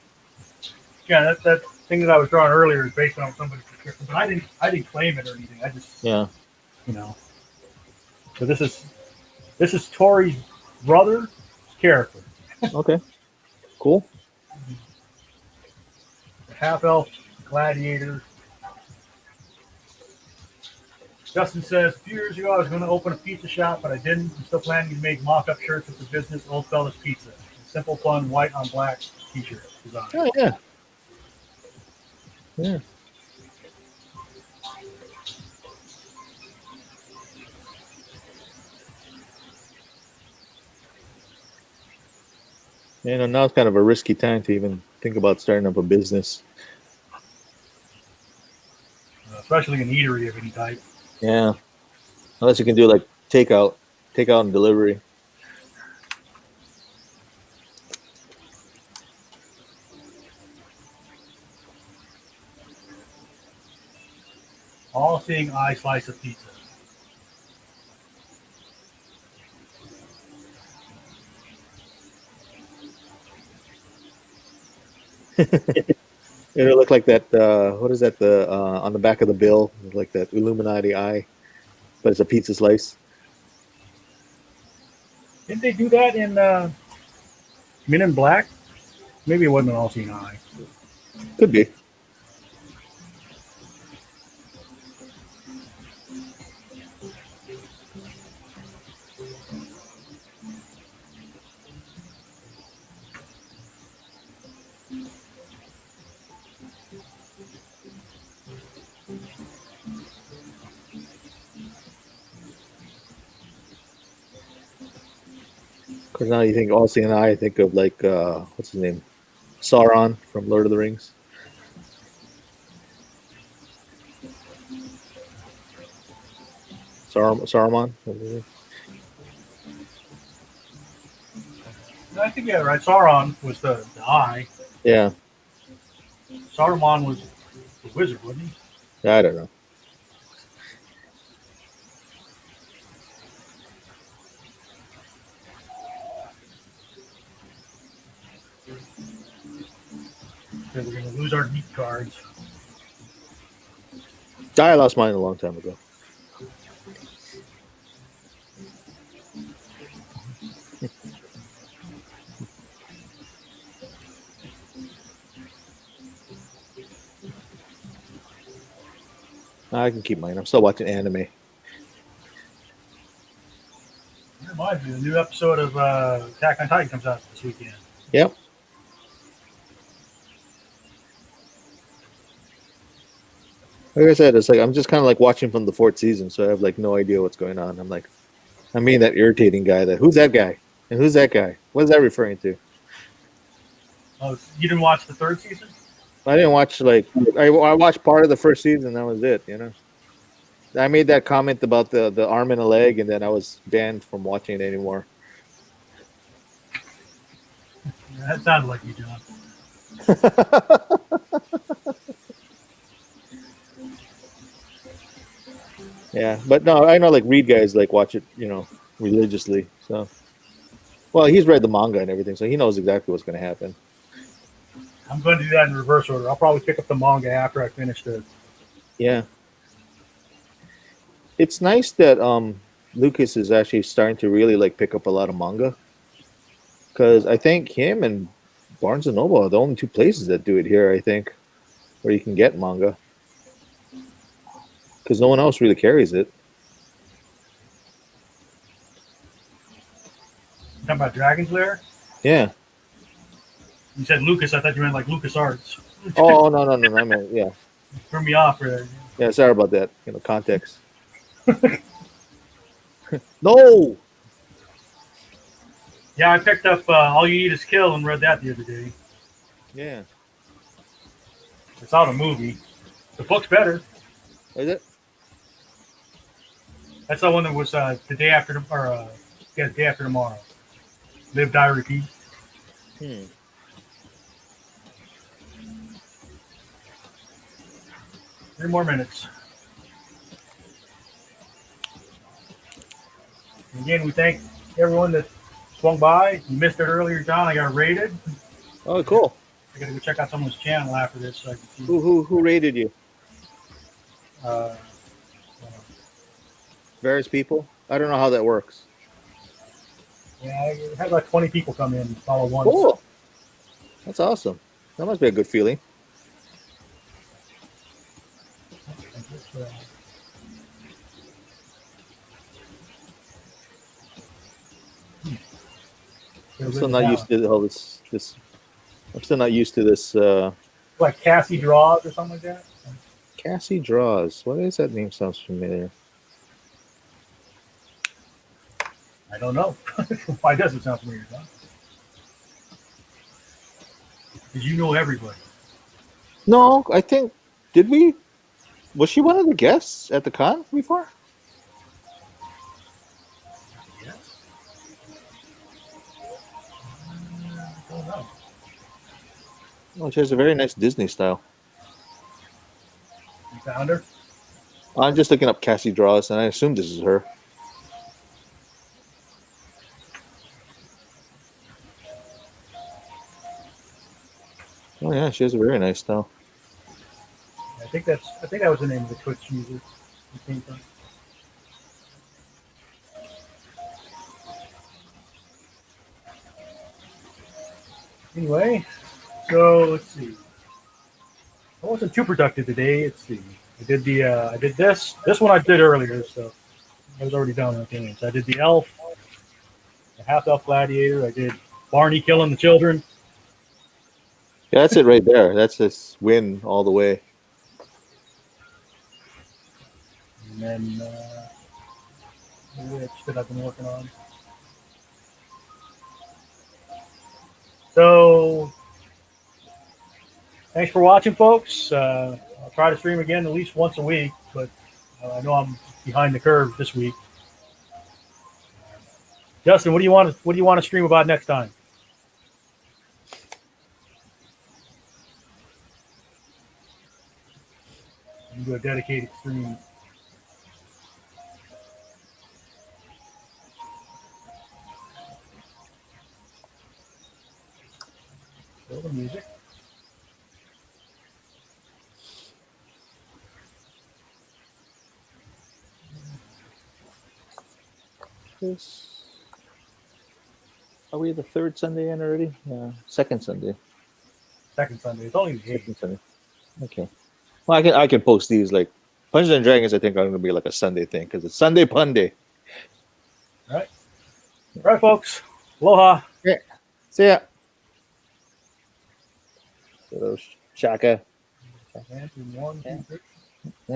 Yeah, that thing that I was drawing earlier is based on somebody's description, but I didn't claim it or anything. I just Yeah. you know. So this is Tori's brother's character, Okay. Cool. the half elf gladiator. Justin says, a few years ago I was going to open a pizza shop, but I didn't. I'm still planning to make mock-up shirts with the business Old Fellas Pizza. Simple, fun, white on black t-shirt design. Oh yeah. Yeah. Now it's kind of a risky time to even think about starting up a business. Especially an eatery of any type. Yeah. Unless you can do like takeout and delivery. All-seeing eye slice of pizza. It'll look like that. What is that? The on the back of the bill, like that Illuminati eye, but it's a pizza slice. Didn't they do that in Men in Black? Maybe it wasn't an all-seeing eye. Could be. Because now you think all seeing eye, I think of like what's his name, Sauron from Lord of the Rings. Saruman. I think yeah, right. Sauron was the eye. Yeah, Saruman was the wizard, wasn't he? I don't know. So we're gonna lose our deep cards. I lost mine a long time ago. I can keep mine. I'm still watching anime. Reminds me, the new episode of Attack on Titan comes out this weekend. Yep. Like I said, it's like I'm just kind of like watching from the fourth season, so I have like no idea what's going on. I'm being that irritating guy that who's that guy and who's that guy? What is that referring to? Oh, you didn't watch the third season? I didn't watch I watched part of the first season. That was it. I made that comment about the arm and a leg, and then I was banned from watching it anymore. Yeah, that sounded like you, John. Yeah, but no, I know like Reed guys like watch it, religiously. So, well, he's read the manga and everything, so he knows exactly what's going to happen. I'm going to do that in reverse order. I'll probably pick up the manga after I finish the. Yeah, it's nice that Lucas is actually starting to really like pick up a lot of manga, because I think him and Barnes and Noble are the only two places that do it here. I think where you can get manga, because no one else really carries it. You talking about Dragon's Lair? Yeah. You said Lucas. I thought you meant like Lucas Arts. Oh no! I meant yeah. Threw me off there. Yeah, sorry about that. Context. No. Yeah, I picked up All You Eat Is Kill and read that the other day. Yeah. It's out a movie. The book's better. Is it? That's the one that was the day after, the day after tomorrow. Live, Die, Repeat. 3 more minutes. Again, we thank everyone that swung by. You missed it earlier, John. I got rated. Oh, cool. I got to go check out someone's channel after this so I can see. Who rated you? Uh, Various people. I don't know how that works. yeah, I had like 20 people come in and follow once. Cool. That's awesome. That must be a good feeling. I'm still not used to all this. I'm still not used to this. Like Cassie Draws or something like that. Cassie Draws. What is that name? Sounds familiar. I don't know. Why does it sound familiar, John? Because you know everybody. No, I think. Did we? Was she one of the guests at the con before? Oh, she has a very nice Disney style. You found her? I'm just looking up Cassie Draws, and I assume this is her. Oh yeah, she has a very nice style. I think that was the name of the Twitch user it came from. Anyway, so let's see. I wasn't too productive today. Let's see. I did this one I did earlier, so I was already done with games. I did the elf, the half elf gladiator. I did Barney killing the children, Yeah, that's it right there. That's his win all the way. and then which that I've been working on. So thanks for watching, folks. I'll try to stream again at least once a week, but I know I'm behind the curve this week. Justin, what do you want to stream about next time? You can do a dedicated stream. Kill the music. Are we the third Sunday in already? Yeah, second Sunday. Second Sunday. It's only the 8th. Second Sunday. Okay. Well, I can post these like Dungeons and Dragons. I think are going to be like a Sunday thing because it's Sunday Punday. All right. All right, folks. Aloha. Yeah. See ya. So, Shaka. One, two, three.